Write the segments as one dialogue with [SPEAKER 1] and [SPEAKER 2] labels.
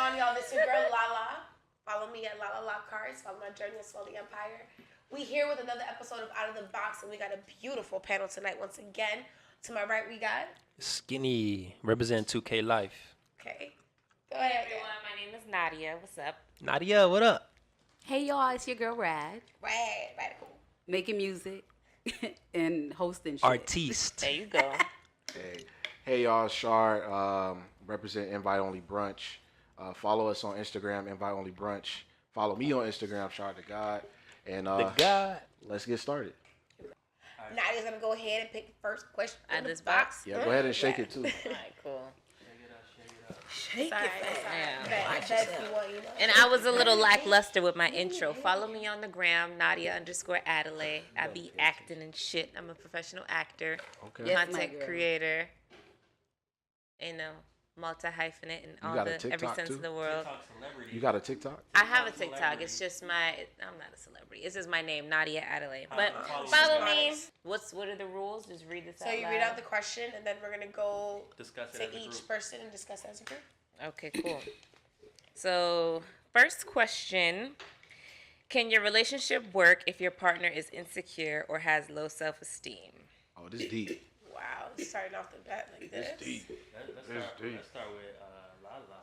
[SPEAKER 1] on, y'all? This is your girl Lala. Follow me at Lala Cards. Follow my journey to swell the empire. We here with another episode of Out of the Box, and we got a beautiful panel tonight once again. To my right, we got
[SPEAKER 2] Skinny, represent 2K Life.
[SPEAKER 1] Okay. Go ahead.
[SPEAKER 3] Everyone, my name is Nadia. What's up?
[SPEAKER 2] Nadia, what up?
[SPEAKER 4] Hey y'all, it's your girl Rad.
[SPEAKER 1] Radical.
[SPEAKER 4] Making music and hosting shit.
[SPEAKER 2] Artiste.
[SPEAKER 3] There you go.
[SPEAKER 5] Hey y'all, Shard, represent Invite Only Brunch. Follow us on Instagram, Invite Only Brunch. Follow me on Instagram, Shard the God. And
[SPEAKER 2] The God.
[SPEAKER 5] let's get started.
[SPEAKER 1] Nadia's gonna go ahead and pick the first question
[SPEAKER 3] Out
[SPEAKER 1] in the
[SPEAKER 3] this box?
[SPEAKER 5] Yeah, go ahead and shake it too.
[SPEAKER 3] All right, cool.
[SPEAKER 4] Shake
[SPEAKER 1] Sorry,
[SPEAKER 3] Yeah.
[SPEAKER 1] that's you want,
[SPEAKER 3] And I was a little lackluster with my intro. Follow me on the gram, Nadia_Adelaide. I be acting and shit. I'm a professional actor,
[SPEAKER 5] Okay.
[SPEAKER 4] Yes, my
[SPEAKER 3] content
[SPEAKER 4] girl.
[SPEAKER 3] creator, multi-hyphenate and all
[SPEAKER 5] got a
[SPEAKER 3] the every
[SPEAKER 5] TikTok,
[SPEAKER 3] sense
[SPEAKER 5] too?
[SPEAKER 3] of the world.
[SPEAKER 5] You got a TikTok?
[SPEAKER 3] I have a TikTok. It's just I'm not a celebrity. It's just my name, Nadia Adelaide. But
[SPEAKER 1] follow
[SPEAKER 3] follow
[SPEAKER 1] me.
[SPEAKER 3] me. What are the rules? Just read this
[SPEAKER 1] So
[SPEAKER 3] out
[SPEAKER 1] you
[SPEAKER 3] loud.
[SPEAKER 1] read out the question, and then we're gonna go
[SPEAKER 6] Discuss it
[SPEAKER 1] to
[SPEAKER 6] as a
[SPEAKER 1] each
[SPEAKER 6] group.
[SPEAKER 1] person and discuss as a group.
[SPEAKER 3] Okay, cool. So, first question. Can your relationship work if your partner is insecure or has low self-esteem?
[SPEAKER 5] Oh, this deep.
[SPEAKER 1] Wow, starting off the bat like this.
[SPEAKER 6] Let's
[SPEAKER 5] deep.
[SPEAKER 6] start with Lala.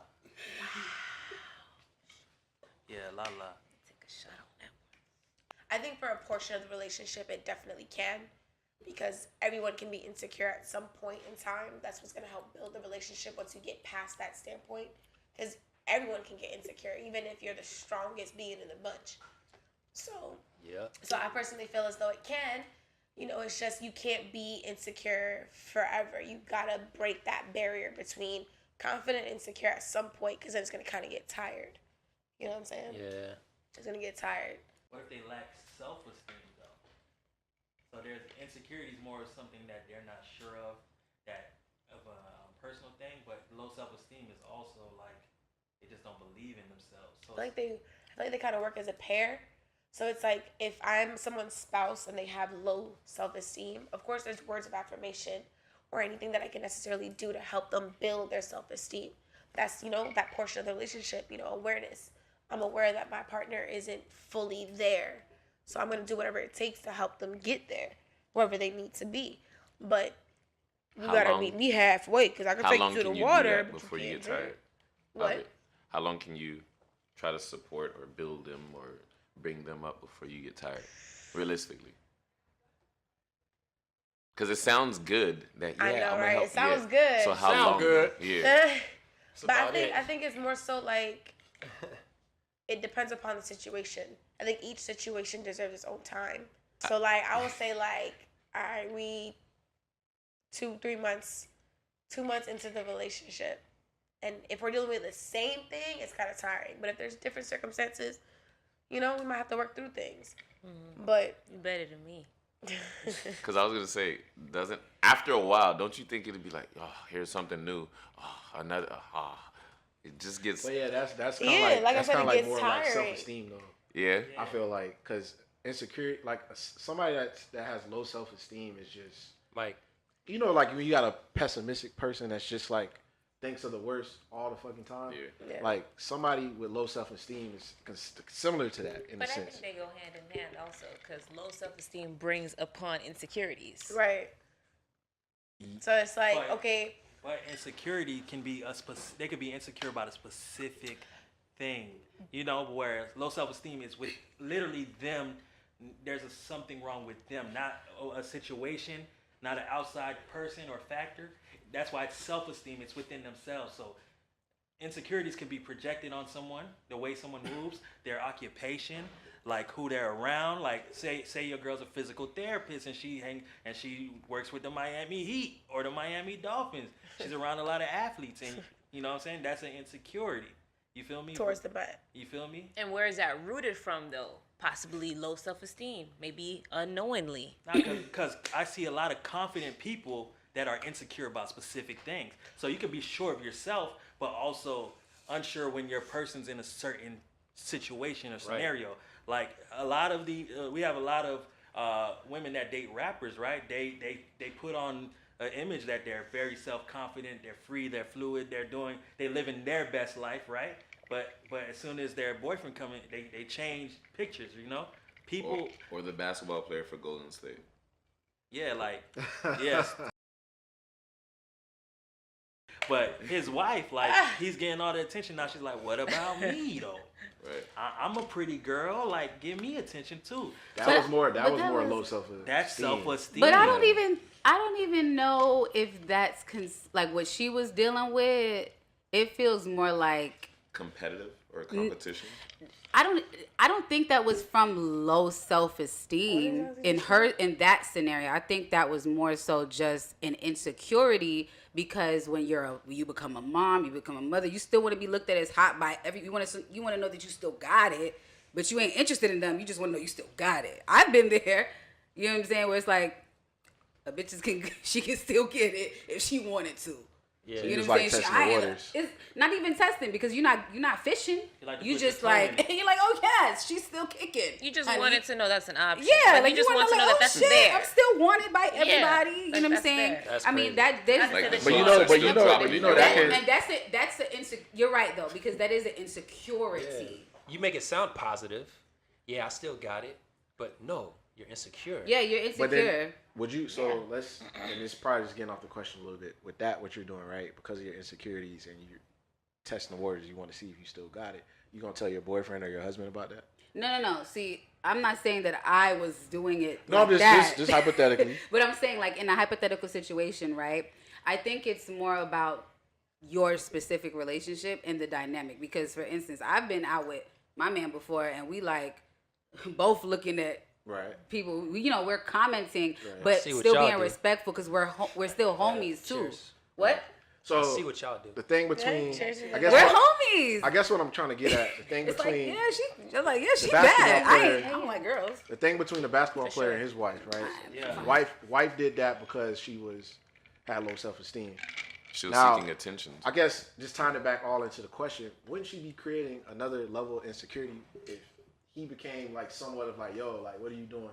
[SPEAKER 6] Yeah, Lala.
[SPEAKER 3] Take a shot on that
[SPEAKER 1] I think for a portion of the relationship, it definitely can, because everyone can be insecure at some point in time. That's what's gonna help build the relationship once you get past that standpoint, because everyone can get insecure, even if you're the strongest being in the bunch. So I personally feel as though it can. You know, it's just you can't be insecure forever. You gotta break that barrier between confident and insecure at some point, because then it's gonna kind of get tired. You know what I'm saying?
[SPEAKER 2] Yeah.
[SPEAKER 1] It's gonna get tired.
[SPEAKER 6] What if they lack self-esteem though? So there's insecurities more of something that they're not sure of, that of a personal thing, but low self-esteem is also like they just don't believe in themselves. So
[SPEAKER 1] I feel like they kind of work as a pair. So it's like if I'm someone's spouse and they have low self-esteem, of course there's words of affirmation or anything that I can necessarily do to help them build their self-esteem. That's, that portion of the relationship, awareness. I'm aware that my partner isn't fully there. So I'm going to do whatever it takes to help them get there, wherever they need to be. But you got to meet me halfway, because I can take you to the water. But
[SPEAKER 7] before you
[SPEAKER 1] can't
[SPEAKER 7] get tired?
[SPEAKER 1] drink. What?
[SPEAKER 7] How long can you try to support or build them or bring them up before you get tired, realistically? Because it sounds good that
[SPEAKER 1] I know,
[SPEAKER 7] I'm gonna
[SPEAKER 1] right?
[SPEAKER 7] help.
[SPEAKER 1] It sounds
[SPEAKER 7] yeah.
[SPEAKER 1] good.
[SPEAKER 7] So how
[SPEAKER 5] Sound
[SPEAKER 7] long?
[SPEAKER 5] good.
[SPEAKER 7] Yeah.
[SPEAKER 1] But I think it's more so like it depends upon the situation. I think each situation deserves its own time. So like I would say like, all right, we 2-3 months, 2 months into the relationship, and if we're dealing with the same thing, it's kind of tiring. But if there's different circumstances, we might have to work through things. But
[SPEAKER 3] You better than me.
[SPEAKER 7] Because I was gonna say, after a while, don't you think it'd be like, oh, here's something new, oh, another, it just gets,
[SPEAKER 5] But yeah, that's kind of
[SPEAKER 1] Yeah,
[SPEAKER 5] like
[SPEAKER 1] like I
[SPEAKER 5] that's
[SPEAKER 1] said,
[SPEAKER 5] kind
[SPEAKER 1] it
[SPEAKER 5] of like
[SPEAKER 1] gets
[SPEAKER 5] more like
[SPEAKER 1] tiring.
[SPEAKER 5] self-esteem though.
[SPEAKER 7] yeah.
[SPEAKER 5] I feel like because insecurity, like somebody that has low self-esteem is just
[SPEAKER 2] Like,
[SPEAKER 5] like when you got a pessimistic person that's just like thinks of the worst all the fucking time.
[SPEAKER 7] Yeah.
[SPEAKER 1] Yeah.
[SPEAKER 5] Like somebody with low self-esteem is similar to that in
[SPEAKER 3] But
[SPEAKER 5] a
[SPEAKER 3] I
[SPEAKER 5] sense.
[SPEAKER 3] think they go hand in hand also, because low self-esteem brings upon insecurities.
[SPEAKER 1] right. So it's like,
[SPEAKER 6] But-
[SPEAKER 1] okay,
[SPEAKER 6] But insecurity can be they could be insecure about a specific thing, whereas low self-esteem is with literally them. There's something wrong with them, not a situation, not an outside person or factor. That's why it's self-esteem. It's within themselves. So insecurities can be projected on someone, the way someone moves, their occupation, like who they're around. Like say your girl's a physical therapist and she works with the Miami Heat or the Miami Dolphins. She's around a lot of athletes, and you know what I'm saying? That's an insecurity. You feel me?
[SPEAKER 1] towards the butt.
[SPEAKER 6] You feel me?
[SPEAKER 3] And where is that rooted from, though? Possibly low self-esteem, maybe unknowingly.
[SPEAKER 6] Because I see a lot of confident people that are insecure about specific things. So you can be sure of yourself, but also unsure when your person's in a certain situation or scenario. Like a lot of we have a lot of women that date rappers, right? They put on an image that they're very self-confident, they're free, they're fluid, they live in their best life, right? But as soon as their boyfriend come in, they change pictures. You know, people.
[SPEAKER 7] Or the basketball player for Golden State.
[SPEAKER 6] Yeah, like yes. But his wife, like, he's getting all the attention now. She's like, "What about me, though?
[SPEAKER 7] Right.
[SPEAKER 6] I'm a pretty girl. Like, give me attention too."
[SPEAKER 5] That
[SPEAKER 4] But-
[SPEAKER 5] was more. That
[SPEAKER 4] but
[SPEAKER 5] was
[SPEAKER 4] that
[SPEAKER 5] more
[SPEAKER 4] was-
[SPEAKER 5] low self-esteem.
[SPEAKER 6] That's self-esteem.
[SPEAKER 4] But I don't even know if that's like what she was dealing with. It feels more like
[SPEAKER 7] Competitive or competition.
[SPEAKER 4] I don't think that was from low self-esteem in that scenario. I think that was more so just an insecurity because when you become a mom, you become a mother, you still want to be looked at as hot by you want to know that you still got it, but you ain't interested in them. You just want to know you still got it. I've been there. You know what I'm saying? Where it's like a bitch she can still get it if she wanted to.
[SPEAKER 2] Yeah.
[SPEAKER 4] You know
[SPEAKER 5] just
[SPEAKER 4] what I'm
[SPEAKER 5] like
[SPEAKER 4] saying?
[SPEAKER 5] testing the waters.
[SPEAKER 4] It's not even testing because you're not fishing.
[SPEAKER 6] You like to
[SPEAKER 4] You
[SPEAKER 6] put
[SPEAKER 4] just
[SPEAKER 6] your tongue
[SPEAKER 4] like
[SPEAKER 6] in.
[SPEAKER 4] you're like, oh yes, she's still kicking.
[SPEAKER 3] You just
[SPEAKER 4] honey.
[SPEAKER 3] wanted to know that's an option.
[SPEAKER 4] Yeah, like
[SPEAKER 3] you just want to know
[SPEAKER 4] like,
[SPEAKER 3] that
[SPEAKER 4] oh,
[SPEAKER 3] that's
[SPEAKER 4] shit,
[SPEAKER 3] there.
[SPEAKER 4] I'm still wanted by everybody.
[SPEAKER 3] Yeah,
[SPEAKER 4] you
[SPEAKER 3] like,
[SPEAKER 4] know what I'm
[SPEAKER 3] that's
[SPEAKER 4] saying?
[SPEAKER 3] there.
[SPEAKER 2] That's
[SPEAKER 4] I mean
[SPEAKER 2] crazy.
[SPEAKER 4] that there's
[SPEAKER 7] Like the
[SPEAKER 5] But you know that can.
[SPEAKER 4] and that's it. You're right though because that is an insecurity.
[SPEAKER 2] You make it sound positive. Yeah, I still got it. But no, you're insecure.
[SPEAKER 4] Yeah, you're
[SPEAKER 5] But
[SPEAKER 4] insecure.
[SPEAKER 5] then, would you? So let's. And it's probably just getting off the question a little bit. With that, what you're doing, right? Because of your insecurities and you're testing the waters, you want to see if you still got it. You gonna tell your boyfriend or your husband about that?
[SPEAKER 4] No. See, I'm not saying that I was doing it.
[SPEAKER 5] No,
[SPEAKER 4] like
[SPEAKER 5] I'm
[SPEAKER 4] that.
[SPEAKER 5] just hypothetically.
[SPEAKER 4] But I'm saying, like, in a hypothetical situation, right? I think it's more about your specific relationship and the dynamic. Because, for instance, I've been out with my man before, and we, like, both looking at
[SPEAKER 5] Right.
[SPEAKER 4] people. We're commenting,
[SPEAKER 5] Right.
[SPEAKER 4] but
[SPEAKER 2] See what
[SPEAKER 4] still
[SPEAKER 2] y'all
[SPEAKER 4] being
[SPEAKER 2] do.
[SPEAKER 4] respectful because we're still homies, too.
[SPEAKER 2] Cheers.
[SPEAKER 4] What?
[SPEAKER 5] So
[SPEAKER 2] See what y'all do.
[SPEAKER 5] the thing between,
[SPEAKER 1] cheers.
[SPEAKER 5] I guess,
[SPEAKER 4] We're
[SPEAKER 5] what,
[SPEAKER 4] homies.
[SPEAKER 5] I guess what I'm trying to get at, the thing
[SPEAKER 4] It's like,
[SPEAKER 5] between,
[SPEAKER 4] she
[SPEAKER 5] basketball
[SPEAKER 4] bad.
[SPEAKER 5] player-
[SPEAKER 4] I don't like girls.
[SPEAKER 5] the thing between the basketball player and his wife, right?
[SPEAKER 6] Yeah.
[SPEAKER 5] Wife did that because she had low self-esteem.
[SPEAKER 7] She was
[SPEAKER 5] Now,
[SPEAKER 7] seeking attention.
[SPEAKER 5] I guess just tying it back all into the question, wouldn't she be creating another level of insecurity if he became like somewhat of like, yo, like, what are you doing?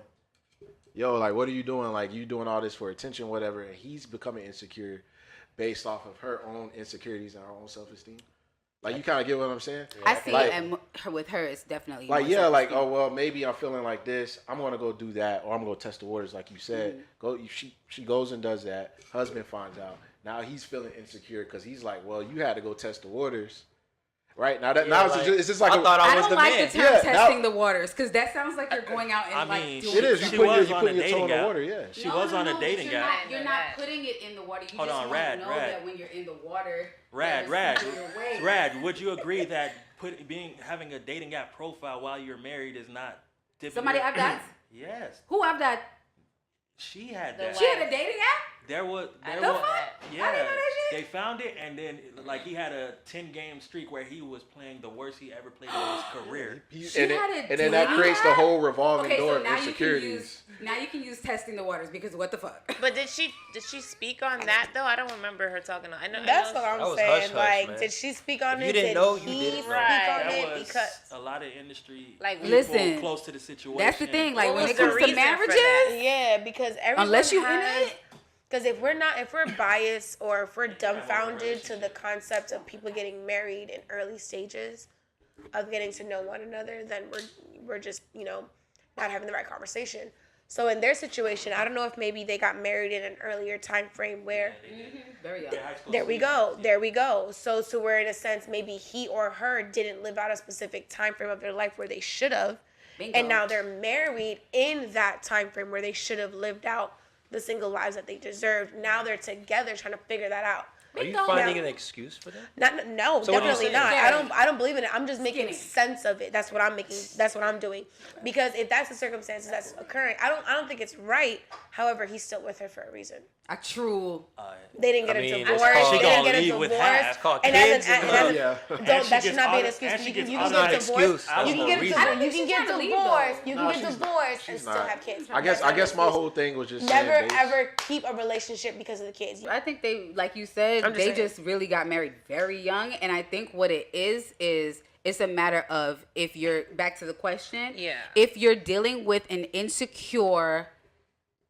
[SPEAKER 5] Yo, like, what are you doing? Like, you doing all this for attention, whatever, and he's becoming insecure based off of her own insecurities and her own self-esteem. Like, you kind of get what I'm saying?
[SPEAKER 4] I see,
[SPEAKER 5] Like-
[SPEAKER 4] and with her, it's definitely
[SPEAKER 5] Like,
[SPEAKER 4] more
[SPEAKER 5] yeah, like,
[SPEAKER 4] self-esteem.
[SPEAKER 5] oh, well, maybe I'm feeling like this. I'm going to go do that, or I'm going to test the waters, like you said. She goes and does that. Husband finds out. Now he's feeling insecure because he's like, well, you had to go test the waters. Right? Now, it's just like
[SPEAKER 2] I thought I
[SPEAKER 4] I
[SPEAKER 2] was
[SPEAKER 4] don't
[SPEAKER 2] the
[SPEAKER 4] like
[SPEAKER 2] man.
[SPEAKER 4] the term
[SPEAKER 5] Yeah,
[SPEAKER 4] testing the waters because that sounds like you're going out and
[SPEAKER 6] I
[SPEAKER 4] like
[SPEAKER 6] mean,
[SPEAKER 4] doing
[SPEAKER 5] it is.
[SPEAKER 6] She
[SPEAKER 5] You
[SPEAKER 6] was
[SPEAKER 5] putting
[SPEAKER 6] on a
[SPEAKER 5] your toe
[SPEAKER 6] dating
[SPEAKER 5] in the
[SPEAKER 6] app.
[SPEAKER 5] water, yeah.
[SPEAKER 6] She was on a
[SPEAKER 4] but
[SPEAKER 6] dating
[SPEAKER 4] you're
[SPEAKER 6] app.
[SPEAKER 4] Not, you're not putting it in the water. You
[SPEAKER 6] Hold
[SPEAKER 4] just
[SPEAKER 6] on,
[SPEAKER 4] want
[SPEAKER 6] Rad,
[SPEAKER 4] to know
[SPEAKER 6] Rad.
[SPEAKER 4] that when you're in the water.
[SPEAKER 6] Rad,
[SPEAKER 4] that it's your way.
[SPEAKER 6] Rad, would you agree that having a dating app profile while you're married is not typical?
[SPEAKER 4] Somebody have that?
[SPEAKER 6] Yes,
[SPEAKER 4] Who have that?
[SPEAKER 6] she had
[SPEAKER 3] The
[SPEAKER 6] that.
[SPEAKER 4] She had a dating app?
[SPEAKER 6] There was,
[SPEAKER 3] I
[SPEAKER 6] there
[SPEAKER 3] know
[SPEAKER 6] was,
[SPEAKER 3] that.
[SPEAKER 6] yeah.
[SPEAKER 4] I didn't know that shit.
[SPEAKER 6] They found it, and then like he had a 10-game streak where he was playing the worst he ever played in his career.
[SPEAKER 4] She
[SPEAKER 5] And
[SPEAKER 4] had a
[SPEAKER 5] then that
[SPEAKER 4] dating
[SPEAKER 5] creates the
[SPEAKER 4] app?
[SPEAKER 5] whole revolving
[SPEAKER 4] Okay,
[SPEAKER 5] door
[SPEAKER 4] so
[SPEAKER 5] of
[SPEAKER 4] now you can
[SPEAKER 5] insecurities.
[SPEAKER 4] use testing the waters because what the fuck?
[SPEAKER 3] But did she speak on that though? I don't remember her talking. I know
[SPEAKER 1] That's
[SPEAKER 3] I know
[SPEAKER 1] what I'm
[SPEAKER 2] That was
[SPEAKER 1] saying.
[SPEAKER 2] hush-hush,
[SPEAKER 1] like,
[SPEAKER 2] man.
[SPEAKER 1] did she speak on
[SPEAKER 2] If
[SPEAKER 1] it?
[SPEAKER 2] you didn't
[SPEAKER 1] Did
[SPEAKER 2] know, you
[SPEAKER 1] he
[SPEAKER 2] didn't
[SPEAKER 1] speak
[SPEAKER 2] know.
[SPEAKER 1] on
[SPEAKER 3] Right.
[SPEAKER 1] it?
[SPEAKER 6] That was
[SPEAKER 1] Because
[SPEAKER 6] a lot of industry
[SPEAKER 3] Like,
[SPEAKER 6] people
[SPEAKER 4] listen,
[SPEAKER 6] close to the situation.
[SPEAKER 4] That's the thing. Like
[SPEAKER 3] What
[SPEAKER 4] when
[SPEAKER 3] was
[SPEAKER 4] it
[SPEAKER 3] the
[SPEAKER 4] comes to
[SPEAKER 3] reason for
[SPEAKER 4] marriages,
[SPEAKER 3] that?
[SPEAKER 1] yeah, because everyone
[SPEAKER 4] unless you in
[SPEAKER 1] has,
[SPEAKER 4] it,
[SPEAKER 1] because if we're biased or if we're dumbfounded to the concept of people getting married in early stages of getting to know one another, then we're just not having the right conversation. So in their situation, I don't know if maybe they got married in an earlier time frame where
[SPEAKER 4] very young.
[SPEAKER 1] there we go. So we're in a sense maybe he or her didn't live out a specific time frame of their life where they should have,
[SPEAKER 4] Bingo.
[SPEAKER 1] and now they're married in that time frame where they should have lived out the single lives that they deserved. Now they're together trying to figure that out.
[SPEAKER 2] Are you
[SPEAKER 4] Bingo.
[SPEAKER 2] finding
[SPEAKER 1] Now-
[SPEAKER 2] an excuse for that?
[SPEAKER 1] No,
[SPEAKER 2] So what are you
[SPEAKER 1] definitely
[SPEAKER 2] saying?
[SPEAKER 1] not.
[SPEAKER 4] Yeah.
[SPEAKER 1] I don't believe in it. I'm just making
[SPEAKER 4] Skinny.
[SPEAKER 1] sense of it. That's what I'm making. That's what I'm doing. Because if that's the circumstances that's occurring, I don't think it's right. However, he's still with her for a reason.
[SPEAKER 4] A true.
[SPEAKER 1] They didn't get
[SPEAKER 2] I
[SPEAKER 1] a
[SPEAKER 2] mean,
[SPEAKER 1] divorce.
[SPEAKER 2] it's called-
[SPEAKER 1] They
[SPEAKER 2] She
[SPEAKER 1] didn't
[SPEAKER 6] gonna
[SPEAKER 1] get a
[SPEAKER 6] leave with
[SPEAKER 1] divorce.
[SPEAKER 6] half.
[SPEAKER 2] It's called
[SPEAKER 1] And
[SPEAKER 2] kids
[SPEAKER 1] as
[SPEAKER 2] and
[SPEAKER 1] an,
[SPEAKER 5] Yeah.
[SPEAKER 1] that should not be an
[SPEAKER 6] auto-
[SPEAKER 1] excuse.
[SPEAKER 6] and she
[SPEAKER 1] You
[SPEAKER 6] gets
[SPEAKER 1] can
[SPEAKER 6] auto-
[SPEAKER 1] get
[SPEAKER 2] Not an
[SPEAKER 1] divorced.
[SPEAKER 2] excuse.
[SPEAKER 1] You can
[SPEAKER 2] That's
[SPEAKER 1] get
[SPEAKER 2] no reason.
[SPEAKER 4] I don't
[SPEAKER 1] you
[SPEAKER 4] think
[SPEAKER 1] can
[SPEAKER 4] she's
[SPEAKER 1] get
[SPEAKER 4] trying to leave,
[SPEAKER 1] divorced.
[SPEAKER 4] though.
[SPEAKER 1] You
[SPEAKER 5] No,
[SPEAKER 1] can get
[SPEAKER 5] she's-
[SPEAKER 1] divorced and
[SPEAKER 5] she's
[SPEAKER 1] still
[SPEAKER 5] not.
[SPEAKER 1] have kids.
[SPEAKER 5] I guess my whole thing was just
[SPEAKER 1] Never
[SPEAKER 5] saying,
[SPEAKER 1] ever keep a relationship because of the kids.
[SPEAKER 4] I think they, like you said,
[SPEAKER 1] I'm just
[SPEAKER 4] they
[SPEAKER 1] saying.
[SPEAKER 4] just really got married very young, and I think what it is it's a matter of if you're back to the question.
[SPEAKER 3] Yeah.
[SPEAKER 4] If you're dealing with an insecure,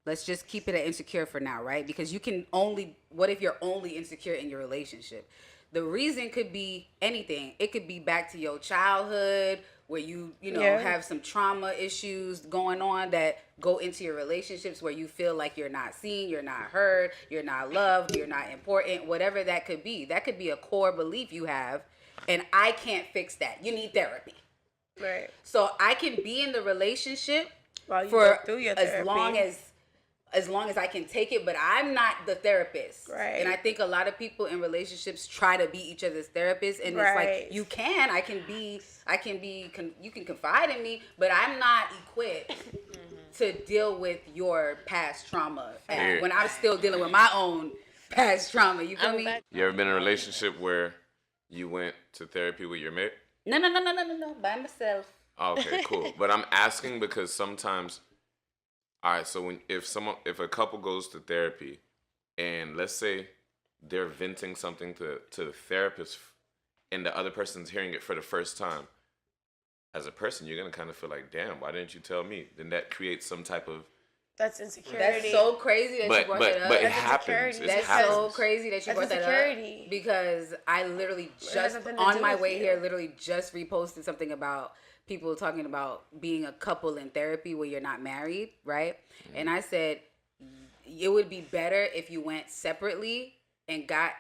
[SPEAKER 4] let's just keep it at insecure for now, right? Because you can only. What if you're only insecure in your relationship? the reason could be anything. It could be back to your childhood where you know,
[SPEAKER 1] Yeah.
[SPEAKER 4] have some trauma issues going on that go into your relationships where you feel like you're not seen, you're not heard, you're not loved, you're not important, whatever that could be. That could be a core belief you have, and I can't fix that. You need therapy.
[SPEAKER 1] Right.
[SPEAKER 4] So I can be in the relationship
[SPEAKER 1] While you
[SPEAKER 4] for
[SPEAKER 1] go through your
[SPEAKER 4] as
[SPEAKER 1] therapy.
[SPEAKER 4] long as I can take it, but I'm not the therapist.
[SPEAKER 1] Right.
[SPEAKER 4] And I think a lot of people in relationships try to be each other's therapists, and it's
[SPEAKER 1] Right.
[SPEAKER 4] like you can confide in me, but I'm not equipped to deal with your past trauma. And
[SPEAKER 7] Fair.
[SPEAKER 4] when I'm still dealing with my own past trauma, you feel
[SPEAKER 3] I'm
[SPEAKER 4] me?
[SPEAKER 3] glad-
[SPEAKER 7] You ever been in a relationship where you went to therapy with your mate?
[SPEAKER 4] No, by myself.
[SPEAKER 7] Okay, cool. But I'm asking because sometimes, all right. So if a couple goes to therapy, and let's say they're venting something to the therapist, and the other person's hearing it for the first time, as a person, you're gonna kind of feel like, damn, why didn't you tell me? Then that creates some type of.
[SPEAKER 1] That's insecurity.
[SPEAKER 4] That's so crazy that you
[SPEAKER 7] But
[SPEAKER 4] brought
[SPEAKER 7] but
[SPEAKER 4] that up.
[SPEAKER 7] but it
[SPEAKER 1] That's
[SPEAKER 7] happens.
[SPEAKER 1] insecurity.
[SPEAKER 7] It
[SPEAKER 4] That's
[SPEAKER 7] happens.
[SPEAKER 4] so crazy that you
[SPEAKER 1] That's
[SPEAKER 4] brought that
[SPEAKER 1] insecurity.
[SPEAKER 4] up because I literally
[SPEAKER 1] has
[SPEAKER 4] just
[SPEAKER 1] nothing to
[SPEAKER 4] on
[SPEAKER 1] do
[SPEAKER 4] my
[SPEAKER 1] with
[SPEAKER 4] way
[SPEAKER 1] you.
[SPEAKER 4] here literally just reposted something about people talking about being a couple in therapy where you're not married, right? And I said it would be better if you went separately and got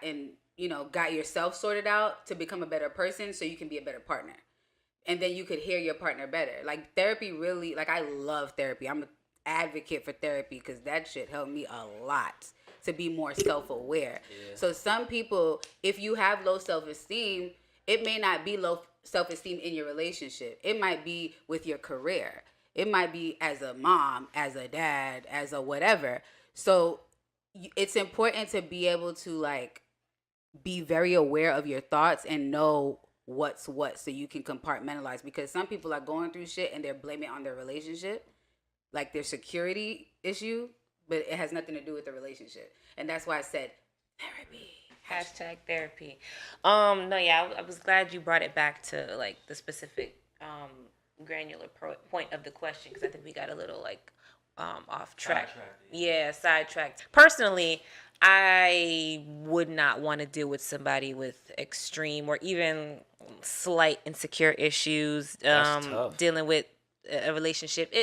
[SPEAKER 4] yourself sorted out to become a better person so you can be a better partner. And then you could hear your partner better. Like therapy really, like I love therapy. I'm an advocate for therapy because that shit helped me a lot to be more self-aware. So some people, if you have low self-esteem, it may not be low self-esteem in your relationship. It might be with your career. It might be as a mom, as a dad, as a whatever. So it's important to be able to like be very aware of your thoughts and know what's what so you can compartmentalize, because some people are going through shit and they're blaming it on their relationship, like their security issue, but it has nothing to do with the relationship. And that's why I said therapy.
[SPEAKER 3] Hashtag therapy. No, yeah, I was glad you brought it back to like the specific granular point of the question, because I think we got a little like off track.
[SPEAKER 6] Sidetracked,
[SPEAKER 3] Yeah, sidetracked. Personally, I would not want to deal with somebody with extreme or even slight insecure issues.
[SPEAKER 2] That's tough.
[SPEAKER 3] Dealing with a relationship,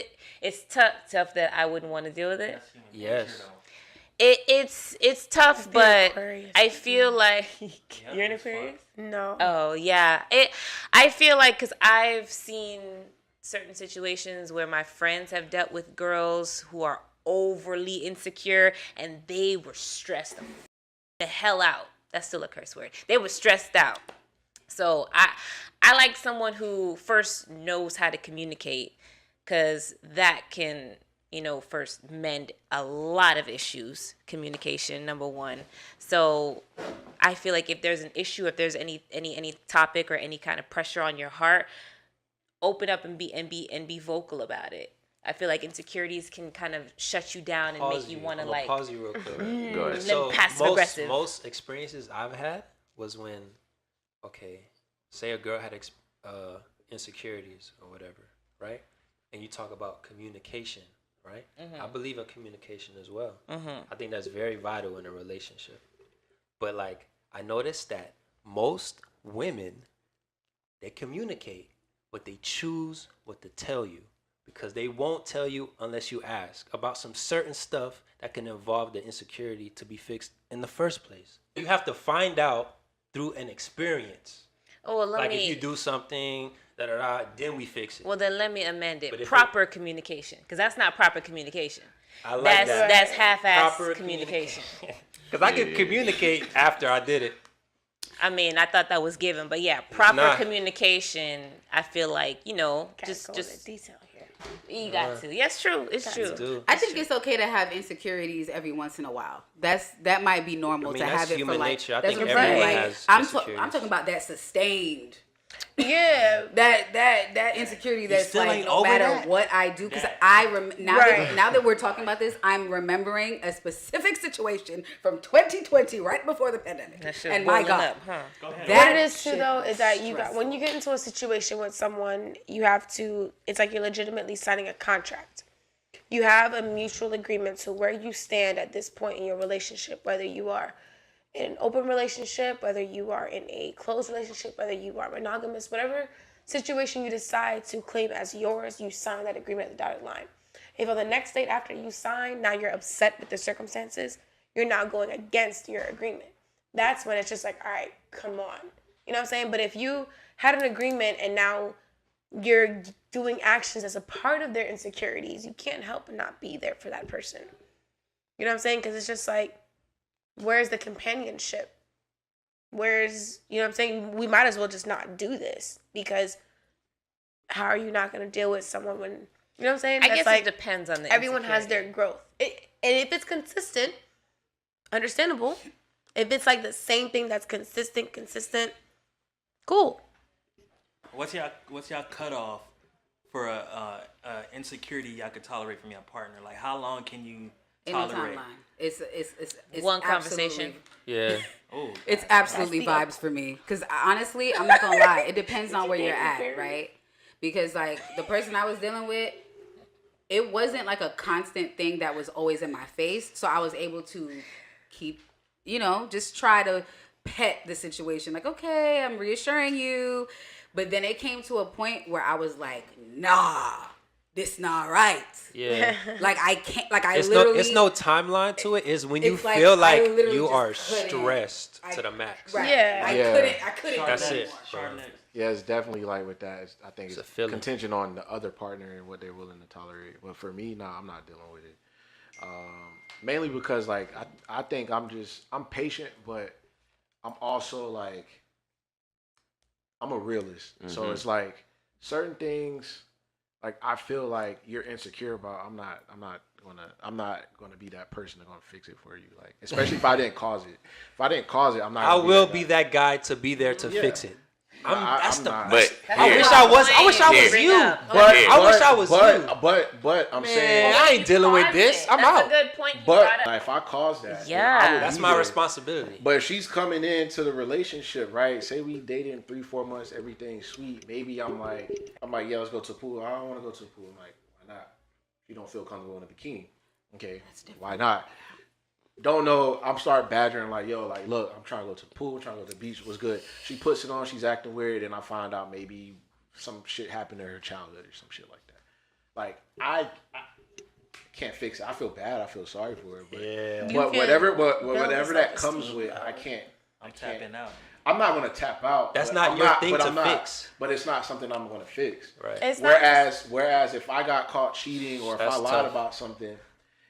[SPEAKER 3] it's tough that I wouldn't want to deal with it.
[SPEAKER 6] That's human
[SPEAKER 2] Yes.
[SPEAKER 6] nature, though.
[SPEAKER 3] It's tough,
[SPEAKER 1] Be
[SPEAKER 3] but
[SPEAKER 1] Aquarius.
[SPEAKER 3] I feel like
[SPEAKER 6] Yeah,
[SPEAKER 3] you're an
[SPEAKER 6] it's fun.
[SPEAKER 3] Aquarius.
[SPEAKER 1] No.
[SPEAKER 3] Oh yeah, I feel like because I've seen certain situations where my friends have dealt with girls who are overly insecure and they were stressed the hell out. That's still a curse word. They were stressed out. So I like someone who first knows how to communicate, because that can, first mend a lot of issues. Communication, number one. So I feel like if there's an issue, if there's any topic or any kind of pressure on your heart, open up and be vocal about it. I feel like insecurities can kind of shut you down and make you want to like
[SPEAKER 2] pause you real quick.
[SPEAKER 7] Go ahead.
[SPEAKER 3] Them passive aggressive.
[SPEAKER 2] Most experiences I've had was when, say a girl had insecurities or whatever, right? And you talk about communication, right? I believe in communication as well. I think that's very vital in a relationship. But like, I noticed that most women, they communicate, but they choose what to tell you, because they won't tell you unless you ask about some certain stuff that can involve the insecurity to be fixed in the first place. You have to find out through an experience.
[SPEAKER 3] oh well,
[SPEAKER 2] Like if you do something, then we fix it.
[SPEAKER 3] well then let me amend
[SPEAKER 2] But
[SPEAKER 3] it.
[SPEAKER 2] if
[SPEAKER 3] Proper communication, because that's not proper communication.
[SPEAKER 2] I like that.
[SPEAKER 3] That's half-ass
[SPEAKER 2] Proper
[SPEAKER 3] communication.
[SPEAKER 2] Because I could communicate after I did it.
[SPEAKER 3] I mean, I thought that was given, but yeah, proper
[SPEAKER 2] Nah.
[SPEAKER 3] communication. I feel like
[SPEAKER 1] Gotta
[SPEAKER 3] just
[SPEAKER 1] go into
[SPEAKER 3] just
[SPEAKER 1] detail here.
[SPEAKER 3] you got to. Yes, true. It's true.
[SPEAKER 2] Dude.
[SPEAKER 4] I think it's okay to have insecurities every once in a while. That might be normal
[SPEAKER 2] I mean,
[SPEAKER 4] to
[SPEAKER 2] that's
[SPEAKER 4] have it for
[SPEAKER 2] human
[SPEAKER 4] like.
[SPEAKER 2] nature. I
[SPEAKER 4] That's
[SPEAKER 2] think
[SPEAKER 4] what I'm saying.
[SPEAKER 2] everyone
[SPEAKER 4] Like,
[SPEAKER 2] has
[SPEAKER 4] I'm
[SPEAKER 2] insecurities.
[SPEAKER 4] talking about that sustained.
[SPEAKER 1] Yeah.
[SPEAKER 4] That insecurity that's
[SPEAKER 6] still
[SPEAKER 4] like
[SPEAKER 6] ain't
[SPEAKER 4] no
[SPEAKER 6] over
[SPEAKER 4] matter
[SPEAKER 6] that?
[SPEAKER 4] what I do, because
[SPEAKER 6] That-
[SPEAKER 4] now
[SPEAKER 1] Right.
[SPEAKER 4] that we're talking about this, I'm remembering a specific situation from 2020 right before the pandemic.
[SPEAKER 3] That shit's
[SPEAKER 4] And my
[SPEAKER 3] boiling
[SPEAKER 4] God,
[SPEAKER 3] up, huh?
[SPEAKER 4] that
[SPEAKER 1] What it is too
[SPEAKER 4] shit
[SPEAKER 1] though is that you got
[SPEAKER 4] stressful.
[SPEAKER 1] when you get into a situation with someone, you have to. It's like you're legitimately signing a contract. You have a mutual agreement to where you stand at this point in your relationship, whether you are in an open relationship, whether you are in a closed relationship, whether you are monogamous, whatever situation you decide to claim as yours, you sign that agreement at the dotted line. If on the next date after you sign, now you're upset with the circumstances, you're now going against your agreement. That's when it's just like, all right, come on. You know what I'm saying? But if you had an agreement and now you're doing actions as a part of their insecurities, you can't help but not be there for that person. You know what I'm saying? Because it's just like, where's the companionship? Where's, you know what I'm saying? We might as well just not do this, because how are you not going to deal with someone when, you know what I'm saying?
[SPEAKER 3] I
[SPEAKER 1] That's
[SPEAKER 3] guess
[SPEAKER 1] like,
[SPEAKER 3] it depends on the
[SPEAKER 1] everyone has
[SPEAKER 3] insecurity.
[SPEAKER 1] their growth. And if it's consistent, understandable. If it's like the same thing that's consistent, cool.
[SPEAKER 6] What's y'all cutoff for a insecurity y'all could tolerate from your partner? Like, how long can you
[SPEAKER 4] In the
[SPEAKER 6] tolerate?
[SPEAKER 4] timeline. It's
[SPEAKER 3] One
[SPEAKER 4] absolutely-
[SPEAKER 3] conversation.
[SPEAKER 2] Yeah.
[SPEAKER 6] Oh,
[SPEAKER 4] It's absolutely
[SPEAKER 1] That's
[SPEAKER 4] vibes for me. Because honestly, I'm not going to lie. It depends on where you're at, right? Because, like, the person I was dealing with, it wasn't like a constant thing that was always in my face. So I was able to keep, just try to pet the situation. Like, okay, I'm reassuring you. But then it came to a point where I was like, nah, this not right.
[SPEAKER 2] Yeah.
[SPEAKER 4] Like, I can't, like, I
[SPEAKER 2] It's
[SPEAKER 4] literally.
[SPEAKER 2] it's no timeline to it. It's when you
[SPEAKER 4] It's like,
[SPEAKER 2] feel
[SPEAKER 4] I
[SPEAKER 2] like
[SPEAKER 4] literally
[SPEAKER 2] you
[SPEAKER 4] just
[SPEAKER 2] are
[SPEAKER 4] couldn't.
[SPEAKER 2] stressed to the max.
[SPEAKER 4] Right.
[SPEAKER 1] Yeah.
[SPEAKER 4] I couldn't.
[SPEAKER 2] That's
[SPEAKER 4] do
[SPEAKER 2] it.
[SPEAKER 4] more.
[SPEAKER 6] Chardonnay.
[SPEAKER 5] Yeah, it's definitely like with that. I think
[SPEAKER 2] It's a
[SPEAKER 5] it's
[SPEAKER 2] feeling.
[SPEAKER 5] contingent on the other partner and what they're willing to tolerate. But for me, nah, I'm not dealing with it. Mainly because like I think I'm patient, but I'm also like I'm a realist. So it's like certain things like I feel like you're insecure about. I'm not gonna be that person that's gonna fix it for you. Like especially if I didn't cause it. If I didn't cause it, I'm not.
[SPEAKER 2] I
[SPEAKER 5] Gonna
[SPEAKER 2] will
[SPEAKER 5] guy.
[SPEAKER 2] be that guy to be there to
[SPEAKER 5] Yeah.
[SPEAKER 2] fix it.
[SPEAKER 5] I'm not.
[SPEAKER 7] But
[SPEAKER 2] I
[SPEAKER 7] here,
[SPEAKER 2] wish I was. I wish I was
[SPEAKER 3] Bring
[SPEAKER 2] you.
[SPEAKER 3] up.
[SPEAKER 5] But
[SPEAKER 7] Yeah.
[SPEAKER 2] I wish I was you.
[SPEAKER 5] But I'm
[SPEAKER 2] Man,
[SPEAKER 5] saying.
[SPEAKER 2] I ain't dealing with this. I'm
[SPEAKER 3] That's
[SPEAKER 2] out.
[SPEAKER 3] a good point.
[SPEAKER 5] But if I cause that, then
[SPEAKER 3] Yeah.
[SPEAKER 5] I would
[SPEAKER 2] That's
[SPEAKER 5] be
[SPEAKER 2] my
[SPEAKER 5] there.
[SPEAKER 2] responsibility.
[SPEAKER 5] But if she's coming into the relationship, right? Say we dating 3-4 months, everything's sweet. Maybe I'm like, yeah, let's go to the pool. I don't want to go to the pool. I'm like, why not? You don't feel comfortable in a bikini. Okay, why not? Don't know. I'm start badgering like, yo, like, look, I'm trying to go to the pool, I'm trying to go to the beach. What's good? She puts it on. She's acting weird, and I find out maybe some shit happened to her childhood or some shit like that. Like I can't fix it. I feel bad. I feel sorry for her. But,
[SPEAKER 2] Yeah.
[SPEAKER 5] but
[SPEAKER 1] can
[SPEAKER 5] whatever
[SPEAKER 1] build
[SPEAKER 5] that
[SPEAKER 1] self-esteem,
[SPEAKER 5] comes with,
[SPEAKER 1] though.
[SPEAKER 5] I can't.
[SPEAKER 6] I'm tapping out.
[SPEAKER 5] I'm not gonna tap out.
[SPEAKER 2] That's
[SPEAKER 5] but
[SPEAKER 2] not
[SPEAKER 5] I'm
[SPEAKER 2] your thing
[SPEAKER 5] but
[SPEAKER 2] to
[SPEAKER 5] I'm not-
[SPEAKER 2] fix.
[SPEAKER 5] But it's not something I'm gonna fix.
[SPEAKER 2] Right.
[SPEAKER 1] It's not
[SPEAKER 5] Whereas if I got caught cheating or if
[SPEAKER 2] That's
[SPEAKER 5] I lied
[SPEAKER 2] tough.
[SPEAKER 5] about something,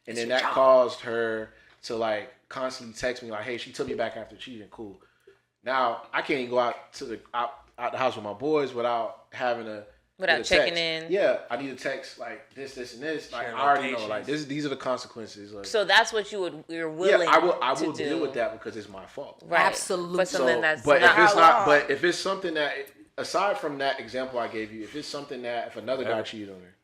[SPEAKER 5] and then that caused her to like constantly text me like, hey, she took me back after cheating. Cool. Now I can't even go out to the the house with my boys without having a
[SPEAKER 3] Without
[SPEAKER 5] get a
[SPEAKER 3] checking
[SPEAKER 5] text.
[SPEAKER 3] in.
[SPEAKER 5] Yeah, I need a text like this, and this. Like
[SPEAKER 6] Share
[SPEAKER 5] I already know.
[SPEAKER 6] locations.
[SPEAKER 5] Like these are the consequences. Like,
[SPEAKER 3] So that's what you're
[SPEAKER 5] yeah,
[SPEAKER 3] willing.
[SPEAKER 5] I will
[SPEAKER 3] to
[SPEAKER 5] deal
[SPEAKER 3] do.
[SPEAKER 5] with that because it's my fault.
[SPEAKER 3] Right.
[SPEAKER 4] Absolutely.
[SPEAKER 3] But something that's
[SPEAKER 5] but
[SPEAKER 3] not
[SPEAKER 5] if it's
[SPEAKER 1] how
[SPEAKER 5] not,
[SPEAKER 1] long.
[SPEAKER 5] but if it's something that, aside from that example I gave you, if it's something that if another guy cheated on her,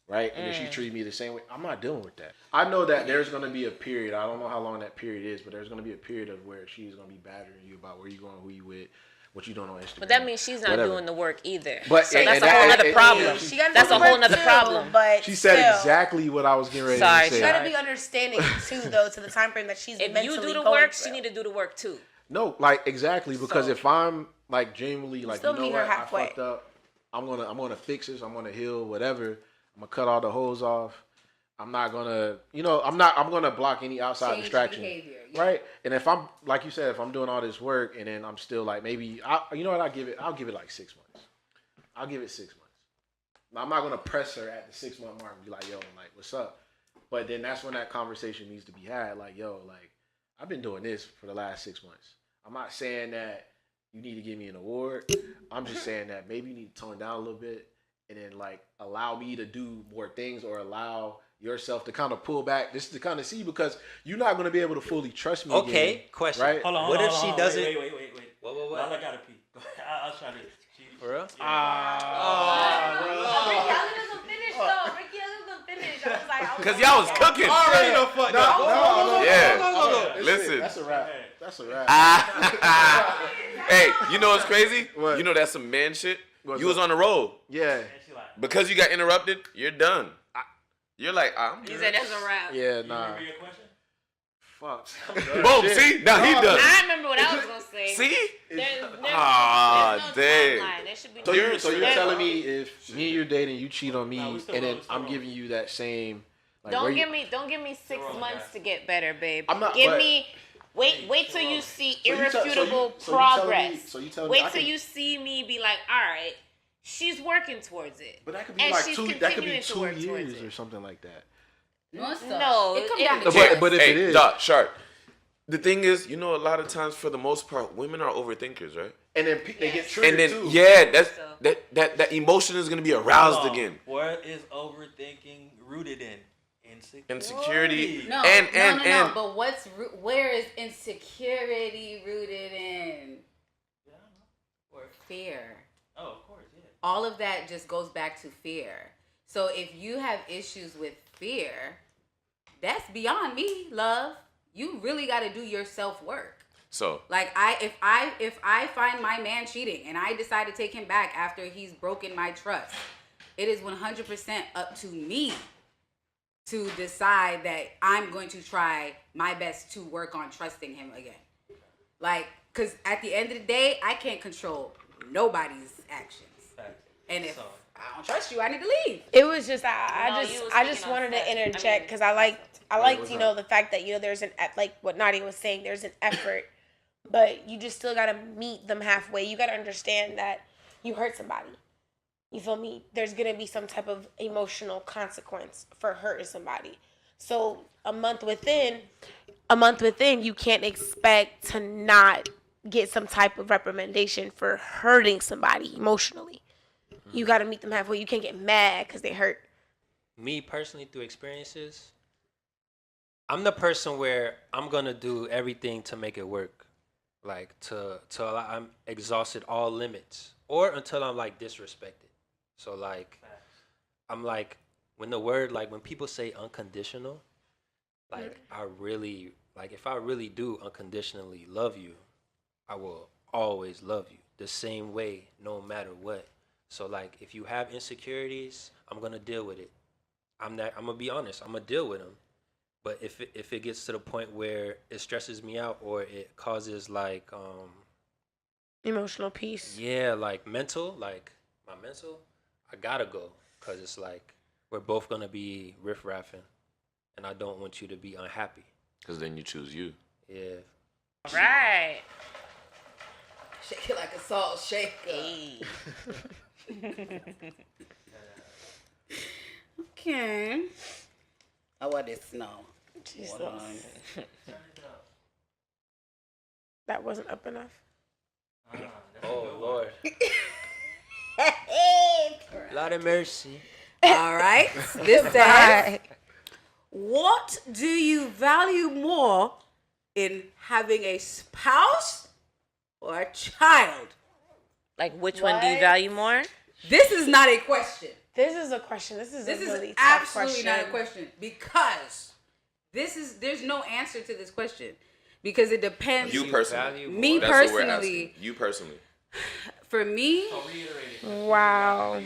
[SPEAKER 5] right, and then she treated me the same way, I'm not dealing with that. I know that there's gonna be a period. I don't know how long that period is, but there's gonna be a period of where she's gonna be badgering you about where you going, who you with, what you doing on Instagram.
[SPEAKER 3] But that means she's not
[SPEAKER 5] whatever.
[SPEAKER 3] doing the work either.
[SPEAKER 5] But-
[SPEAKER 3] so
[SPEAKER 5] and
[SPEAKER 3] that's a
[SPEAKER 5] that-
[SPEAKER 3] whole other
[SPEAKER 5] and-
[SPEAKER 3] problem.
[SPEAKER 5] and
[SPEAKER 1] She gotta
[SPEAKER 3] That's
[SPEAKER 1] do
[SPEAKER 3] a
[SPEAKER 1] the
[SPEAKER 3] whole
[SPEAKER 1] work
[SPEAKER 3] nother
[SPEAKER 1] too,
[SPEAKER 3] problem.
[SPEAKER 1] But
[SPEAKER 5] She said
[SPEAKER 1] still,
[SPEAKER 5] exactly what I was getting ready
[SPEAKER 3] Sorry,
[SPEAKER 5] to say.
[SPEAKER 1] You gotta be understanding too, though, to the time frame that she's
[SPEAKER 3] If
[SPEAKER 1] mentally
[SPEAKER 3] you do the
[SPEAKER 1] going
[SPEAKER 3] work,
[SPEAKER 1] through.
[SPEAKER 3] she need to do the work too.
[SPEAKER 5] No, like exactly because
[SPEAKER 3] So-
[SPEAKER 5] if I'm like genuinely like
[SPEAKER 1] Still
[SPEAKER 5] you know
[SPEAKER 1] meet her
[SPEAKER 5] what I
[SPEAKER 1] halfway.
[SPEAKER 5] fucked up, I'm gonna fix this. I'm gonna heal whatever. I'm gonna cut all the holes off. I'm not gonna I'm gonna block any outside
[SPEAKER 4] Change
[SPEAKER 5] distraction.
[SPEAKER 4] behavior, yeah.
[SPEAKER 5] Right? And if I'm like you said, if I'm doing all this work and then I'm still like maybe you know what I'll give it like 6 months. I'll give it 6 months. Now, I'm not gonna press her at the 6 month mark and be like, yo, like what's up? But then that's when that conversation needs to be had. Like, yo, like I've been doing this for the last 6 months. I'm not saying that you need to give me an award. I'm just saying that maybe you need to tone down a little bit and then like allow me to do more things or allow yourself to kind of pull back just to kind of see because you're not going to be able to fully trust me
[SPEAKER 2] Okay,
[SPEAKER 5] again,
[SPEAKER 2] question.
[SPEAKER 5] right?
[SPEAKER 6] Hold on.
[SPEAKER 2] What
[SPEAKER 6] hold
[SPEAKER 2] if
[SPEAKER 6] on,
[SPEAKER 2] she
[SPEAKER 6] hold on.
[SPEAKER 2] doesn't?
[SPEAKER 6] Wait.
[SPEAKER 2] What?
[SPEAKER 6] Lala gotta pee. Go ahead. I was trying to.
[SPEAKER 2] For real?
[SPEAKER 1] Ricky doesn't finish though. Ricky doesn't finish. I was like,
[SPEAKER 7] Cause y'all was cooking.
[SPEAKER 2] Already the fuck.
[SPEAKER 7] Yeah. Listen.
[SPEAKER 5] That's a wrap. That's a wrap.
[SPEAKER 7] Hey, you know what's crazy?
[SPEAKER 5] What?
[SPEAKER 7] You know that's some man shit.
[SPEAKER 5] What's
[SPEAKER 7] You was
[SPEAKER 5] up?
[SPEAKER 7] on the roll.
[SPEAKER 5] Yeah.
[SPEAKER 6] And she like,
[SPEAKER 7] Because you got interrupted, you're done. You're like, I'm
[SPEAKER 3] He
[SPEAKER 7] good.
[SPEAKER 3] said that's a wrap.
[SPEAKER 5] Yeah,
[SPEAKER 6] you
[SPEAKER 5] nah.
[SPEAKER 6] remember your question?
[SPEAKER 5] fuck.
[SPEAKER 7] Boom. See, now he does.
[SPEAKER 3] I remember what I was gonna say.
[SPEAKER 7] See?
[SPEAKER 3] There's no
[SPEAKER 7] Ah, dang.
[SPEAKER 3] timeline. There should be
[SPEAKER 5] So
[SPEAKER 3] no
[SPEAKER 5] you're telling me if me and you're dating, you cheat on me,
[SPEAKER 6] Nah, we still
[SPEAKER 5] and then
[SPEAKER 6] rolling, still
[SPEAKER 5] I'm
[SPEAKER 6] rolling.
[SPEAKER 5] giving you that same. Like,
[SPEAKER 3] Don't
[SPEAKER 5] where
[SPEAKER 3] give
[SPEAKER 5] you-
[SPEAKER 3] me 6
[SPEAKER 6] wrong,
[SPEAKER 3] months
[SPEAKER 6] guys.
[SPEAKER 3] to get better, babe.
[SPEAKER 5] I'm not-
[SPEAKER 3] Give
[SPEAKER 5] but-
[SPEAKER 3] me wait till you see
[SPEAKER 5] So you tell- so you-
[SPEAKER 3] irrefutable
[SPEAKER 5] so you telling me-
[SPEAKER 3] progress.
[SPEAKER 5] so you telling me I
[SPEAKER 3] wait till
[SPEAKER 5] can-
[SPEAKER 3] you see me be like, all right, she's working towards it.
[SPEAKER 5] But that could be
[SPEAKER 3] And
[SPEAKER 5] like
[SPEAKER 3] she's
[SPEAKER 5] 2. That could be
[SPEAKER 3] continuing to
[SPEAKER 5] 2
[SPEAKER 3] work towards
[SPEAKER 5] years
[SPEAKER 3] it.
[SPEAKER 5] or something like that.
[SPEAKER 4] No,
[SPEAKER 3] No,
[SPEAKER 4] it comes
[SPEAKER 3] it-
[SPEAKER 4] down to
[SPEAKER 5] But- but if
[SPEAKER 7] hey,
[SPEAKER 5] it is-
[SPEAKER 7] Doc, Shark. The thing is, you know, a lot of times, for the most part, women are overthinkers, right?
[SPEAKER 5] And then they get
[SPEAKER 3] Yes.
[SPEAKER 5] triggered
[SPEAKER 7] And then,
[SPEAKER 5] too.
[SPEAKER 7] yeah, that's
[SPEAKER 3] So-
[SPEAKER 7] that emotion is gonna be aroused
[SPEAKER 6] Hold on.
[SPEAKER 7] again.
[SPEAKER 6] What is overthinking rooted in?
[SPEAKER 7] Insecurity.
[SPEAKER 4] No,
[SPEAKER 7] and
[SPEAKER 4] But where is insecurity rooted in? Fear.
[SPEAKER 6] Oh, of course, yeah.
[SPEAKER 4] All of that just goes back to fear. So if you have issues with fear, that's beyond me, love. You really got to do your self work.
[SPEAKER 7] So
[SPEAKER 4] Like if I find my man cheating and I decide to take him back after he's broken my trust, it is 100% up to me to decide that I'm going to try my best to work on trusting him again. Like, cause at the end of the day, I can't control nobody's actions.
[SPEAKER 6] Facts.
[SPEAKER 4] And if
[SPEAKER 6] So-
[SPEAKER 4] I don't trust you, I need to leave.
[SPEAKER 1] It was just I
[SPEAKER 3] No, you
[SPEAKER 1] just
[SPEAKER 3] was
[SPEAKER 1] I just
[SPEAKER 3] speaking on
[SPEAKER 1] wanted to
[SPEAKER 3] sex. I
[SPEAKER 1] interject
[SPEAKER 3] mean,
[SPEAKER 1] because I liked
[SPEAKER 5] what's
[SPEAKER 1] you know
[SPEAKER 5] up?
[SPEAKER 1] the fact that there's like what Nadia was saying, there's an effort, but you just still gotta meet them halfway. You gotta understand that you hurt somebody. You feel me? There's gonna be some type of emotional consequence for hurting somebody. So a month within, you can't expect to not get some type of reprimandation for hurting somebody emotionally. You got to meet them halfway. You can't get mad because they hurt.
[SPEAKER 2] Me personally, through experiences, I'm the person where I'm gonna do everything to make it work, like till I'm exhausted all limits, or until I'm like disrespected. So like, I'm like when people say unconditional, like I really like if I really do unconditionally love you, I will always love you the same way, no matter what. So like if you have insecurities, I'm gonna deal with it. I'm gonna be honest. I'm gonna deal with them. But if it gets to the point where it stresses me out or it causes like
[SPEAKER 1] Emotional peace.
[SPEAKER 2] like my mental, I gotta go because it's like we're both gonna be riff-raffing, and I don't want you to be unhappy.
[SPEAKER 7] because then you choose you.
[SPEAKER 2] Yeah.
[SPEAKER 3] Right.
[SPEAKER 4] Shake it like a salt shaker.
[SPEAKER 3] Hey.
[SPEAKER 4] Okay. I want it snow.
[SPEAKER 1] Jesus.
[SPEAKER 4] Hold on.
[SPEAKER 1] That wasn't up enough.
[SPEAKER 2] Oh Lord. Lord of mercy.
[SPEAKER 4] All right. This says, what do you value more in having a spouse or a child?
[SPEAKER 3] Like, which one do you
[SPEAKER 1] What?
[SPEAKER 3] value more?
[SPEAKER 4] This is not a question.
[SPEAKER 1] This is a question. This is
[SPEAKER 4] This
[SPEAKER 1] a
[SPEAKER 4] is
[SPEAKER 1] really tough
[SPEAKER 4] absolutely
[SPEAKER 1] question.
[SPEAKER 4] not a question because there's no answer to this question because it depends.
[SPEAKER 7] You personally.
[SPEAKER 2] value
[SPEAKER 4] Me
[SPEAKER 2] more?
[SPEAKER 7] That's what we're
[SPEAKER 4] personally,
[SPEAKER 7] asking. You personally.
[SPEAKER 4] for me,
[SPEAKER 1] Wow.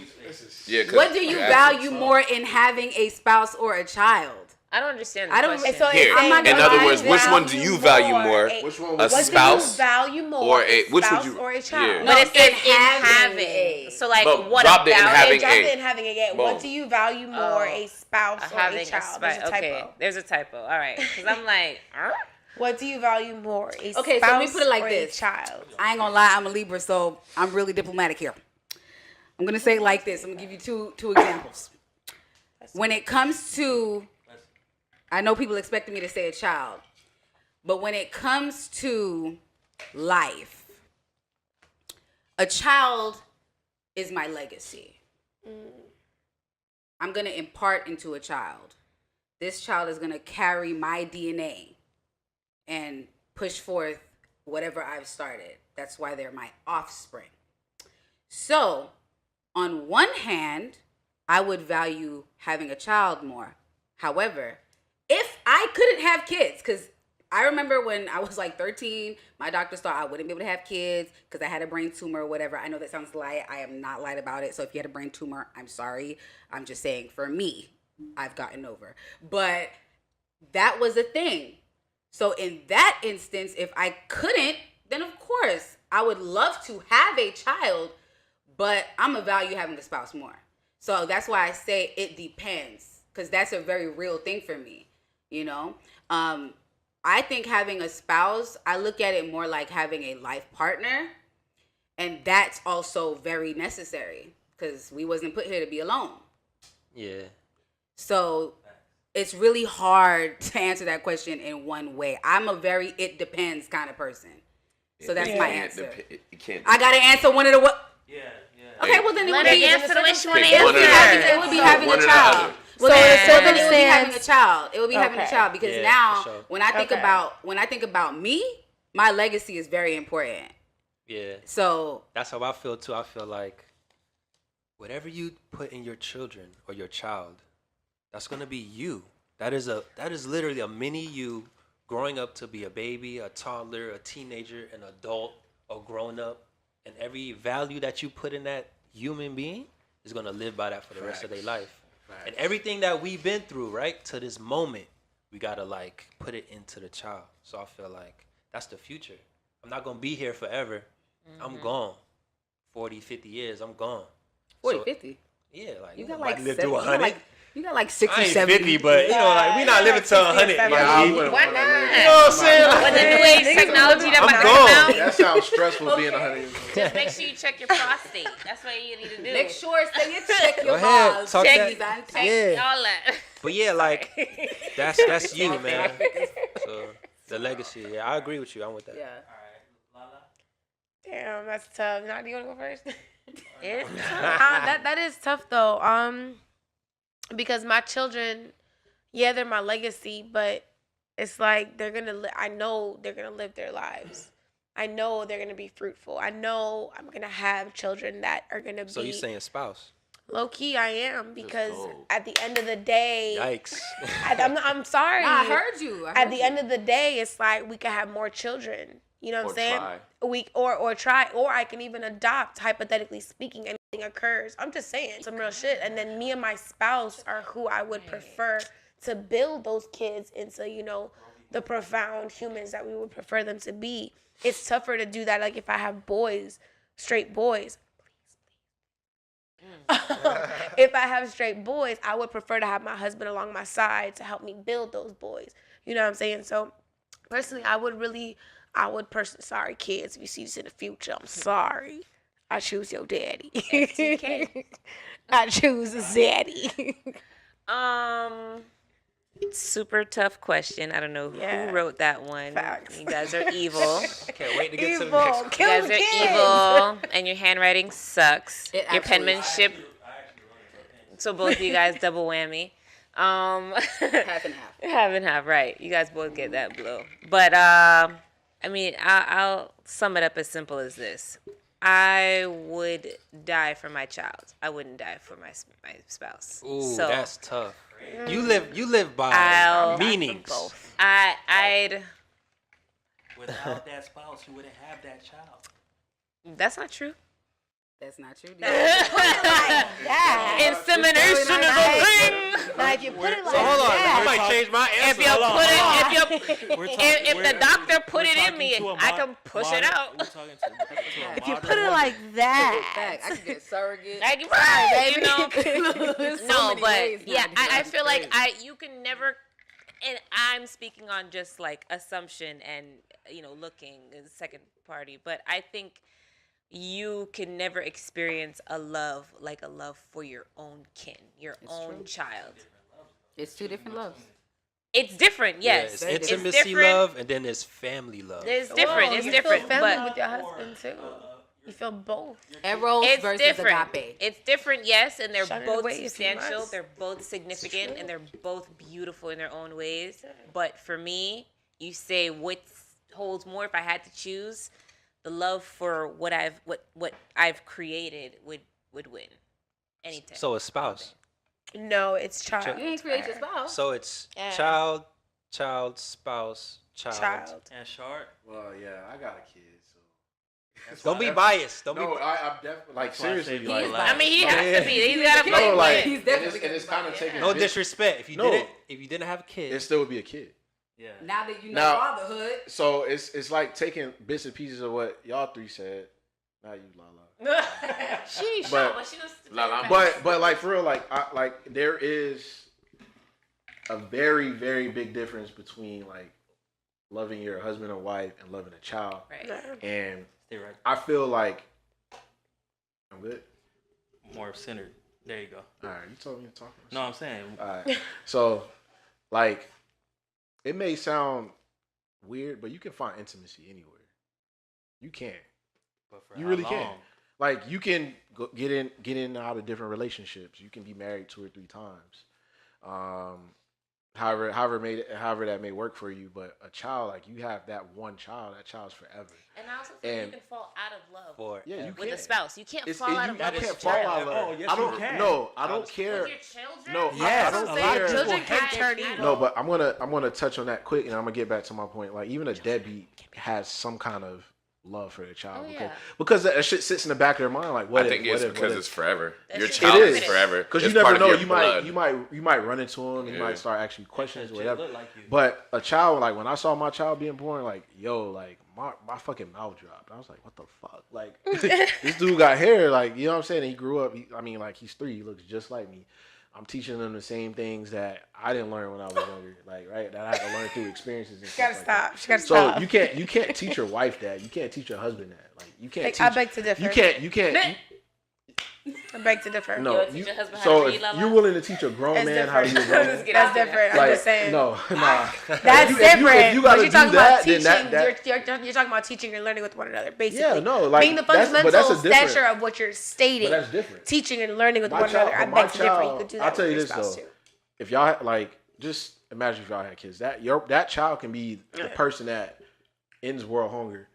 [SPEAKER 7] Yeah. 'cause
[SPEAKER 4] what do you
[SPEAKER 7] you're asking-
[SPEAKER 4] value more in having a spouse or a child?
[SPEAKER 3] I don't understand the
[SPEAKER 4] I don't-
[SPEAKER 3] question.
[SPEAKER 1] So
[SPEAKER 7] Here,
[SPEAKER 1] it's
[SPEAKER 4] I'm not
[SPEAKER 1] saying,
[SPEAKER 7] in
[SPEAKER 4] gonna
[SPEAKER 7] other
[SPEAKER 4] lie,
[SPEAKER 7] words, which one do you value more?
[SPEAKER 5] Which one
[SPEAKER 7] A
[SPEAKER 5] was
[SPEAKER 1] what
[SPEAKER 7] spouse
[SPEAKER 1] do you value more?
[SPEAKER 7] or a
[SPEAKER 1] a
[SPEAKER 7] which would
[SPEAKER 1] spouse
[SPEAKER 7] you
[SPEAKER 1] or a child?
[SPEAKER 7] Yeah.
[SPEAKER 3] But it says in
[SPEAKER 4] having
[SPEAKER 3] having.
[SPEAKER 4] a-
[SPEAKER 3] So, like,
[SPEAKER 7] But
[SPEAKER 3] what
[SPEAKER 7] dropped it in
[SPEAKER 3] about
[SPEAKER 7] having
[SPEAKER 3] it?
[SPEAKER 1] Drop
[SPEAKER 7] a.
[SPEAKER 1] it in having a. What
[SPEAKER 7] Boom.
[SPEAKER 1] do you value more, a spouse or
[SPEAKER 3] Having
[SPEAKER 1] a
[SPEAKER 3] a
[SPEAKER 1] child? There's a
[SPEAKER 3] spouse.
[SPEAKER 1] typo.
[SPEAKER 3] Okay, there's a typo. All right. Because I'm like,
[SPEAKER 1] What do you value more, a
[SPEAKER 4] Okay, so let me
[SPEAKER 1] spouse
[SPEAKER 4] put it like
[SPEAKER 1] or
[SPEAKER 4] this.
[SPEAKER 1] a child?
[SPEAKER 4] I ain't gonna lie, I'm a Libra, so I'm really diplomatic here. I'm gonna say it like this. I'm gonna give you two examples. When it comes to, I know people expected me to say a child, but when it comes to life, a child is my legacy. I'm gonna impart into a child. This child is gonna carry my DNA and push forth whatever I've started. That's why they're my offspring. So, on one hand, I would value having a child more. However, if I couldn't have kids, because I remember when I was like 13, my doctor thought I wouldn't be able to have kids because I had a brain tumor or whatever. I know that sounds light. I am not light about it. So if you had a brain tumor, I'm sorry. I'm just saying for me, I've gotten over. But that was a thing. So in that instance, if I couldn't, then of course I would love to have a child, but I'm gonna value having a spouse more. So that's why I say it depends, because that's a very real thing for me. You know, I think having a spouse, I look at it more like having a life partner, and that's also very necessary because we wasn't put here to be alone.
[SPEAKER 2] Yeah.
[SPEAKER 4] So it's really hard to answer that question in one way. I'm a very it depends kind of person. So that's my answer.
[SPEAKER 7] It can't.
[SPEAKER 4] I gotta answer one of the what?
[SPEAKER 6] Yeah.
[SPEAKER 4] Okay, well then it
[SPEAKER 3] Let
[SPEAKER 4] would
[SPEAKER 3] her
[SPEAKER 4] be
[SPEAKER 3] answer the way she want to
[SPEAKER 7] Pick one or the
[SPEAKER 3] answer.
[SPEAKER 7] other.
[SPEAKER 4] it would be having
[SPEAKER 7] One
[SPEAKER 4] a
[SPEAKER 7] or the
[SPEAKER 4] child.
[SPEAKER 7] other.
[SPEAKER 4] Well,
[SPEAKER 1] So in a
[SPEAKER 4] then it would be having a
[SPEAKER 1] circumstance-
[SPEAKER 4] child. It would be having a
[SPEAKER 1] Okay.
[SPEAKER 4] child because
[SPEAKER 2] Yeah,
[SPEAKER 4] now
[SPEAKER 2] for sure.
[SPEAKER 4] when I think
[SPEAKER 1] Okay.
[SPEAKER 4] about me, my legacy is very important.
[SPEAKER 2] Yeah.
[SPEAKER 4] So
[SPEAKER 2] That's how I feel too. I feel like whatever you put in your children or your child, that's gonna be you. That is literally a mini you growing up to be a baby, a toddler, a teenager, an adult, a grown up, and every value that you put in that human being is gonna live by that for the rest of their life. And everything that we've been through, right, to this moment, we gotta like put it into the child. So I feel like that's the future. I'm not gonna be here forever. I'm gone. 40, 50 years, I'm gone.
[SPEAKER 4] 40,
[SPEAKER 2] So,
[SPEAKER 4] 50.
[SPEAKER 2] Yeah, like
[SPEAKER 4] You got
[SPEAKER 2] nobody
[SPEAKER 4] like
[SPEAKER 2] live
[SPEAKER 4] 70,
[SPEAKER 2] through 100.
[SPEAKER 4] you got like 60,
[SPEAKER 2] I ain't
[SPEAKER 4] 70.
[SPEAKER 2] 50, but you know, like we not living till 100.
[SPEAKER 5] Yeah, I
[SPEAKER 2] my G.
[SPEAKER 5] wouldn't
[SPEAKER 3] Why
[SPEAKER 5] wanna
[SPEAKER 3] not?
[SPEAKER 5] live.
[SPEAKER 2] You know what I'm saying?
[SPEAKER 3] With the new age technology that
[SPEAKER 2] I'm
[SPEAKER 3] might
[SPEAKER 2] gone.
[SPEAKER 3] come out,
[SPEAKER 5] That sounds stressful being 100.
[SPEAKER 3] just make sure you check your prostate. That's what you need to do.
[SPEAKER 4] Make sure so you check
[SPEAKER 2] Go
[SPEAKER 4] your
[SPEAKER 2] ahead,
[SPEAKER 4] balls.
[SPEAKER 2] talk
[SPEAKER 4] check
[SPEAKER 2] that-
[SPEAKER 4] these
[SPEAKER 2] Yeah.
[SPEAKER 3] all that.
[SPEAKER 2] But yeah, like that's you, man. So the legacy, yeah, I agree with you. I'm with that.
[SPEAKER 4] Yeah.
[SPEAKER 1] Damn, that's tough. Now, do you want to go first?
[SPEAKER 3] It's
[SPEAKER 1] That is tough though. Because my children, yeah, they're my legacy, but it's like they're gonna. I know they're gonna live their lives. I know they're gonna be fruitful. I know I'm gonna have children that are gonna be.
[SPEAKER 2] So you saying spouse?
[SPEAKER 1] Low key, I am because
[SPEAKER 7] go.
[SPEAKER 1] at the end of the day,
[SPEAKER 2] Yikes.
[SPEAKER 1] I'm sorry.
[SPEAKER 4] Nah, I heard you.
[SPEAKER 1] At the end of the day, it's like we could have more children. You know what
[SPEAKER 7] Or
[SPEAKER 1] I'm saying?
[SPEAKER 7] try.
[SPEAKER 1] We or try, or I can even adopt. Hypothetically speaking, anything occurs. I'm just saying some real shit. And then me and my spouse are who I would prefer to build those kids into, you know, the profound humans that we would prefer them to be. It's tougher to do that. Like if I have boys, straight boys. If I have straight boys, I would prefer to have my husband along my side to help me build those boys. You know what I'm saying? So personally, sorry kids, if you see this in the future, I'm sorry. I choose your daddy.
[SPEAKER 3] FTK.
[SPEAKER 1] I choose Zaddy.
[SPEAKER 3] Super tough question. I don't know
[SPEAKER 1] Yeah.
[SPEAKER 3] who wrote that one.
[SPEAKER 1] Facts.
[SPEAKER 3] You guys are evil.
[SPEAKER 2] Can't wait to get to the
[SPEAKER 1] Evil.
[SPEAKER 2] next one.
[SPEAKER 3] You
[SPEAKER 1] Kill
[SPEAKER 3] guys
[SPEAKER 1] the
[SPEAKER 3] are
[SPEAKER 1] kids.
[SPEAKER 3] evil, and your handwriting sucks.
[SPEAKER 4] It
[SPEAKER 3] Your
[SPEAKER 4] actually
[SPEAKER 3] penmanship. So both of you guys double whammy.
[SPEAKER 4] Half and half.
[SPEAKER 3] Half and half, right? You guys both get that blow. But I mean, I'll sum it up as simple as this: I would die for my child. I wouldn't die for my spouse.
[SPEAKER 2] Ooh,
[SPEAKER 3] so
[SPEAKER 2] that's tough. You live by
[SPEAKER 3] I'll-
[SPEAKER 2] meanings.
[SPEAKER 3] I'd.
[SPEAKER 6] Without that spouse, you wouldn't have that child.
[SPEAKER 3] That's not true.
[SPEAKER 4] That's not true.
[SPEAKER 1] Yeah.
[SPEAKER 3] Insemination is a thing.
[SPEAKER 1] Now if you put it like
[SPEAKER 2] So hold on, I
[SPEAKER 1] that,
[SPEAKER 2] might change my
[SPEAKER 3] If
[SPEAKER 2] answer.
[SPEAKER 3] you
[SPEAKER 2] Hold on.
[SPEAKER 3] put it, if the doctor put it in me, I can push it out.
[SPEAKER 1] if you put it like that,
[SPEAKER 4] Fact, I could get a surrogate.
[SPEAKER 3] Like, right, you know.
[SPEAKER 4] There's so
[SPEAKER 3] No,
[SPEAKER 4] many
[SPEAKER 3] but
[SPEAKER 4] ways
[SPEAKER 3] yeah,
[SPEAKER 4] now to
[SPEAKER 3] I
[SPEAKER 4] do
[SPEAKER 3] feel
[SPEAKER 4] that.
[SPEAKER 3] like you can never, and I'm speaking on just like assumption and looking as a second party, but I think you can never experience a love like a love for your own kin, your own child.
[SPEAKER 4] It's two different loves.
[SPEAKER 3] It's different,
[SPEAKER 2] Yeah,
[SPEAKER 3] yes.
[SPEAKER 2] it's
[SPEAKER 3] It's
[SPEAKER 2] intimacy
[SPEAKER 3] different.
[SPEAKER 2] love, and then there's family love.
[SPEAKER 3] It's different.
[SPEAKER 1] Whoa,
[SPEAKER 3] It's
[SPEAKER 1] you
[SPEAKER 3] different,
[SPEAKER 1] feel family
[SPEAKER 3] but
[SPEAKER 1] with your husband too. You feel both.
[SPEAKER 4] Eros
[SPEAKER 3] it's
[SPEAKER 4] versus
[SPEAKER 3] different.
[SPEAKER 4] agape.
[SPEAKER 3] It's different, yes, and they're
[SPEAKER 1] Shun it
[SPEAKER 3] both
[SPEAKER 1] away if you
[SPEAKER 3] substantial.
[SPEAKER 1] must.
[SPEAKER 3] They're both significant, and they're both beautiful in their own ways. But for me, you say what holds more if I had to choose. The love for what I've created would win anytime.
[SPEAKER 2] So a spouse.
[SPEAKER 1] No, it's child.
[SPEAKER 4] You ain't create your spouse.
[SPEAKER 2] So it's
[SPEAKER 3] Yeah.
[SPEAKER 2] child, spouse,
[SPEAKER 1] Child.
[SPEAKER 6] And short.
[SPEAKER 5] Well, yeah, I got a kid, so. That's
[SPEAKER 2] Don't
[SPEAKER 5] why-
[SPEAKER 2] be
[SPEAKER 5] that's-
[SPEAKER 2] biased. Don't
[SPEAKER 5] No,
[SPEAKER 2] be.
[SPEAKER 5] I'm definitely like
[SPEAKER 6] That's why I
[SPEAKER 5] seriously
[SPEAKER 6] say
[SPEAKER 5] like.
[SPEAKER 6] be
[SPEAKER 3] I mean, he has
[SPEAKER 2] Yeah.
[SPEAKER 3] to be. He's got to play.
[SPEAKER 5] No, like
[SPEAKER 4] He's
[SPEAKER 5] and
[SPEAKER 4] definitely
[SPEAKER 5] it's kind of taking.
[SPEAKER 2] No
[SPEAKER 5] bit-
[SPEAKER 2] disrespect. If you
[SPEAKER 5] No.
[SPEAKER 2] didn't have a kid,
[SPEAKER 5] It still would be a kid.
[SPEAKER 6] Yeah.
[SPEAKER 4] Now that you know
[SPEAKER 5] Now-
[SPEAKER 4] fatherhood.
[SPEAKER 5] So it's like taking bits and pieces of what y'all three said. Not you, Lala.
[SPEAKER 3] Sheesh.
[SPEAKER 5] But-
[SPEAKER 3] But she was.
[SPEAKER 7] La la.
[SPEAKER 5] But like for real, like there is a very, very big difference between like loving your husband or wife and loving a child.
[SPEAKER 3] Right.
[SPEAKER 5] And
[SPEAKER 6] Stay right.
[SPEAKER 5] I feel like I'm good.
[SPEAKER 6] More centered. There you go.
[SPEAKER 5] All right, you told me to talk.
[SPEAKER 6] No, I'm saying.
[SPEAKER 5] All right. So, like, it may sound weird, but you can find intimacy anywhere. You can.
[SPEAKER 6] But for
[SPEAKER 5] You
[SPEAKER 6] how
[SPEAKER 5] really can.
[SPEAKER 6] long?
[SPEAKER 5] Like, you can get in and out of different relationships. You can be married 2 or 3 times. However that may work for you. But a child, like, you have that one child. That child's forever.
[SPEAKER 3] And I also think you
[SPEAKER 5] And-
[SPEAKER 3] can fall out of love
[SPEAKER 2] For
[SPEAKER 5] Yeah, you
[SPEAKER 3] with
[SPEAKER 5] can.
[SPEAKER 3] a spouse. You can't
[SPEAKER 5] It's,
[SPEAKER 3] fall out of
[SPEAKER 5] you
[SPEAKER 3] love
[SPEAKER 5] can't
[SPEAKER 3] with
[SPEAKER 5] fall
[SPEAKER 3] your
[SPEAKER 5] out
[SPEAKER 3] child.
[SPEAKER 5] of love.
[SPEAKER 6] Oh, yes,
[SPEAKER 5] I
[SPEAKER 6] you
[SPEAKER 5] don't.
[SPEAKER 6] can.
[SPEAKER 5] No, I don't care.
[SPEAKER 3] With your children?
[SPEAKER 5] No,
[SPEAKER 6] Yes,
[SPEAKER 5] I
[SPEAKER 6] a
[SPEAKER 5] don't
[SPEAKER 6] lot of
[SPEAKER 5] care.
[SPEAKER 6] people
[SPEAKER 1] Children
[SPEAKER 6] hate
[SPEAKER 1] can turn evil.
[SPEAKER 5] No, but I'm gonna touch on that quick, and I'm gonna get back to my point. Like even a deadbeat has some kind of love for their child
[SPEAKER 3] Oh, yeah.
[SPEAKER 5] because that shit sits in the back of their mind. Like what?
[SPEAKER 7] I think it's because it's forever.
[SPEAKER 3] That
[SPEAKER 7] Your
[SPEAKER 3] shit
[SPEAKER 7] child
[SPEAKER 5] is.
[SPEAKER 7] is forever.
[SPEAKER 5] because you
[SPEAKER 7] It's
[SPEAKER 5] never
[SPEAKER 7] part of
[SPEAKER 5] know.
[SPEAKER 7] your
[SPEAKER 5] You
[SPEAKER 7] blood.
[SPEAKER 5] might run into them. You
[SPEAKER 7] Yeah.
[SPEAKER 5] might start asking questions,
[SPEAKER 6] That
[SPEAKER 5] or
[SPEAKER 6] shit
[SPEAKER 5] whatever.
[SPEAKER 6] look like you.
[SPEAKER 5] But a child, like when I saw my child being born, like yo, like my fucking mouth dropped. I was like, what the fuck? Like this dude got hair. Like you know what I'm saying? And he grew up. Like he's 3. He looks just like me. I'm teaching him the same things that I didn't learn when I was younger. Like right, that I had to learn through experiences. And
[SPEAKER 1] She gotta
[SPEAKER 5] stuff like that.
[SPEAKER 1] stop. She gotta
[SPEAKER 5] So
[SPEAKER 1] stop.
[SPEAKER 5] you can't teach your wife that. You can't teach your husband that. Like you can't.
[SPEAKER 1] Like,
[SPEAKER 5] Teach,
[SPEAKER 1] I beg to differ.
[SPEAKER 5] You can't.
[SPEAKER 1] I beg to differ.
[SPEAKER 5] No,
[SPEAKER 3] teach your husband how
[SPEAKER 5] so
[SPEAKER 3] to read,
[SPEAKER 5] if
[SPEAKER 3] Lala?
[SPEAKER 5] you're willing to teach a grown
[SPEAKER 1] That's
[SPEAKER 5] man how to
[SPEAKER 1] different.
[SPEAKER 5] be a grown man,
[SPEAKER 1] That's different. I'm
[SPEAKER 5] like,
[SPEAKER 1] just saying.
[SPEAKER 5] no, nah.
[SPEAKER 1] That's
[SPEAKER 5] If you
[SPEAKER 1] different.
[SPEAKER 5] gotta
[SPEAKER 1] But you're
[SPEAKER 5] do
[SPEAKER 1] talking
[SPEAKER 5] that,
[SPEAKER 1] about
[SPEAKER 5] then
[SPEAKER 1] teaching.
[SPEAKER 5] that-
[SPEAKER 1] You're talking about teaching and learning with one another, basically.
[SPEAKER 5] Yeah, no, like,
[SPEAKER 1] being the
[SPEAKER 5] that's-
[SPEAKER 1] fundamental
[SPEAKER 5] but that's a different-
[SPEAKER 1] stature of what you're stating.
[SPEAKER 5] But that's different.
[SPEAKER 1] Teaching and learning with
[SPEAKER 5] My
[SPEAKER 1] one
[SPEAKER 5] child-
[SPEAKER 1] another. I
[SPEAKER 5] but my
[SPEAKER 1] beg to differ. You
[SPEAKER 5] child-
[SPEAKER 1] could do that
[SPEAKER 5] I'll tell
[SPEAKER 1] with
[SPEAKER 5] you
[SPEAKER 1] your
[SPEAKER 5] this,
[SPEAKER 1] spouse
[SPEAKER 5] though.
[SPEAKER 1] too.
[SPEAKER 5] If y'all like, just imagine if y'all had kids. That child can be the person that ends world hunger,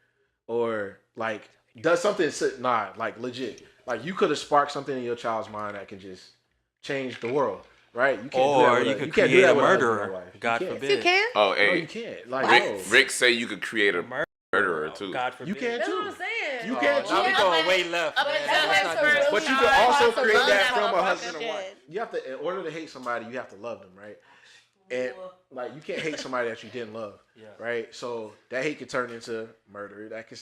[SPEAKER 5] or like does something. Like legit. Like you could have sparked something in your child's mind that can just change the world, right? You can't do that
[SPEAKER 6] Or
[SPEAKER 5] with
[SPEAKER 6] you
[SPEAKER 5] a-
[SPEAKER 6] could
[SPEAKER 5] can't do
[SPEAKER 6] create
[SPEAKER 5] that
[SPEAKER 6] a
[SPEAKER 5] with husband or
[SPEAKER 6] murderer.
[SPEAKER 5] wife. You
[SPEAKER 6] God
[SPEAKER 5] can't.
[SPEAKER 6] forbid.
[SPEAKER 1] You can?
[SPEAKER 7] Oh,
[SPEAKER 5] No,
[SPEAKER 7] hey,
[SPEAKER 5] you can't. Like
[SPEAKER 7] Rick say you could create a
[SPEAKER 6] Murder-
[SPEAKER 7] murderer too.
[SPEAKER 6] God forbid.
[SPEAKER 5] you can
[SPEAKER 1] That's
[SPEAKER 5] too.
[SPEAKER 1] what I'm saying.
[SPEAKER 5] You can
[SPEAKER 2] Now we
[SPEAKER 5] too.
[SPEAKER 2] going way left.
[SPEAKER 3] Up
[SPEAKER 2] man.
[SPEAKER 3] until
[SPEAKER 2] Let's
[SPEAKER 3] his
[SPEAKER 2] not do
[SPEAKER 3] first
[SPEAKER 2] that.
[SPEAKER 5] But you
[SPEAKER 3] child,
[SPEAKER 5] can also
[SPEAKER 3] also
[SPEAKER 5] create
[SPEAKER 3] love
[SPEAKER 5] that
[SPEAKER 3] that
[SPEAKER 5] from a
[SPEAKER 3] motherfucker.
[SPEAKER 5] husband and wife. You have to, in order to hate somebody, you have to love them, right? And like you can't hate somebody that you didn't love,
[SPEAKER 6] Yeah.
[SPEAKER 5] right? So that hate could turn into murder. That could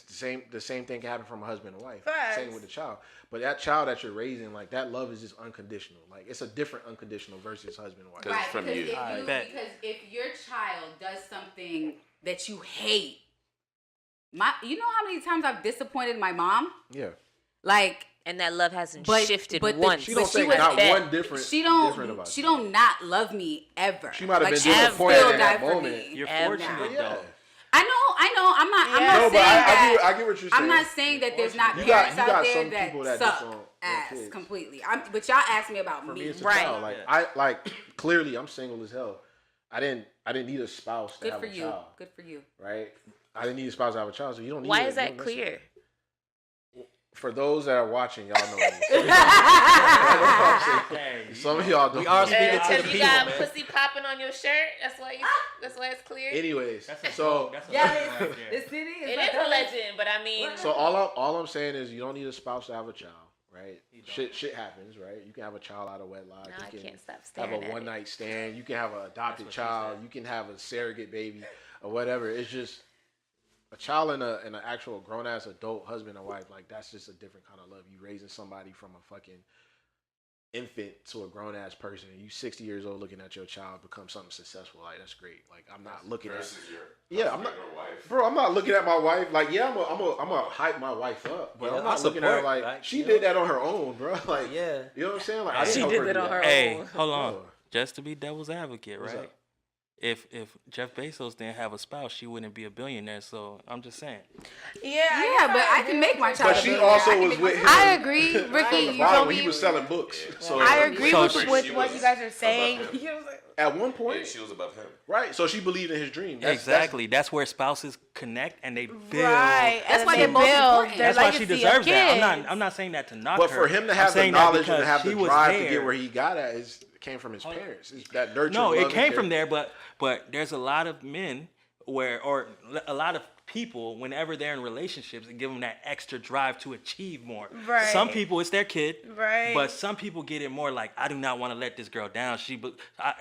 [SPEAKER 5] the same thing can happen from a husband and wife.
[SPEAKER 1] Facts.
[SPEAKER 5] Same with the child. But that child that you're raising, like that love is just unconditional. Like it's a different unconditional versus husband and wife.
[SPEAKER 7] 'Cause it's from
[SPEAKER 4] because
[SPEAKER 7] you.
[SPEAKER 6] I bet.
[SPEAKER 4] Because if your child does something that you hate, you know how many times I've disappointed my mom?
[SPEAKER 5] Yeah.
[SPEAKER 4] Like
[SPEAKER 3] And that love hasn't
[SPEAKER 4] But-
[SPEAKER 3] shifted
[SPEAKER 4] but the-
[SPEAKER 3] once.
[SPEAKER 5] She don't
[SPEAKER 4] But she
[SPEAKER 5] think
[SPEAKER 4] was
[SPEAKER 5] not
[SPEAKER 3] that-
[SPEAKER 5] one different.
[SPEAKER 4] she
[SPEAKER 5] different
[SPEAKER 4] don't
[SPEAKER 5] about
[SPEAKER 4] she
[SPEAKER 5] you.
[SPEAKER 4] don't not love me ever.
[SPEAKER 5] She might have
[SPEAKER 4] Like,
[SPEAKER 5] been
[SPEAKER 4] she
[SPEAKER 5] disappointed
[SPEAKER 4] still
[SPEAKER 5] in that
[SPEAKER 4] died for
[SPEAKER 5] moment.
[SPEAKER 4] me.
[SPEAKER 6] You're
[SPEAKER 3] Ever.
[SPEAKER 6] fortunate
[SPEAKER 5] Yeah.
[SPEAKER 6] though.
[SPEAKER 4] I know. I'm not
[SPEAKER 1] Yeah.
[SPEAKER 4] saying
[SPEAKER 5] No, but
[SPEAKER 4] that.
[SPEAKER 5] I get what you're saying.
[SPEAKER 4] I'm not saying that there's not
[SPEAKER 5] You
[SPEAKER 4] parents
[SPEAKER 5] got
[SPEAKER 4] out there
[SPEAKER 5] some
[SPEAKER 4] that
[SPEAKER 5] people that
[SPEAKER 4] suck
[SPEAKER 5] just don't want
[SPEAKER 4] ass
[SPEAKER 5] kids.
[SPEAKER 4] completely. But y'all asked me about
[SPEAKER 5] For me,
[SPEAKER 4] me.
[SPEAKER 5] it's a
[SPEAKER 3] Right.
[SPEAKER 5] child. Like clearly I'm single as hell. I didn't need a spouse to
[SPEAKER 4] Good
[SPEAKER 5] have
[SPEAKER 4] for
[SPEAKER 5] a
[SPEAKER 4] you.
[SPEAKER 5] child.
[SPEAKER 4] Good for you.
[SPEAKER 5] Right? I didn't need a spouse to have a child, so you don't need
[SPEAKER 3] Why
[SPEAKER 5] it.
[SPEAKER 3] is
[SPEAKER 5] You
[SPEAKER 3] that
[SPEAKER 5] don't necessarily-
[SPEAKER 3] clear?
[SPEAKER 5] For those that are watching, y'all know this.
[SPEAKER 6] Hey,
[SPEAKER 5] Some of y'all don't.
[SPEAKER 2] We are
[SPEAKER 5] know.
[SPEAKER 2] speaking to
[SPEAKER 3] Because
[SPEAKER 2] the
[SPEAKER 3] you
[SPEAKER 2] people,
[SPEAKER 3] got
[SPEAKER 2] man.
[SPEAKER 3] pussy popping on your shirt. That's why it's clear.
[SPEAKER 5] Anyways,
[SPEAKER 6] that's a
[SPEAKER 5] so
[SPEAKER 6] that's a
[SPEAKER 4] Yeah,
[SPEAKER 6] legend right there.
[SPEAKER 4] the city
[SPEAKER 3] It is a legend, but I mean,
[SPEAKER 5] so all I'm saying is you don't need a spouse to have a child, right? Shit happens, right? You can have a child out of wedlock.
[SPEAKER 3] no,
[SPEAKER 5] you
[SPEAKER 3] I
[SPEAKER 5] can
[SPEAKER 3] can't stop
[SPEAKER 5] have
[SPEAKER 3] staring
[SPEAKER 5] a
[SPEAKER 3] at
[SPEAKER 5] one
[SPEAKER 3] it.
[SPEAKER 5] night stand. You can have an adopted
[SPEAKER 6] what she
[SPEAKER 5] child.
[SPEAKER 6] said.
[SPEAKER 5] You can have a surrogate baby or whatever. It's just a child and an actual grown ass adult husband and wife. Like that's just a different kind of love. You raising somebody from a fucking infant to a grown ass person. You 60 years old looking at your child become something successful. Like that's great. Like I'm not looking at.
[SPEAKER 7] Versus your
[SPEAKER 5] Yeah, I'm not,
[SPEAKER 7] husband or wife.
[SPEAKER 5] bro. I'm not looking at my wife like, yeah, I'm gonna hype my wife up, but
[SPEAKER 2] Yeah,
[SPEAKER 5] I'm
[SPEAKER 2] I
[SPEAKER 5] not looking at her
[SPEAKER 2] support,
[SPEAKER 5] like she
[SPEAKER 2] you
[SPEAKER 5] did
[SPEAKER 2] know.
[SPEAKER 5] that on her own, bro. Like,
[SPEAKER 2] Yeah.
[SPEAKER 5] you know what I'm saying? Like, I
[SPEAKER 6] She
[SPEAKER 5] didn't help
[SPEAKER 3] did
[SPEAKER 5] her
[SPEAKER 3] that
[SPEAKER 5] do
[SPEAKER 3] on
[SPEAKER 5] that.
[SPEAKER 3] her
[SPEAKER 6] Hey,
[SPEAKER 3] own.
[SPEAKER 6] hold on.
[SPEAKER 5] Oh.
[SPEAKER 6] Just to be devil's advocate,
[SPEAKER 5] What's
[SPEAKER 6] right?
[SPEAKER 5] up?
[SPEAKER 6] If Jeff Bezos didn't have a spouse, she wouldn't be a billionaire. So I'm just saying.
[SPEAKER 1] Yeah,
[SPEAKER 4] Yeah, but I can make my child.
[SPEAKER 5] But
[SPEAKER 4] a
[SPEAKER 5] she
[SPEAKER 4] billionaire.
[SPEAKER 5] also
[SPEAKER 4] I can
[SPEAKER 5] was
[SPEAKER 4] make my
[SPEAKER 5] with
[SPEAKER 4] child-
[SPEAKER 5] him.
[SPEAKER 1] I agree, Ricky.
[SPEAKER 5] From the
[SPEAKER 1] You
[SPEAKER 5] bottom
[SPEAKER 1] told
[SPEAKER 5] when he
[SPEAKER 1] me.
[SPEAKER 5] was selling books. So
[SPEAKER 1] I agree
[SPEAKER 6] So
[SPEAKER 1] with
[SPEAKER 6] she
[SPEAKER 1] what
[SPEAKER 7] was
[SPEAKER 1] you guys are saying.
[SPEAKER 7] above him.
[SPEAKER 5] at one
[SPEAKER 7] Yeah,
[SPEAKER 5] point,
[SPEAKER 7] she was above him.
[SPEAKER 5] right? So she believed in his dream.
[SPEAKER 6] Exactly. That's where spouses connect and they build.
[SPEAKER 1] Right,
[SPEAKER 4] That's
[SPEAKER 1] and
[SPEAKER 4] why
[SPEAKER 1] they
[SPEAKER 4] they're both
[SPEAKER 1] build
[SPEAKER 4] important.
[SPEAKER 1] their
[SPEAKER 6] That's why she
[SPEAKER 1] legacy
[SPEAKER 6] deserves
[SPEAKER 1] of
[SPEAKER 6] that.
[SPEAKER 1] kids.
[SPEAKER 6] I'm not saying that to knock
[SPEAKER 5] But
[SPEAKER 6] her.
[SPEAKER 5] for him to
[SPEAKER 6] I'm
[SPEAKER 5] have the
[SPEAKER 6] saying that
[SPEAKER 5] knowledge and
[SPEAKER 6] because
[SPEAKER 5] have the
[SPEAKER 6] she was
[SPEAKER 5] drive to
[SPEAKER 6] there.
[SPEAKER 5] get where he got at came from his parents. It's that nurture.
[SPEAKER 6] No,
[SPEAKER 5] love,
[SPEAKER 6] it
[SPEAKER 5] and
[SPEAKER 6] came
[SPEAKER 5] care.
[SPEAKER 6] from there, but there's a lot of men or a lot of people, whenever they're in relationships, it give them that extra drive to achieve more.
[SPEAKER 1] Right.
[SPEAKER 6] Some people, it's their kid.
[SPEAKER 1] Right.
[SPEAKER 6] But some people get it more like, I do not want to let this girl down.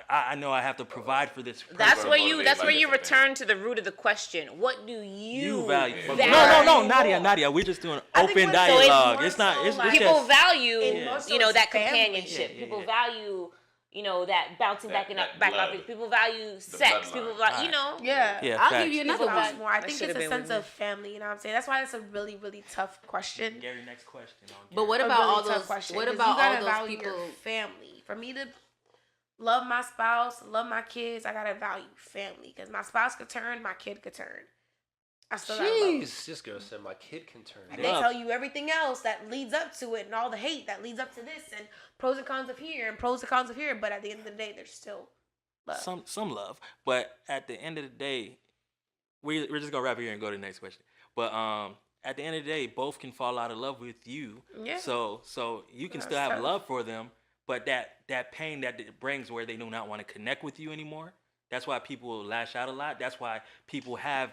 [SPEAKER 6] I know I have to provide for this person.
[SPEAKER 3] That's where
[SPEAKER 7] motivated
[SPEAKER 3] you. That's
[SPEAKER 7] by
[SPEAKER 3] where you
[SPEAKER 7] different
[SPEAKER 3] return to the root of the question. What do you
[SPEAKER 6] value.
[SPEAKER 3] value?
[SPEAKER 6] No, Nadia. We're just doing
[SPEAKER 1] I think
[SPEAKER 6] open
[SPEAKER 1] what's so
[SPEAKER 6] dialogue.
[SPEAKER 1] more
[SPEAKER 6] It's not.
[SPEAKER 1] so
[SPEAKER 6] It's
[SPEAKER 1] like-
[SPEAKER 3] People
[SPEAKER 6] just,
[SPEAKER 3] value,
[SPEAKER 1] And more so
[SPEAKER 3] you know,
[SPEAKER 1] it's
[SPEAKER 3] that
[SPEAKER 1] family.
[SPEAKER 3] companionship.
[SPEAKER 6] Yeah,
[SPEAKER 3] People
[SPEAKER 6] yeah.
[SPEAKER 3] value, you know, that bouncing
[SPEAKER 7] That-
[SPEAKER 3] back
[SPEAKER 7] that
[SPEAKER 3] back
[SPEAKER 7] blood.
[SPEAKER 3] off. People value sex.
[SPEAKER 7] bloodline.
[SPEAKER 3] People value, you know.
[SPEAKER 1] Yeah.
[SPEAKER 6] yeah,
[SPEAKER 4] I'll
[SPEAKER 6] facts.
[SPEAKER 4] give you another
[SPEAKER 1] People
[SPEAKER 4] one.
[SPEAKER 1] value more. I
[SPEAKER 3] That
[SPEAKER 1] think
[SPEAKER 3] should've
[SPEAKER 1] it's a
[SPEAKER 3] been
[SPEAKER 1] sense
[SPEAKER 3] with me.
[SPEAKER 1] of family. You know what I'm saying? That's why it's a really, really tough question.
[SPEAKER 6] Gary, next question.
[SPEAKER 4] But what
[SPEAKER 1] A
[SPEAKER 4] about
[SPEAKER 1] really
[SPEAKER 4] all
[SPEAKER 1] tough
[SPEAKER 4] those?
[SPEAKER 1] question,
[SPEAKER 4] What
[SPEAKER 1] 'cause
[SPEAKER 4] about
[SPEAKER 1] you gotta
[SPEAKER 4] all those
[SPEAKER 1] value
[SPEAKER 4] people?
[SPEAKER 1] your family. For me to love my spouse, love my kids, I gotta value family. Because my spouse could turn, my kid could turn. I still gotta love them.
[SPEAKER 2] Jeez, this girl said my kid can turn.
[SPEAKER 1] And they tell you everything else that leads up to it and all the hate that leads up to this and pros and cons of here and pros and cons of here. But at the end of the day, there's still love.
[SPEAKER 6] Some love, but at the end of the day, we're just gonna wrap it here and go to the next question. But at the end of the day, both can fall out of love with you.
[SPEAKER 1] Yeah.
[SPEAKER 6] So you can
[SPEAKER 1] That's
[SPEAKER 6] still have
[SPEAKER 1] tough.
[SPEAKER 6] love for them, but that pain that it brings where they do not want to connect with you anymore. That's why people lash out a lot. That's why people have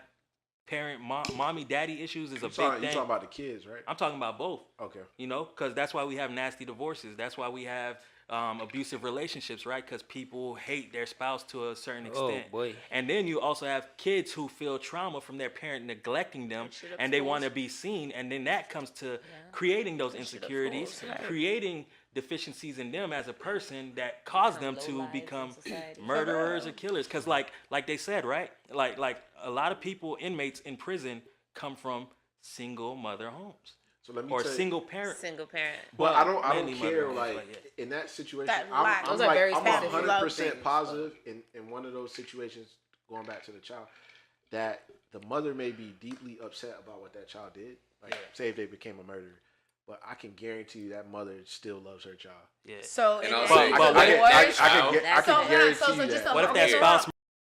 [SPEAKER 6] mommy daddy issues is a
[SPEAKER 5] You
[SPEAKER 6] big
[SPEAKER 5] talking
[SPEAKER 6] thing.
[SPEAKER 5] about the kids, right?
[SPEAKER 6] I'm talking about both.
[SPEAKER 5] Okay.
[SPEAKER 6] You know, because that's why we have nasty divorces. That's why we have abusive relationships, right? Because people hate their spouse to a certain
[SPEAKER 2] Oh,
[SPEAKER 6] extent.
[SPEAKER 2] boy.
[SPEAKER 6] And then you also have kids who feel trauma from their parent neglecting them,
[SPEAKER 1] shit up
[SPEAKER 6] and they
[SPEAKER 1] fools.
[SPEAKER 6] want to be seen. And then that comes to creating those
[SPEAKER 1] shit up
[SPEAKER 6] insecurities,
[SPEAKER 1] fools, right.
[SPEAKER 6] creating deficiencies in them as a person that cause them to
[SPEAKER 3] low lives in
[SPEAKER 6] become
[SPEAKER 3] society.
[SPEAKER 6] murderers or killers. Because like they said, right? Like a lot of people, inmates in prison, come from single mother homes
[SPEAKER 5] So let me
[SPEAKER 6] or
[SPEAKER 5] tell you,
[SPEAKER 6] single parent.
[SPEAKER 3] Single parent.
[SPEAKER 5] But I don't
[SPEAKER 6] mainly mother
[SPEAKER 5] care.
[SPEAKER 6] homes,
[SPEAKER 5] Like
[SPEAKER 6] but yeah.
[SPEAKER 5] in that situation,
[SPEAKER 1] That
[SPEAKER 5] I'm
[SPEAKER 1] lack-
[SPEAKER 4] Those are very specific love
[SPEAKER 5] 100%
[SPEAKER 4] things.
[SPEAKER 5] positive in one of those situations. Going back to the child, that the mother may be deeply upset about what that child did. Like, say if they became a murderer, but I can guarantee you that mother still loves her child.
[SPEAKER 6] Yeah.
[SPEAKER 1] So
[SPEAKER 7] And
[SPEAKER 1] in
[SPEAKER 7] also,
[SPEAKER 1] the
[SPEAKER 6] But
[SPEAKER 7] but
[SPEAKER 6] what
[SPEAKER 7] if
[SPEAKER 6] if-
[SPEAKER 7] that
[SPEAKER 5] I
[SPEAKER 7] child-
[SPEAKER 5] can
[SPEAKER 1] So, hold on,
[SPEAKER 5] guarantee
[SPEAKER 1] so
[SPEAKER 5] you
[SPEAKER 1] just
[SPEAKER 5] that.
[SPEAKER 6] What if
[SPEAKER 1] okay,
[SPEAKER 6] that
[SPEAKER 1] so
[SPEAKER 6] spouse?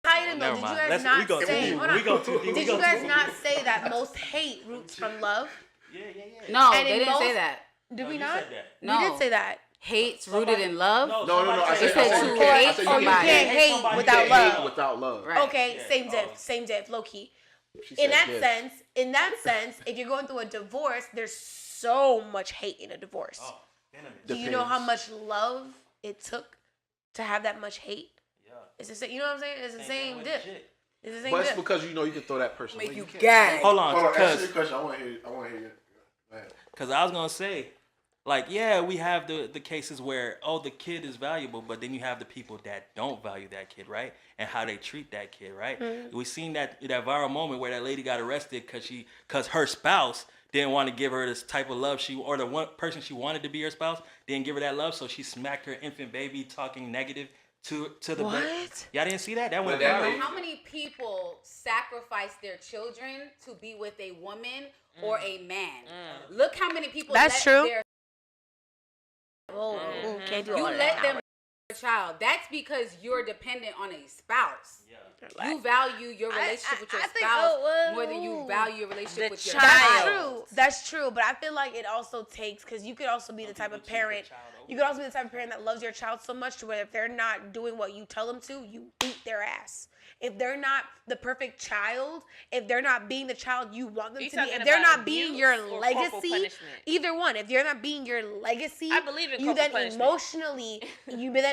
[SPEAKER 1] Titan, though,
[SPEAKER 6] Never
[SPEAKER 1] did you
[SPEAKER 6] mind.
[SPEAKER 1] guys
[SPEAKER 6] Let's-
[SPEAKER 1] not
[SPEAKER 6] we go
[SPEAKER 1] say?
[SPEAKER 6] too-
[SPEAKER 1] hold on.
[SPEAKER 6] we go too deep. We
[SPEAKER 1] Did
[SPEAKER 6] go
[SPEAKER 1] you guys
[SPEAKER 6] too
[SPEAKER 1] not say that most hate roots from love?
[SPEAKER 6] Yeah.
[SPEAKER 4] No,
[SPEAKER 1] And
[SPEAKER 4] they
[SPEAKER 1] in
[SPEAKER 4] didn't say
[SPEAKER 1] most-
[SPEAKER 4] that.
[SPEAKER 1] Did we
[SPEAKER 6] you
[SPEAKER 1] not?
[SPEAKER 6] said that.
[SPEAKER 4] No.
[SPEAKER 1] We did say that.
[SPEAKER 4] Hate's rooted in love.
[SPEAKER 5] No. I
[SPEAKER 6] somebody
[SPEAKER 5] said,
[SPEAKER 4] said
[SPEAKER 5] I
[SPEAKER 4] to
[SPEAKER 5] you
[SPEAKER 4] hate
[SPEAKER 5] can't- I said
[SPEAKER 1] somebody.
[SPEAKER 5] you can't
[SPEAKER 1] hate
[SPEAKER 6] somebody.
[SPEAKER 1] without
[SPEAKER 5] you can't
[SPEAKER 1] love.
[SPEAKER 5] hate without love.
[SPEAKER 4] Right.
[SPEAKER 1] Okay,
[SPEAKER 6] Yeah.
[SPEAKER 1] same diff, low key.
[SPEAKER 5] She
[SPEAKER 1] In
[SPEAKER 5] said
[SPEAKER 1] that
[SPEAKER 5] this.
[SPEAKER 1] sense, if you're going through a divorce, there's so much hate in a divorce.
[SPEAKER 6] Oh, venomous.
[SPEAKER 1] Do you know how
[SPEAKER 5] Depends.
[SPEAKER 1] much love it took to have that much hate?
[SPEAKER 6] Yeah.
[SPEAKER 1] It's the same. You know what I'm saying? It's the same diff. It's the same
[SPEAKER 5] But it's
[SPEAKER 1] diff.
[SPEAKER 5] because you know you can throw that person away.
[SPEAKER 4] you
[SPEAKER 5] can't-
[SPEAKER 4] gag.
[SPEAKER 6] Hold on,
[SPEAKER 5] Hold on, answer
[SPEAKER 6] because
[SPEAKER 5] your question. I want to hear. I want to hear you. Go ahead.
[SPEAKER 6] Because I was gonna say, like, yeah, we have the cases where the kid is valuable, but then you have the people that don't value that kid, right? And how they treat that kid, right? We seen that viral moment where that lady got arrested because her spouse didn't want to give her this type of love or the one person she wanted to be her spouse didn't give her that love, so she smacked her infant baby, talking negative to the
[SPEAKER 1] What?
[SPEAKER 6] baby. Y'all didn't see that? That went
[SPEAKER 7] that
[SPEAKER 6] viral.
[SPEAKER 7] lady-
[SPEAKER 4] How many people sacrifice their children to be with a woman or a man? Look how many people.
[SPEAKER 1] That's
[SPEAKER 4] let
[SPEAKER 1] true.
[SPEAKER 4] Their,
[SPEAKER 1] Oh, can't do
[SPEAKER 4] you
[SPEAKER 1] all
[SPEAKER 4] let
[SPEAKER 1] that.
[SPEAKER 4] them a child. That's because you're dependent on a spouse.
[SPEAKER 6] Yeah.
[SPEAKER 4] You value your relationship with your
[SPEAKER 1] I think-
[SPEAKER 4] spouse
[SPEAKER 1] well,
[SPEAKER 4] more than you value your relationship
[SPEAKER 3] the
[SPEAKER 4] with your
[SPEAKER 3] child.
[SPEAKER 1] That's
[SPEAKER 4] child.
[SPEAKER 1] true. That's true. But I feel like it also takes, because you could also be the type of parent. You could also be the type of parent that loves your child so much to where if they're not doing what you tell them to, you beat their ass. If they're not the perfect child, if they're not being the child you want them
[SPEAKER 3] Are you
[SPEAKER 1] to be,
[SPEAKER 3] talking
[SPEAKER 1] if they're
[SPEAKER 3] about
[SPEAKER 1] not being
[SPEAKER 3] abuse
[SPEAKER 1] your
[SPEAKER 3] or corporal
[SPEAKER 1] legacy,
[SPEAKER 3] punishment?
[SPEAKER 1] either one. If you're not being your legacy,
[SPEAKER 3] I believe in
[SPEAKER 1] you then
[SPEAKER 3] corporal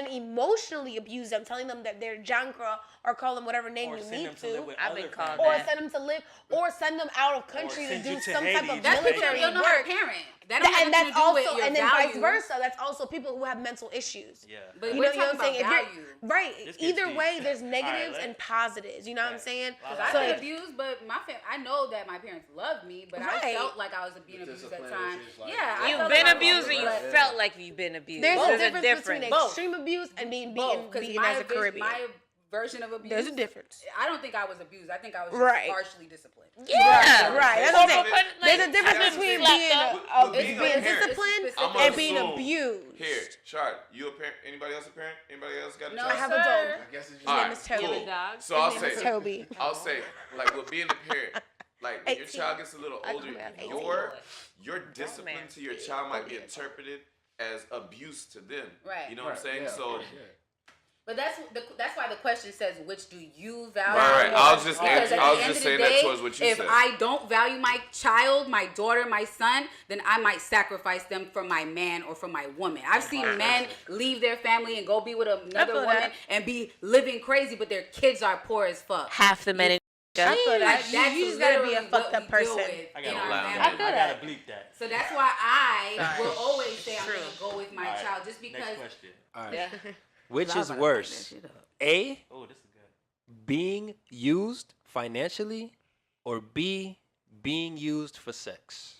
[SPEAKER 1] emotionally abuse them, telling them that they're jankra or call them whatever name
[SPEAKER 6] Or
[SPEAKER 1] you
[SPEAKER 6] send
[SPEAKER 1] need
[SPEAKER 6] them to live
[SPEAKER 1] to.
[SPEAKER 6] with
[SPEAKER 3] I've
[SPEAKER 6] other
[SPEAKER 3] been called
[SPEAKER 6] families.
[SPEAKER 1] Or
[SPEAKER 3] that.
[SPEAKER 1] send them to live, or send them out of country to
[SPEAKER 6] send
[SPEAKER 1] do
[SPEAKER 6] you to
[SPEAKER 1] some type
[SPEAKER 6] Haiti
[SPEAKER 1] of
[SPEAKER 6] to
[SPEAKER 4] That's people
[SPEAKER 1] military
[SPEAKER 4] that don't know how to
[SPEAKER 1] work.
[SPEAKER 4] parent. That don't have
[SPEAKER 1] And
[SPEAKER 4] nothing
[SPEAKER 1] that's
[SPEAKER 4] to do with
[SPEAKER 1] also,
[SPEAKER 4] your
[SPEAKER 1] and then
[SPEAKER 4] value.
[SPEAKER 1] vice versa. That's also people who have mental issues.
[SPEAKER 6] Yeah.
[SPEAKER 4] But
[SPEAKER 1] You
[SPEAKER 4] we're
[SPEAKER 1] know what I'm
[SPEAKER 4] talking
[SPEAKER 1] saying? If
[SPEAKER 4] about
[SPEAKER 1] you're
[SPEAKER 4] value.
[SPEAKER 1] right,
[SPEAKER 6] This gets
[SPEAKER 1] either
[SPEAKER 6] deep.
[SPEAKER 1] way, there's
[SPEAKER 6] All
[SPEAKER 1] negatives
[SPEAKER 6] right,
[SPEAKER 1] and positives. You know what I'm
[SPEAKER 6] Right.
[SPEAKER 1] saying?
[SPEAKER 6] Well,
[SPEAKER 4] I've
[SPEAKER 1] So
[SPEAKER 4] been
[SPEAKER 1] if-
[SPEAKER 4] abused, but I know that my parents loved me, but I
[SPEAKER 1] Right.
[SPEAKER 4] felt like I was being abused at
[SPEAKER 5] discipline
[SPEAKER 4] times.
[SPEAKER 5] is just like-
[SPEAKER 4] Yeah, I
[SPEAKER 3] You've
[SPEAKER 4] felt
[SPEAKER 3] been
[SPEAKER 4] like I was
[SPEAKER 3] abused or you
[SPEAKER 4] but-
[SPEAKER 3] felt like you've been abused.
[SPEAKER 1] There's
[SPEAKER 3] There's
[SPEAKER 1] a difference between
[SPEAKER 4] Both.
[SPEAKER 1] extreme abuse and being
[SPEAKER 4] both,
[SPEAKER 1] beaten,
[SPEAKER 4] 'cause
[SPEAKER 1] beaten
[SPEAKER 4] my
[SPEAKER 1] as a
[SPEAKER 4] abuse-
[SPEAKER 1] Caribbean.
[SPEAKER 4] my version of abuse.
[SPEAKER 1] There's a difference.
[SPEAKER 4] I don't think I was abused. I think I was just
[SPEAKER 1] Right.
[SPEAKER 4] harshly disciplined.
[SPEAKER 3] Yeah,
[SPEAKER 1] Right. That's
[SPEAKER 3] Corporal
[SPEAKER 1] the thing.
[SPEAKER 3] pun-
[SPEAKER 1] There's a
[SPEAKER 3] like,
[SPEAKER 1] difference
[SPEAKER 3] I've been
[SPEAKER 1] between
[SPEAKER 3] slapped
[SPEAKER 1] being
[SPEAKER 3] up.
[SPEAKER 7] Being a
[SPEAKER 1] being
[SPEAKER 7] parent.
[SPEAKER 1] disciplined
[SPEAKER 4] I'ma
[SPEAKER 1] and being
[SPEAKER 7] assume-
[SPEAKER 1] abused.
[SPEAKER 7] Here, Shard, you a parent? Anybody else a parent? Anybody else got a
[SPEAKER 4] No,
[SPEAKER 7] child?
[SPEAKER 1] I have a
[SPEAKER 4] sir.
[SPEAKER 1] dog.
[SPEAKER 5] I guess it's just
[SPEAKER 7] All
[SPEAKER 1] name
[SPEAKER 7] right,
[SPEAKER 1] is Toby.
[SPEAKER 7] cool.
[SPEAKER 3] Dog.
[SPEAKER 7] So I'll
[SPEAKER 1] His name
[SPEAKER 7] say,
[SPEAKER 1] is Toby.
[SPEAKER 7] I'll say, like with being a parent, like when your
[SPEAKER 1] 18.
[SPEAKER 7] child gets a little
[SPEAKER 1] I
[SPEAKER 7] older,
[SPEAKER 1] come out 18.
[SPEAKER 7] your discipline to your child might be interpreted as abuse to them.
[SPEAKER 4] Right.
[SPEAKER 7] You know what I'm
[SPEAKER 5] Right,
[SPEAKER 7] saying?
[SPEAKER 5] yeah,
[SPEAKER 7] So
[SPEAKER 5] yeah.
[SPEAKER 4] But that's why the question says, which do you value?
[SPEAKER 7] Right.
[SPEAKER 4] more?
[SPEAKER 7] I was just
[SPEAKER 4] Because at
[SPEAKER 7] I was
[SPEAKER 4] the end
[SPEAKER 7] just
[SPEAKER 4] of the
[SPEAKER 7] saying that
[SPEAKER 4] day,
[SPEAKER 7] towards what you
[SPEAKER 4] if
[SPEAKER 7] said.
[SPEAKER 4] I don't value my child, my daughter, my son, then I might sacrifice them for my man or for my woman. I've seen men leave their family and go be with another
[SPEAKER 1] feel
[SPEAKER 4] woman
[SPEAKER 1] that.
[SPEAKER 4] and be living crazy, but their kids are poor as fuck.
[SPEAKER 3] Half the men in
[SPEAKER 1] I feel that.
[SPEAKER 4] Like, that's
[SPEAKER 1] You just gotta be a
[SPEAKER 4] literally
[SPEAKER 1] fucked
[SPEAKER 4] what
[SPEAKER 1] up
[SPEAKER 4] we deal
[SPEAKER 1] person.
[SPEAKER 4] with
[SPEAKER 6] I
[SPEAKER 4] in
[SPEAKER 6] gotta
[SPEAKER 4] our
[SPEAKER 6] allow
[SPEAKER 4] family.
[SPEAKER 6] that.
[SPEAKER 1] feel
[SPEAKER 6] I
[SPEAKER 1] that.
[SPEAKER 6] gotta bleep that.
[SPEAKER 4] So that's why I
[SPEAKER 1] Sorry.
[SPEAKER 4] will always say I'm
[SPEAKER 3] True.
[SPEAKER 4] gonna go with my
[SPEAKER 6] All right.
[SPEAKER 4] child, just because.
[SPEAKER 6] Next question.
[SPEAKER 2] All right.
[SPEAKER 3] Yeah.
[SPEAKER 2] Which is worse, A,
[SPEAKER 6] Oh, this is good.
[SPEAKER 2] being used financially, or B, being used for sex?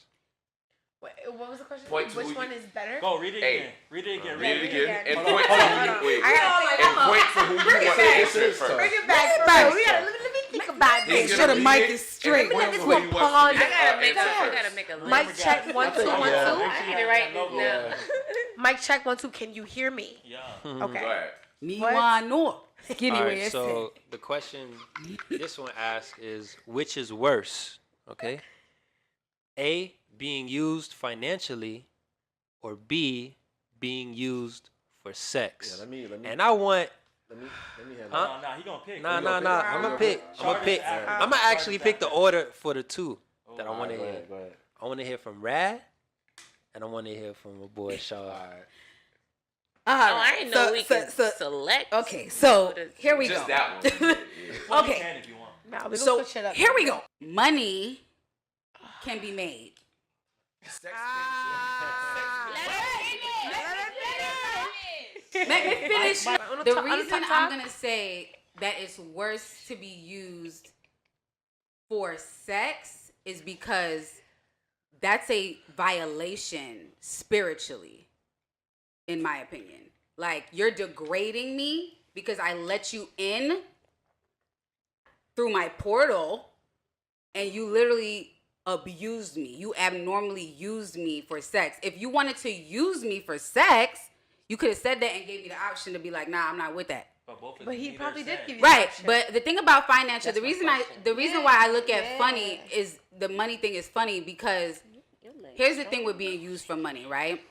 [SPEAKER 1] Wait, what was the question?
[SPEAKER 7] Point to
[SPEAKER 1] Which
[SPEAKER 7] who
[SPEAKER 1] one
[SPEAKER 7] you-
[SPEAKER 1] is better?
[SPEAKER 6] Go read it
[SPEAKER 7] Hey.
[SPEAKER 6] again. Read it again.
[SPEAKER 7] Read it again. And
[SPEAKER 6] Hold on,
[SPEAKER 7] point
[SPEAKER 6] hold
[SPEAKER 7] to
[SPEAKER 6] on.
[SPEAKER 7] who you wait.
[SPEAKER 1] I gotta
[SPEAKER 7] And point to who you want to answer
[SPEAKER 5] This is
[SPEAKER 7] first.
[SPEAKER 1] Bring it back, bro. We gotta let me think about
[SPEAKER 7] He's
[SPEAKER 1] this.
[SPEAKER 7] gonna
[SPEAKER 8] Sure the
[SPEAKER 7] read
[SPEAKER 8] mic
[SPEAKER 7] it
[SPEAKER 8] is straight.
[SPEAKER 7] and point
[SPEAKER 1] This
[SPEAKER 7] to
[SPEAKER 1] will
[SPEAKER 7] who he wants
[SPEAKER 1] pause.
[SPEAKER 7] to
[SPEAKER 3] I gotta make
[SPEAKER 7] answer
[SPEAKER 3] I
[SPEAKER 7] first.
[SPEAKER 3] gotta make a list.
[SPEAKER 1] Mic check 1 2
[SPEAKER 5] think-
[SPEAKER 1] 1
[SPEAKER 5] yeah.
[SPEAKER 1] 2.
[SPEAKER 3] I need to write this down.
[SPEAKER 1] Mic check 1 2. Can you hear me?
[SPEAKER 6] Yeah.
[SPEAKER 7] Go
[SPEAKER 1] Okay.
[SPEAKER 7] ahead.
[SPEAKER 8] Me
[SPEAKER 1] What?
[SPEAKER 8] want no. Skinny
[SPEAKER 2] All
[SPEAKER 8] way.
[SPEAKER 2] right, so the question this one asks is, which is worse? Okay. A, being used financially, or B, being used for sex.
[SPEAKER 5] Yeah, let me
[SPEAKER 2] And I want
[SPEAKER 5] have
[SPEAKER 2] Huh?
[SPEAKER 6] No, he gonna pick.
[SPEAKER 2] nah.
[SPEAKER 5] gonna pick?
[SPEAKER 2] I'm gonna pick. I'm gonna actually pick the order for the two that I want to hear.
[SPEAKER 5] Go ahead.
[SPEAKER 2] I want to hear from Rad, and I want to hear from my boy Shaw.
[SPEAKER 8] All
[SPEAKER 3] Oh,
[SPEAKER 8] right.
[SPEAKER 3] I didn't know we could select.
[SPEAKER 8] Okay, so here we
[SPEAKER 7] Just
[SPEAKER 8] go.
[SPEAKER 7] that one.
[SPEAKER 6] Well, you
[SPEAKER 8] Okay.
[SPEAKER 6] can if you want.
[SPEAKER 1] Nah, we
[SPEAKER 8] So
[SPEAKER 1] gonna switch it up.
[SPEAKER 8] here we go.
[SPEAKER 4] Money can be made. Let me finish. The reason I'm gonna say that it's worse to be used for sex is because that's a violation spiritually, in my opinion. Like, you're degrading me because I let you in through my portal and you literally abused me. You abnormally used me for sex. If you wanted to use me for sex, you could have said that and gave me the option to be like, nah, I'm not with that.
[SPEAKER 6] But both of
[SPEAKER 1] But
[SPEAKER 6] them
[SPEAKER 1] he
[SPEAKER 6] either
[SPEAKER 1] probably did
[SPEAKER 6] said.
[SPEAKER 1] give you the
[SPEAKER 4] Right,
[SPEAKER 1] option.
[SPEAKER 4] but the thing about financial,
[SPEAKER 1] That's
[SPEAKER 4] the reason why I look at funny is the money thing is funny because here's the thing with being used for money, right?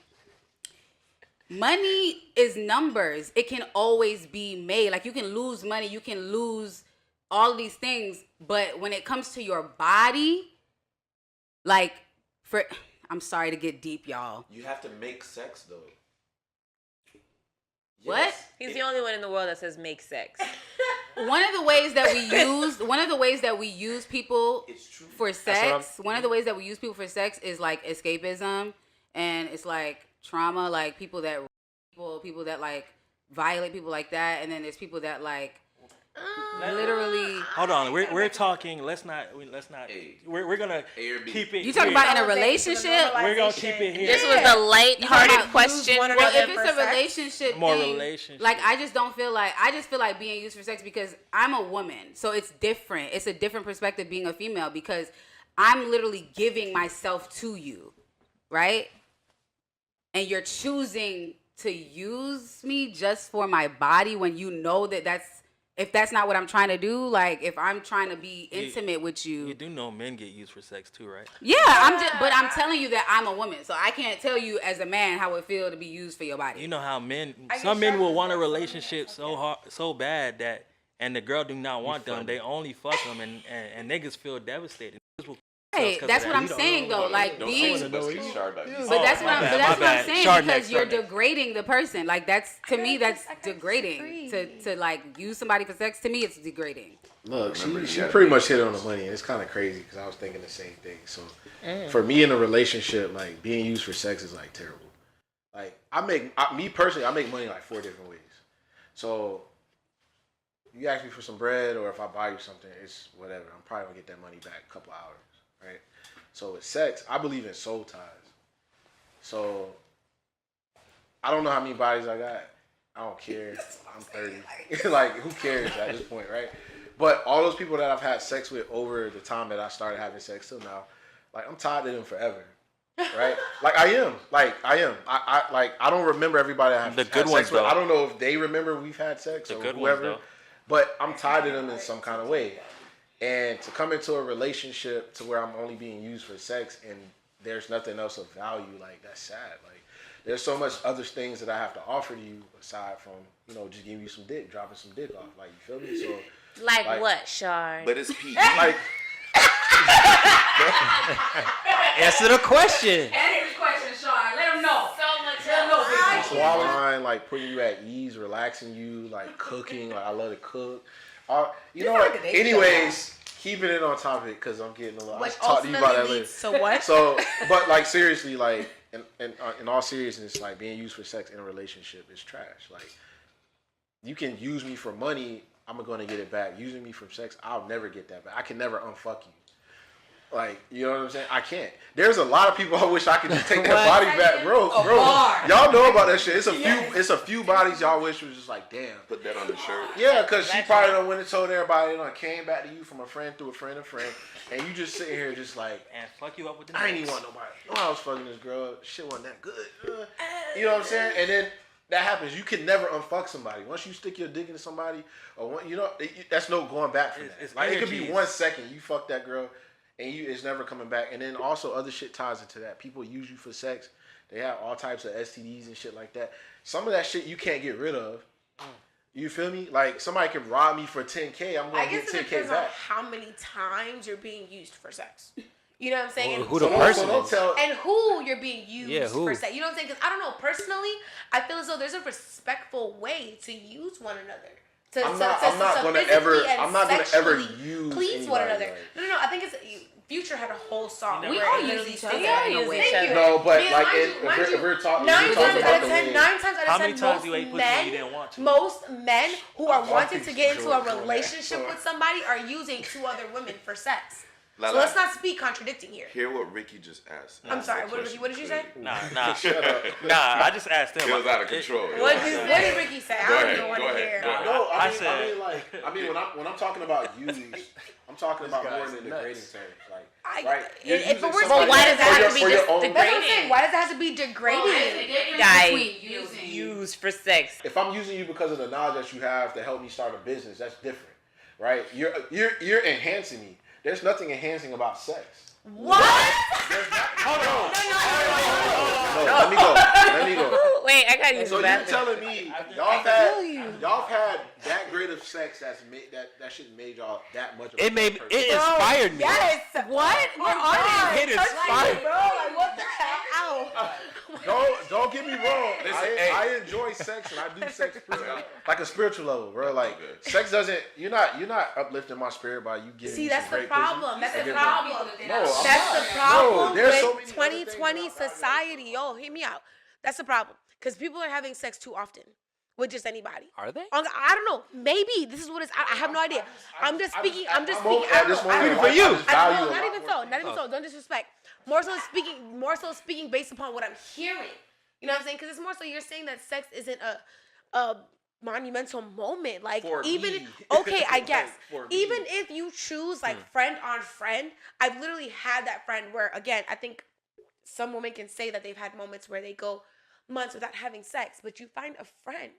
[SPEAKER 4] Money is numbers. It can always be made. Like, you can lose money, you can lose all these things, but when it comes to your body, like, I'm sorry to get deep, y'all.
[SPEAKER 5] You have to make sex though.
[SPEAKER 4] What?
[SPEAKER 3] He's the only one in the world that says make sex.
[SPEAKER 4] One of the ways that we use people for sex, one of the ways that we use people for sex is like escapism, and it's like trauma, like people that like violate people like that, and then there's people that like literally.
[SPEAKER 6] Hold on, we're talking. Let's not.
[SPEAKER 7] A.
[SPEAKER 6] We're gonna
[SPEAKER 7] A or B.
[SPEAKER 6] keep it.
[SPEAKER 4] You talking
[SPEAKER 6] here.
[SPEAKER 4] about in a relationship?
[SPEAKER 6] We're gonna keep it here.
[SPEAKER 3] This was a light-hearted
[SPEAKER 4] about
[SPEAKER 3] question.
[SPEAKER 1] one
[SPEAKER 4] Well,
[SPEAKER 1] another
[SPEAKER 4] if
[SPEAKER 1] for
[SPEAKER 4] it's a
[SPEAKER 1] sex?
[SPEAKER 4] relationship
[SPEAKER 6] More
[SPEAKER 4] thing,
[SPEAKER 6] relationship.
[SPEAKER 4] like I just feel like being used for sex because I'm a woman, so it's different. It's a different perspective being a female because I'm literally giving myself to you, right? And you're choosing to use me just for my body when you know if that's not what I'm trying to do. Like, if I'm trying to be intimate with you,
[SPEAKER 6] You do know men get used for sex too, right?
[SPEAKER 4] yeah, but I'm telling you that I'm a woman, so I can't tell you as a man how it feel to be used for your body.
[SPEAKER 6] You know how
[SPEAKER 1] I
[SPEAKER 6] some
[SPEAKER 1] get
[SPEAKER 6] men will
[SPEAKER 1] shocked
[SPEAKER 6] want a
[SPEAKER 1] with
[SPEAKER 6] relationship so hard, so bad that, and the girl do not want them. They only fuck them, and niggas feel devastated. Niggas will
[SPEAKER 4] Right,
[SPEAKER 6] 'cause
[SPEAKER 4] that's
[SPEAKER 6] of
[SPEAKER 4] what
[SPEAKER 6] that.
[SPEAKER 4] I'm saying though. Like,
[SPEAKER 7] Don't
[SPEAKER 4] being,
[SPEAKER 7] say Sebastian Shard that.
[SPEAKER 4] but that's
[SPEAKER 6] Oh,
[SPEAKER 4] what
[SPEAKER 6] my
[SPEAKER 4] I'm,
[SPEAKER 6] bad,
[SPEAKER 4] but that's
[SPEAKER 6] my
[SPEAKER 4] what I'm
[SPEAKER 6] bad.
[SPEAKER 4] saying
[SPEAKER 6] Shard
[SPEAKER 4] because
[SPEAKER 6] next,
[SPEAKER 4] you're
[SPEAKER 6] shard next.
[SPEAKER 4] degrading the person. Like, that's to me, that's
[SPEAKER 1] I
[SPEAKER 4] degrading.
[SPEAKER 1] disagree.
[SPEAKER 4] To like use somebody for sex, to me, it's degrading.
[SPEAKER 5] Look,
[SPEAKER 7] Remember,
[SPEAKER 5] she
[SPEAKER 7] you gotta
[SPEAKER 5] pretty
[SPEAKER 7] be-
[SPEAKER 5] much hit it on the money, and it's kind of crazy because I was thinking the same thing. So, for me in a relationship, like being used for sex is like terrible. Like me personally, I make money like 4 different ways. So, you ask me for some bread, or if I buy you something, it's whatever. I'm probably gonna get that money back in a couple hours, right? So with sex, I believe in soul ties. So, I don't know how many bodies I got. I don't care. I'm 30. Like, who cares at this point, right? But all those people that I've had sex with over the time that I started having sex till now, like, I'm tied to them forever, right? Like, I am. I don't remember everybody I have
[SPEAKER 6] The
[SPEAKER 5] had
[SPEAKER 6] good
[SPEAKER 5] sex
[SPEAKER 6] ones,
[SPEAKER 5] with.
[SPEAKER 6] though.
[SPEAKER 5] I don't know if they remember we've had sex
[SPEAKER 6] The
[SPEAKER 5] or
[SPEAKER 6] good ones,
[SPEAKER 5] whoever.
[SPEAKER 6] though.
[SPEAKER 5] But I'm tied to them in some kind of way. And to come into a relationship to where I'm only being used for sex and there's nothing else of value, like, that's sad. Like, there's so much other things that I have to offer to you aside from, just giving you some dick, dropping some dick off. Like, you feel me? So,
[SPEAKER 3] Like what, Shard?
[SPEAKER 7] But it's PG.
[SPEAKER 5] like,
[SPEAKER 2] Answer the question.
[SPEAKER 4] Answer the question, Sean. Let him know.
[SPEAKER 3] So much.
[SPEAKER 5] swallowing, like putting you at ease, relaxing you, like cooking. Like, I love to cook. You know what? Anyways, keeping it on topic because I'm getting a little.
[SPEAKER 1] Which
[SPEAKER 5] I'll talk to you about that
[SPEAKER 1] ultimately
[SPEAKER 5] later.
[SPEAKER 1] leads to what?
[SPEAKER 5] So, but like seriously, like in all seriousness, like being used for sex in a relationship is trash. Like, you can use me for money, I'm gonna get it back. Using me for sex, I'll never get that back. I can never unfuck you. Like, you know what I'm saying? I can't. There's a lot of people I wish I could just take their body back, bro. Y'all know about that shit. It's a few bodies y'all wish was just like, damn.
[SPEAKER 7] Put that on the shirt.
[SPEAKER 5] Yeah, because she probably done went and told everybody, came back to you from a friend through a friend, and you just sitting here just like,
[SPEAKER 6] And fuck you up with the
[SPEAKER 5] I ain't even want nobody. No, I was fucking this girl. Shit wasn't that good. You know what I'm saying? And then that happens. You can never unfuck somebody. Once you stick your dick into somebody, or that's no going back from that.
[SPEAKER 6] It's
[SPEAKER 5] Like, it could be
[SPEAKER 6] energies.
[SPEAKER 5] 1 second you fuck that girl, and it's never coming back. And then also other shit ties into that. People use you for sex. They have all types of STDs and shit like that. Some of that shit you can't get rid of. You feel me? Like, somebody can rob me for $10K. I'm
[SPEAKER 1] I
[SPEAKER 5] gonna
[SPEAKER 1] guess
[SPEAKER 5] get
[SPEAKER 1] it
[SPEAKER 5] 10K
[SPEAKER 1] depends on
[SPEAKER 5] back.
[SPEAKER 1] how many times you're being used for sex. You know what I'm saying?
[SPEAKER 2] Who the
[SPEAKER 1] And
[SPEAKER 2] person
[SPEAKER 5] don't
[SPEAKER 2] is.
[SPEAKER 5] tell.
[SPEAKER 1] and who you're being used
[SPEAKER 2] Yeah, who?
[SPEAKER 1] for sex. You know what I'm saying? Because I don't know, personally, I feel as though there's a respectful way to use one another.
[SPEAKER 5] I'm not gonna ever use
[SPEAKER 1] please one
[SPEAKER 5] anybody,
[SPEAKER 1] another.
[SPEAKER 5] like-
[SPEAKER 1] No, I think it's Future had a whole song.
[SPEAKER 6] We
[SPEAKER 1] where
[SPEAKER 4] all
[SPEAKER 1] it
[SPEAKER 4] use
[SPEAKER 1] literally
[SPEAKER 4] each
[SPEAKER 1] states
[SPEAKER 4] other.
[SPEAKER 1] that in a
[SPEAKER 3] We all
[SPEAKER 1] way.
[SPEAKER 3] use each
[SPEAKER 1] Thank
[SPEAKER 3] other.
[SPEAKER 1] you.
[SPEAKER 5] No, but
[SPEAKER 1] Man,
[SPEAKER 5] like,
[SPEAKER 1] mind you,
[SPEAKER 5] if we're talking,
[SPEAKER 1] nine
[SPEAKER 5] we're talking
[SPEAKER 1] times
[SPEAKER 5] about
[SPEAKER 1] out of
[SPEAKER 5] the
[SPEAKER 1] ten,
[SPEAKER 5] way.
[SPEAKER 1] 9 times out
[SPEAKER 6] How
[SPEAKER 1] of
[SPEAKER 6] many
[SPEAKER 1] 10,
[SPEAKER 6] times you ate pussy when you didn't want to?
[SPEAKER 1] most men who are wanting to get into a
[SPEAKER 5] Sure.
[SPEAKER 1] relationship with somebody are using 2 other women for sex.
[SPEAKER 7] La
[SPEAKER 1] So
[SPEAKER 7] la.
[SPEAKER 1] let's not speak contradicting here.
[SPEAKER 7] Hear what Ricky just asked.
[SPEAKER 1] I'm
[SPEAKER 7] Ask
[SPEAKER 1] sorry,
[SPEAKER 7] the
[SPEAKER 1] what did you say?
[SPEAKER 6] Nah.
[SPEAKER 5] Shut up.
[SPEAKER 6] Nah, I just asked him.
[SPEAKER 7] It was out of control.
[SPEAKER 1] What did Ricky say? I
[SPEAKER 7] Go
[SPEAKER 1] don't
[SPEAKER 7] ahead,
[SPEAKER 1] even want
[SPEAKER 7] go
[SPEAKER 1] to
[SPEAKER 7] ahead,
[SPEAKER 1] hear.
[SPEAKER 7] go ahead.
[SPEAKER 5] No,
[SPEAKER 6] I said-
[SPEAKER 5] when I'm talking about use, I'm talking about more
[SPEAKER 2] guy's
[SPEAKER 5] in the
[SPEAKER 2] nuts.
[SPEAKER 5] degrading terms. Like,
[SPEAKER 1] I-
[SPEAKER 5] right?
[SPEAKER 1] if
[SPEAKER 5] You're
[SPEAKER 1] it
[SPEAKER 5] using
[SPEAKER 1] were-
[SPEAKER 5] somebody
[SPEAKER 1] But why does
[SPEAKER 5] for
[SPEAKER 1] that have
[SPEAKER 5] your-
[SPEAKER 1] to be
[SPEAKER 5] for your
[SPEAKER 1] just
[SPEAKER 5] own-
[SPEAKER 1] That's what I'm saying. Why does it have to be degrading?
[SPEAKER 3] Guys,
[SPEAKER 4] using
[SPEAKER 3] used for sex.
[SPEAKER 5] If I'm using you because of the knowledge that you have to help me start a business, that's different, right? You're enhancing me. There's nothing enhancing about sex.
[SPEAKER 1] What?
[SPEAKER 5] No, let me go.
[SPEAKER 3] Wait, I gotta use
[SPEAKER 5] So
[SPEAKER 3] the
[SPEAKER 5] you're
[SPEAKER 3] bathroom.
[SPEAKER 5] telling me y'all have had that great of sex that's made that shit made y'all that much of a
[SPEAKER 2] It made
[SPEAKER 5] person?
[SPEAKER 2] it inspired me.
[SPEAKER 1] Yes. What? We're on
[SPEAKER 2] It inspired.
[SPEAKER 1] bro. Like, what the hell? Ow.
[SPEAKER 5] Don't get me wrong.
[SPEAKER 7] Listen, hey.
[SPEAKER 5] I enjoy sex and I do sex like a spiritual level, bro. Like, sex doesn't. You're not uplifting my spirit by you giving.
[SPEAKER 1] See,
[SPEAKER 5] me
[SPEAKER 1] that's
[SPEAKER 5] some
[SPEAKER 1] the
[SPEAKER 5] great
[SPEAKER 1] problem.
[SPEAKER 5] pussy.
[SPEAKER 1] That's the
[SPEAKER 5] Again,
[SPEAKER 1] problem.
[SPEAKER 5] No, I'm
[SPEAKER 1] That's
[SPEAKER 5] not.
[SPEAKER 1] the problem
[SPEAKER 5] No, there's so
[SPEAKER 1] with
[SPEAKER 5] many other
[SPEAKER 1] 2020
[SPEAKER 5] things that I'm not
[SPEAKER 1] society. Yo, hear me out. That's the problem. Because people are having sex too often with just anybody.
[SPEAKER 2] Are they?
[SPEAKER 1] I don't know. Maybe this is what it's. I have no idea. I'm just speaking. I'm just speaking.
[SPEAKER 5] At this moment, in
[SPEAKER 2] for
[SPEAKER 5] life,
[SPEAKER 2] you.
[SPEAKER 5] I just
[SPEAKER 1] I
[SPEAKER 5] value
[SPEAKER 1] don't
[SPEAKER 5] a
[SPEAKER 1] know, not
[SPEAKER 5] lot
[SPEAKER 1] even
[SPEAKER 5] more
[SPEAKER 1] so.
[SPEAKER 5] things.
[SPEAKER 1] Not even so. Don't disrespect. More so speaking based upon what I'm hearing. You know what I'm saying? Because it's more so you're saying that sex isn't a monumental moment. Like,
[SPEAKER 5] For
[SPEAKER 1] even
[SPEAKER 5] me.
[SPEAKER 1] okay, I guess.
[SPEAKER 5] For me.
[SPEAKER 1] Even if you choose like friend on friend, I've literally had that friend where, again, I think some women can say that they've had moments where they go months without having sex, but you find a friend.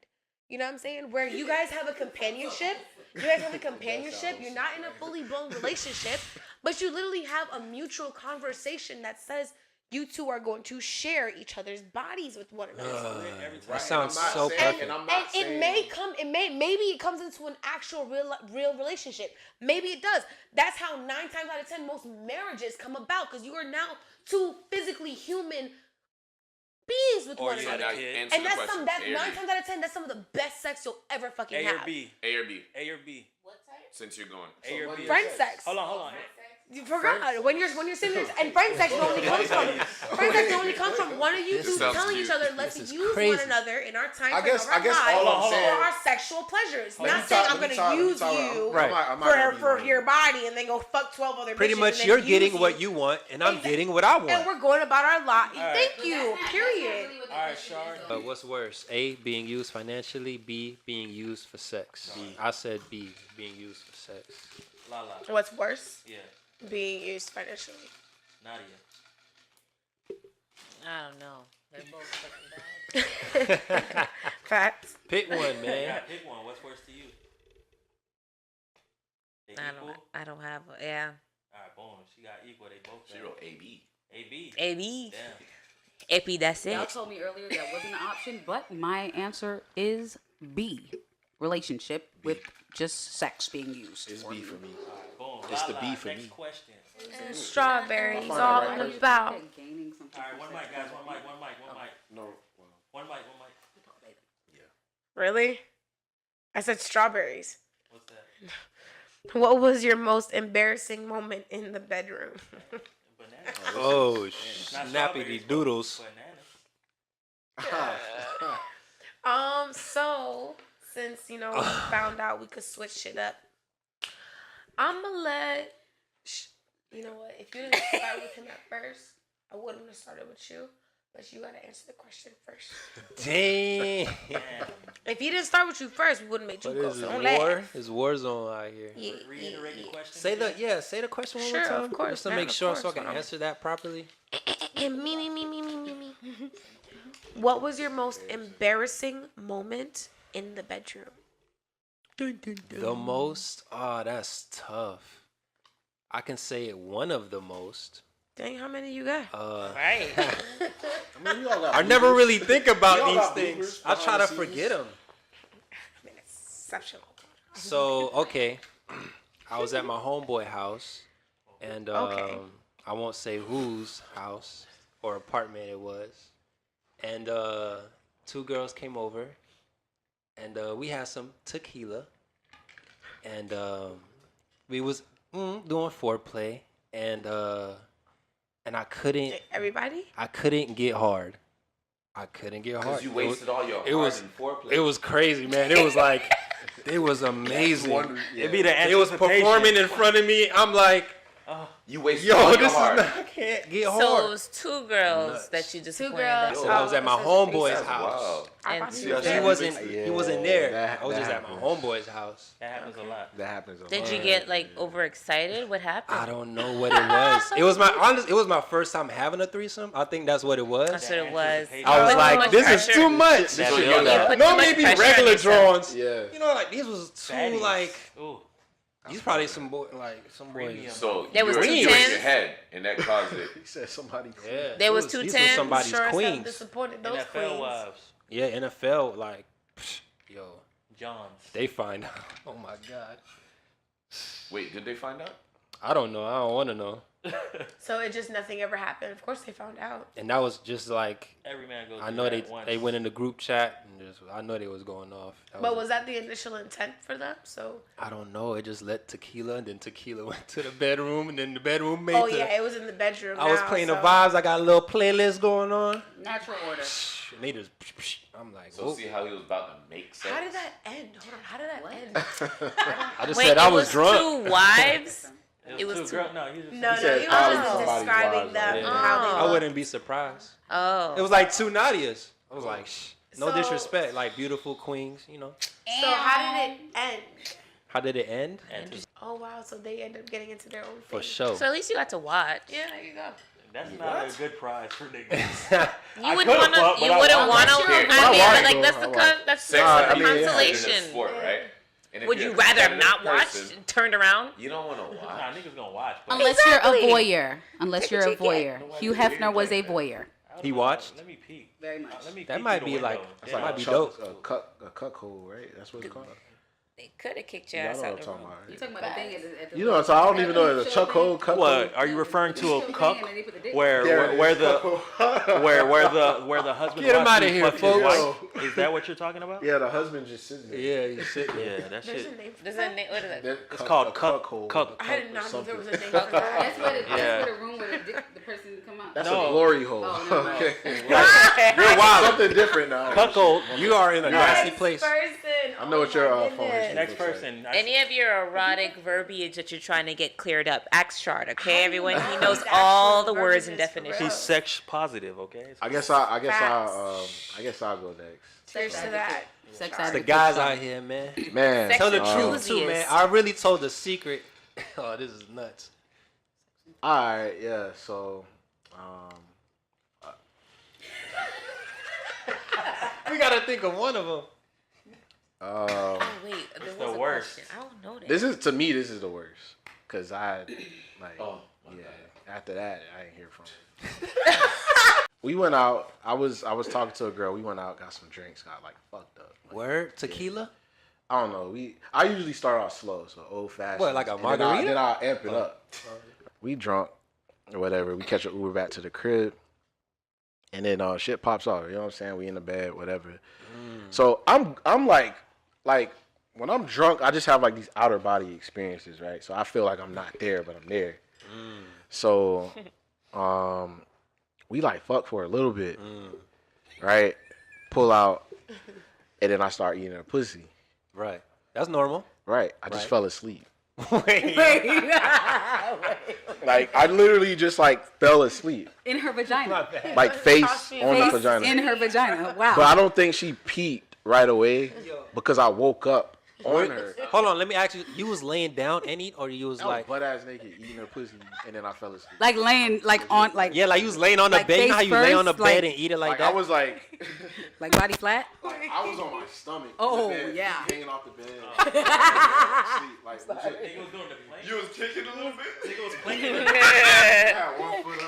[SPEAKER 1] You know what I'm saying? Where you guys have a companionship. You're not in a fully blown relationship, but you literally have a mutual conversation that says you two are going to share each other's bodies with one another.
[SPEAKER 2] That sounds
[SPEAKER 5] I'm not
[SPEAKER 2] so
[SPEAKER 5] saying-
[SPEAKER 2] perfect.
[SPEAKER 5] and I'm
[SPEAKER 1] And
[SPEAKER 5] not
[SPEAKER 1] it
[SPEAKER 5] saying-
[SPEAKER 1] may come, maybe it comes into an actual real relationship. Maybe it does. That's how 9 times out of 10 most marriages come about, because you are now 2 physically human beings with
[SPEAKER 6] Or
[SPEAKER 1] one
[SPEAKER 6] you
[SPEAKER 1] another.
[SPEAKER 6] had
[SPEAKER 7] Now,
[SPEAKER 6] a kid.
[SPEAKER 7] answer
[SPEAKER 1] And
[SPEAKER 7] the
[SPEAKER 1] that's
[SPEAKER 7] question.
[SPEAKER 1] that's
[SPEAKER 7] A or
[SPEAKER 1] 9
[SPEAKER 7] B?
[SPEAKER 1] times out of 10. That's some of the best sex you'll ever fucking
[SPEAKER 6] A
[SPEAKER 1] have.
[SPEAKER 6] or B.
[SPEAKER 7] A or B?
[SPEAKER 6] A or B.
[SPEAKER 7] Since you're going.
[SPEAKER 6] A or B.
[SPEAKER 1] Friend sex.
[SPEAKER 6] Hold on.
[SPEAKER 1] You forgot when you're sitting there, and friend sex only comes from one of you two
[SPEAKER 7] sounds
[SPEAKER 1] telling
[SPEAKER 7] cute.
[SPEAKER 1] each other, let's
[SPEAKER 2] This is
[SPEAKER 1] use
[SPEAKER 2] crazy.
[SPEAKER 1] one another in our time
[SPEAKER 5] I
[SPEAKER 1] frame
[SPEAKER 5] guess
[SPEAKER 1] of our
[SPEAKER 5] all
[SPEAKER 1] lives
[SPEAKER 5] I'm saying.
[SPEAKER 1] for our sexual pleasures.
[SPEAKER 5] Let me
[SPEAKER 1] Not saying
[SPEAKER 5] talk-
[SPEAKER 1] I'm
[SPEAKER 5] let me
[SPEAKER 1] gonna
[SPEAKER 5] talk-
[SPEAKER 1] use
[SPEAKER 5] let me talk.
[SPEAKER 1] you
[SPEAKER 2] Right.
[SPEAKER 5] I'm not gonna be
[SPEAKER 1] for
[SPEAKER 5] long.
[SPEAKER 1] your body and then go fuck 12 other
[SPEAKER 2] Pretty
[SPEAKER 1] bitches
[SPEAKER 2] much,
[SPEAKER 1] and then
[SPEAKER 2] you're
[SPEAKER 1] use
[SPEAKER 2] getting what you want, and I'm
[SPEAKER 1] Exactly.
[SPEAKER 2] getting what I
[SPEAKER 1] And
[SPEAKER 2] want.
[SPEAKER 1] we're going about our lot.
[SPEAKER 6] right.
[SPEAKER 1] Thank you. Period.
[SPEAKER 6] All right, Shard.
[SPEAKER 2] But what's worse, A, being used financially, B, being used for sex? I said B, being used for sex.
[SPEAKER 6] La la.
[SPEAKER 1] What's worse?
[SPEAKER 6] Yeah.
[SPEAKER 1] Being used financially.
[SPEAKER 6] Nadia.
[SPEAKER 3] I don't know. They're both fucking bad.
[SPEAKER 1] Facts.
[SPEAKER 2] Pick one,
[SPEAKER 6] Yeah,
[SPEAKER 2] man.
[SPEAKER 6] pick one. What's worse to you? They
[SPEAKER 3] I
[SPEAKER 6] equal?
[SPEAKER 3] don't. I don't have. Yeah.
[SPEAKER 6] All right, boom. She got equal. They both
[SPEAKER 7] She
[SPEAKER 6] got
[SPEAKER 7] wrote AB.
[SPEAKER 6] AB.
[SPEAKER 3] AB.
[SPEAKER 6] Damn.
[SPEAKER 3] Epi, that's
[SPEAKER 4] Y'all
[SPEAKER 3] it.
[SPEAKER 4] told me earlier that wasn't an option, but my answer is B. Relationship with just sex being used.
[SPEAKER 5] It's B for me.
[SPEAKER 6] Boom.
[SPEAKER 5] It's the
[SPEAKER 6] Lala,
[SPEAKER 5] B for
[SPEAKER 6] next
[SPEAKER 5] me.
[SPEAKER 6] question.
[SPEAKER 1] Strawberries
[SPEAKER 5] Find
[SPEAKER 1] all
[SPEAKER 5] the right
[SPEAKER 1] in the
[SPEAKER 5] person.
[SPEAKER 1] bow.
[SPEAKER 4] Gaining something.
[SPEAKER 6] All right, one mic, guys. One mic.
[SPEAKER 5] No. Well,
[SPEAKER 6] One mic.
[SPEAKER 1] Really? I said strawberries.
[SPEAKER 6] What's that?
[SPEAKER 1] What was your most embarrassing moment in the bedroom?
[SPEAKER 6] Banana.
[SPEAKER 2] Oh,
[SPEAKER 6] Not
[SPEAKER 2] snappy
[SPEAKER 6] strawberries,
[SPEAKER 2] doodles.
[SPEAKER 6] Banana.
[SPEAKER 1] So since we found out we could switch it up, I'm gonna let you know what? If you didn't start with him at first, I wouldn't have started with you. But you gotta answer the question first.
[SPEAKER 2] Dang.
[SPEAKER 1] If he didn't start with you first, we wouldn't make you
[SPEAKER 2] What
[SPEAKER 1] go.
[SPEAKER 2] is
[SPEAKER 1] So
[SPEAKER 2] it?
[SPEAKER 1] don't
[SPEAKER 2] War?
[SPEAKER 1] laugh.
[SPEAKER 2] It's war zone out here.
[SPEAKER 1] Yeah,
[SPEAKER 6] Reiterate the question.
[SPEAKER 2] Say the question one
[SPEAKER 1] Sure,
[SPEAKER 2] more time.
[SPEAKER 1] of course,
[SPEAKER 2] Just to
[SPEAKER 1] man,
[SPEAKER 2] make
[SPEAKER 1] of
[SPEAKER 2] sure so I
[SPEAKER 1] course,
[SPEAKER 2] can
[SPEAKER 1] hold on.
[SPEAKER 2] answer that properly.
[SPEAKER 1] And me. What was your most embarrassing moment in the bedroom?
[SPEAKER 2] The most? Oh, that's tough. I can say one of the most.
[SPEAKER 1] Dang, how many you got?
[SPEAKER 3] Right.
[SPEAKER 5] I mean, you all got
[SPEAKER 2] I never
[SPEAKER 5] bloopers.
[SPEAKER 2] really think
[SPEAKER 5] You
[SPEAKER 2] about
[SPEAKER 5] all
[SPEAKER 2] these
[SPEAKER 5] got
[SPEAKER 2] things.
[SPEAKER 5] bloopers
[SPEAKER 2] I try
[SPEAKER 5] behind
[SPEAKER 2] to
[SPEAKER 5] the
[SPEAKER 2] forget
[SPEAKER 5] scenes.
[SPEAKER 2] them.
[SPEAKER 1] I mean, exceptional.
[SPEAKER 2] So, okay. I was at my homeboy house, and
[SPEAKER 1] Okay.
[SPEAKER 2] I won't say whose house or apartment it was. And two girls came over, and we had some tequila, and we was doing foreplay, and I couldn't
[SPEAKER 1] Everybody?
[SPEAKER 2] get hard. I couldn't get hard.
[SPEAKER 7] Because you wasted all your
[SPEAKER 2] it
[SPEAKER 7] heart
[SPEAKER 2] was
[SPEAKER 7] in foreplay.
[SPEAKER 2] it was crazy, man. It was like it was amazing.
[SPEAKER 6] It'd be the
[SPEAKER 2] They was
[SPEAKER 6] anticipation.
[SPEAKER 2] performing in front of me. I'm like,
[SPEAKER 7] You wasted
[SPEAKER 2] yo,
[SPEAKER 7] all your
[SPEAKER 2] this is
[SPEAKER 7] heart.
[SPEAKER 2] not. I can't get hard.
[SPEAKER 3] So it was two girls
[SPEAKER 2] Nuts.
[SPEAKER 3] that you disappointed.
[SPEAKER 1] girls.
[SPEAKER 2] So I was at my homeboy's
[SPEAKER 7] That's
[SPEAKER 2] house.
[SPEAKER 7] wild.
[SPEAKER 1] I
[SPEAKER 3] And
[SPEAKER 1] thought
[SPEAKER 3] two
[SPEAKER 1] you
[SPEAKER 3] girls.
[SPEAKER 1] were
[SPEAKER 2] He
[SPEAKER 1] there.
[SPEAKER 2] wasn't there.
[SPEAKER 5] that-
[SPEAKER 2] I was
[SPEAKER 5] that
[SPEAKER 2] just at my
[SPEAKER 5] happens.
[SPEAKER 2] homeboy's house.
[SPEAKER 6] That happens a lot.
[SPEAKER 5] That happens a lot.
[SPEAKER 3] Did you get like overexcited? What happened?
[SPEAKER 2] I don't know what it was. It was my first time having a threesome. I think that's what it was.
[SPEAKER 3] That's what it was.
[SPEAKER 2] I was
[SPEAKER 3] Put too
[SPEAKER 2] like,
[SPEAKER 3] much
[SPEAKER 2] this is
[SPEAKER 3] pressure.
[SPEAKER 2] too much.
[SPEAKER 6] That
[SPEAKER 5] So
[SPEAKER 6] build
[SPEAKER 5] you're
[SPEAKER 6] up.
[SPEAKER 5] not-
[SPEAKER 3] Put
[SPEAKER 2] No,
[SPEAKER 3] too much
[SPEAKER 2] maybe
[SPEAKER 3] pressure on
[SPEAKER 2] regular
[SPEAKER 3] yourself.
[SPEAKER 2] drawings.
[SPEAKER 5] Yeah.
[SPEAKER 2] You know, like these was too
[SPEAKER 6] Fatties.
[SPEAKER 2] like.
[SPEAKER 6] Ooh.
[SPEAKER 2] These probably some boys.
[SPEAKER 6] Premium.
[SPEAKER 7] So
[SPEAKER 3] There
[SPEAKER 7] you
[SPEAKER 3] was
[SPEAKER 7] were
[SPEAKER 3] two
[SPEAKER 7] in your
[SPEAKER 3] tens.
[SPEAKER 7] head, and that caused it.
[SPEAKER 5] He said somebody.
[SPEAKER 2] Yeah,
[SPEAKER 3] There was
[SPEAKER 2] these
[SPEAKER 3] two
[SPEAKER 2] these
[SPEAKER 3] tens.
[SPEAKER 2] was somebody's
[SPEAKER 1] Sure as hell
[SPEAKER 2] queens.
[SPEAKER 1] disappointed those
[SPEAKER 6] NFL
[SPEAKER 1] queens.
[SPEAKER 6] wives.
[SPEAKER 2] Yeah, NFL like, yo,
[SPEAKER 6] Johns.
[SPEAKER 2] they find out. Oh my god.
[SPEAKER 7] Wait, did they find out?
[SPEAKER 2] I don't know. I don't want to know.
[SPEAKER 1] So it just nothing ever happened. Of course they found out.
[SPEAKER 2] And that was just like
[SPEAKER 6] Every man goes.
[SPEAKER 2] I
[SPEAKER 6] through
[SPEAKER 2] know
[SPEAKER 6] that once.
[SPEAKER 2] they went in the group chat and just I know they was going off.
[SPEAKER 1] But was that the initial intent for them? So
[SPEAKER 2] I don't know. It just led tequila, and then tequila went to the bedroom, and then the bedroom made.
[SPEAKER 1] oh
[SPEAKER 2] the,
[SPEAKER 1] yeah, it was in the bedroom.
[SPEAKER 2] I was
[SPEAKER 1] now,
[SPEAKER 2] playing
[SPEAKER 1] so.
[SPEAKER 2] the vibes. I got a little playlist going on.
[SPEAKER 4] Natural order.
[SPEAKER 2] And they just, I'm like,
[SPEAKER 7] So
[SPEAKER 2] whoa.
[SPEAKER 7] see how he was about to make sex.
[SPEAKER 1] How did that end? Hold on. How did that end?
[SPEAKER 2] I just
[SPEAKER 3] Wait,
[SPEAKER 2] said I
[SPEAKER 3] it
[SPEAKER 2] was drunk.
[SPEAKER 3] two wives.
[SPEAKER 6] It
[SPEAKER 3] It was
[SPEAKER 6] was
[SPEAKER 3] two-
[SPEAKER 6] two girls. No, you just.
[SPEAKER 1] No,
[SPEAKER 5] said
[SPEAKER 1] he
[SPEAKER 5] probably
[SPEAKER 1] was just
[SPEAKER 5] somebody's
[SPEAKER 1] describing
[SPEAKER 5] wives,
[SPEAKER 1] them
[SPEAKER 5] like,
[SPEAKER 1] how they
[SPEAKER 2] I
[SPEAKER 1] looked.
[SPEAKER 2] wouldn't be surprised.
[SPEAKER 3] Oh.
[SPEAKER 2] It was like two Nadias. I was like, no
[SPEAKER 1] So-
[SPEAKER 2] disrespect, like beautiful queens, you know.
[SPEAKER 1] So how did it end?
[SPEAKER 2] How did it end?
[SPEAKER 1] Oh wow, so they ended up getting into their own
[SPEAKER 2] For
[SPEAKER 1] thing.
[SPEAKER 2] sure.
[SPEAKER 3] So at least you got to watch.
[SPEAKER 1] Yeah, there you go.
[SPEAKER 6] That's not a good prize for niggas.
[SPEAKER 3] You wouldn't
[SPEAKER 6] could've
[SPEAKER 3] want to.
[SPEAKER 6] fucked, but
[SPEAKER 3] You
[SPEAKER 6] I
[SPEAKER 3] wouldn't want
[SPEAKER 6] watched.
[SPEAKER 3] to.
[SPEAKER 7] Yeah,
[SPEAKER 3] I mean,
[SPEAKER 5] I
[SPEAKER 3] but like
[SPEAKER 5] watched,
[SPEAKER 3] that's
[SPEAKER 5] though.
[SPEAKER 3] the
[SPEAKER 5] I watched.
[SPEAKER 3] that's
[SPEAKER 7] Sex
[SPEAKER 3] the
[SPEAKER 7] is a
[SPEAKER 3] consolation.
[SPEAKER 7] sport, right? And if
[SPEAKER 3] Would
[SPEAKER 7] you're
[SPEAKER 3] you
[SPEAKER 7] a
[SPEAKER 3] rather
[SPEAKER 7] competitive
[SPEAKER 3] not watch?
[SPEAKER 7] person,
[SPEAKER 3] Turned around.
[SPEAKER 7] You don't want to
[SPEAKER 6] Nah,
[SPEAKER 7] watch.
[SPEAKER 6] niggas gonna watch. But
[SPEAKER 4] Unless
[SPEAKER 1] Exactly.
[SPEAKER 4] you're a voyeur. Unless
[SPEAKER 1] Take
[SPEAKER 4] you're
[SPEAKER 1] a
[SPEAKER 4] a
[SPEAKER 1] ticket.
[SPEAKER 4] voyeur. Hugh Hefner was a voyeur.
[SPEAKER 6] I don't
[SPEAKER 2] He
[SPEAKER 6] know.
[SPEAKER 2] watched?
[SPEAKER 6] Let me peek.
[SPEAKER 4] Very much.
[SPEAKER 6] Let me
[SPEAKER 2] That
[SPEAKER 6] peek
[SPEAKER 2] might
[SPEAKER 6] through
[SPEAKER 2] be
[SPEAKER 6] the
[SPEAKER 2] like-
[SPEAKER 6] window.
[SPEAKER 2] that's
[SPEAKER 6] Yeah.
[SPEAKER 2] might be
[SPEAKER 5] Chuck-
[SPEAKER 2] dope.
[SPEAKER 5] A cuckold, right? That's what it's called.
[SPEAKER 3] They could have kicked
[SPEAKER 5] You
[SPEAKER 3] your
[SPEAKER 5] know
[SPEAKER 3] ass
[SPEAKER 5] what I'm
[SPEAKER 3] out the
[SPEAKER 5] talking
[SPEAKER 3] room.
[SPEAKER 5] about.
[SPEAKER 4] You talking about the thing at the
[SPEAKER 5] You know what I'm talking about? I don't even know it's a Chuck Hole cuckold.
[SPEAKER 6] What are you referring to a cuck?
[SPEAKER 5] There it
[SPEAKER 6] Where
[SPEAKER 5] is,
[SPEAKER 6] the
[SPEAKER 5] cuckold.
[SPEAKER 6] where the husband
[SPEAKER 2] Get him
[SPEAKER 6] watches
[SPEAKER 2] outta here,
[SPEAKER 6] fuck his
[SPEAKER 2] folks.
[SPEAKER 6] wife? Is that what you're talking about?
[SPEAKER 5] Yeah, the husband just sitting there.
[SPEAKER 2] Yeah, you sit there.
[SPEAKER 6] Yeah, that
[SPEAKER 1] There's
[SPEAKER 6] shit.
[SPEAKER 1] a name for
[SPEAKER 3] There's
[SPEAKER 1] that.
[SPEAKER 3] a name. What is it?
[SPEAKER 5] They're
[SPEAKER 6] It's called cuck.
[SPEAKER 5] cuckold.
[SPEAKER 6] Cuck.
[SPEAKER 1] I did not know there was a name for
[SPEAKER 4] That's
[SPEAKER 1] that.
[SPEAKER 4] what
[SPEAKER 6] Yeah.
[SPEAKER 4] that's what a room where the person come out.
[SPEAKER 5] That's
[SPEAKER 6] No.
[SPEAKER 5] a glory hole.
[SPEAKER 4] Oh, no, no.
[SPEAKER 5] Okay.
[SPEAKER 2] You're wild.
[SPEAKER 5] Something different now.
[SPEAKER 6] Cuckold.
[SPEAKER 2] You are in a nasty
[SPEAKER 1] Next
[SPEAKER 2] place.
[SPEAKER 1] person.
[SPEAKER 5] I know what your
[SPEAKER 1] my
[SPEAKER 5] phone
[SPEAKER 1] goodness.
[SPEAKER 5] is.
[SPEAKER 6] Next person.
[SPEAKER 3] Any of your erotic verbiage that you're trying to get cleared up, ask Shard, okay, everyone? He
[SPEAKER 1] know
[SPEAKER 3] knows
[SPEAKER 1] what
[SPEAKER 3] all the
[SPEAKER 1] actual
[SPEAKER 3] words and
[SPEAKER 1] verbiage is for
[SPEAKER 3] definitions.
[SPEAKER 1] real.
[SPEAKER 6] He's sex positive, okay?
[SPEAKER 5] I guess I'll go next.
[SPEAKER 1] Cheers to that.
[SPEAKER 4] Sex
[SPEAKER 2] It's the
[SPEAKER 4] advocate.
[SPEAKER 2] guys out here, man.
[SPEAKER 5] Man,
[SPEAKER 3] Sex
[SPEAKER 2] Tell the
[SPEAKER 3] Um,
[SPEAKER 2] truth too, man.
[SPEAKER 3] enthusiast.
[SPEAKER 2] I really told the secret. Oh, this is nuts.
[SPEAKER 5] all right, yeah. So,
[SPEAKER 2] We gotta think of one of them.
[SPEAKER 3] Oh wait, there
[SPEAKER 6] It's
[SPEAKER 3] was
[SPEAKER 6] the
[SPEAKER 3] a
[SPEAKER 6] worst.
[SPEAKER 3] question. I don't know that.
[SPEAKER 5] this is the worst, cause I like
[SPEAKER 7] Oh, my
[SPEAKER 5] yeah.
[SPEAKER 7] God.
[SPEAKER 5] After that, I ain't hear from him. we went out. I was talking to a girl. We went out, got some drinks, got like fucked up. Like,
[SPEAKER 2] Word tequila.
[SPEAKER 5] I don't know. I usually start off slow, so old fashioned.
[SPEAKER 2] What, like a margarita?
[SPEAKER 5] Then I'll amp it up. We drunk or whatever. We catch an Uber back to the crib, and then shit pops off. You know what I'm saying? We in the bed, whatever. So I'm like when I'm drunk, I just have like these outer body experiences, right? So I feel like I'm not there, but I'm there. So we like fuck for a little bit, right? Pull out, and then I start eating her pussy.
[SPEAKER 2] Right. That's normal.
[SPEAKER 5] Right. I just
[SPEAKER 2] Right.
[SPEAKER 5] fell asleep.
[SPEAKER 2] Wait.
[SPEAKER 5] Like I literally just like fell asleep,
[SPEAKER 4] In her vagina.
[SPEAKER 5] like face on the
[SPEAKER 4] Face
[SPEAKER 5] vagina.
[SPEAKER 4] in her vagina. Wow.
[SPEAKER 5] But I don't think she peeked right away because I woke up on her.
[SPEAKER 2] Hold on. Let me ask you. You was laying down and eat, or you was
[SPEAKER 5] I was
[SPEAKER 2] like,
[SPEAKER 5] butt ass naked eating her pussy, and then I fell asleep.
[SPEAKER 4] Like laying like on like
[SPEAKER 2] yeah, like you was laying on the
[SPEAKER 4] Like
[SPEAKER 2] bed. You know how
[SPEAKER 4] face
[SPEAKER 2] you lay on the
[SPEAKER 4] first, like-
[SPEAKER 2] bed and eat it like
[SPEAKER 5] Like
[SPEAKER 2] that?
[SPEAKER 5] I was like
[SPEAKER 4] body flat.
[SPEAKER 5] I was on my stomach.
[SPEAKER 4] Oh,
[SPEAKER 5] the bed,
[SPEAKER 4] yeah.
[SPEAKER 5] hanging off the bed. Sleep, like legit.
[SPEAKER 6] Nigga was doing the plank.
[SPEAKER 5] You was kicking a little bit.
[SPEAKER 6] Nigga was planking.
[SPEAKER 5] I had 1 foot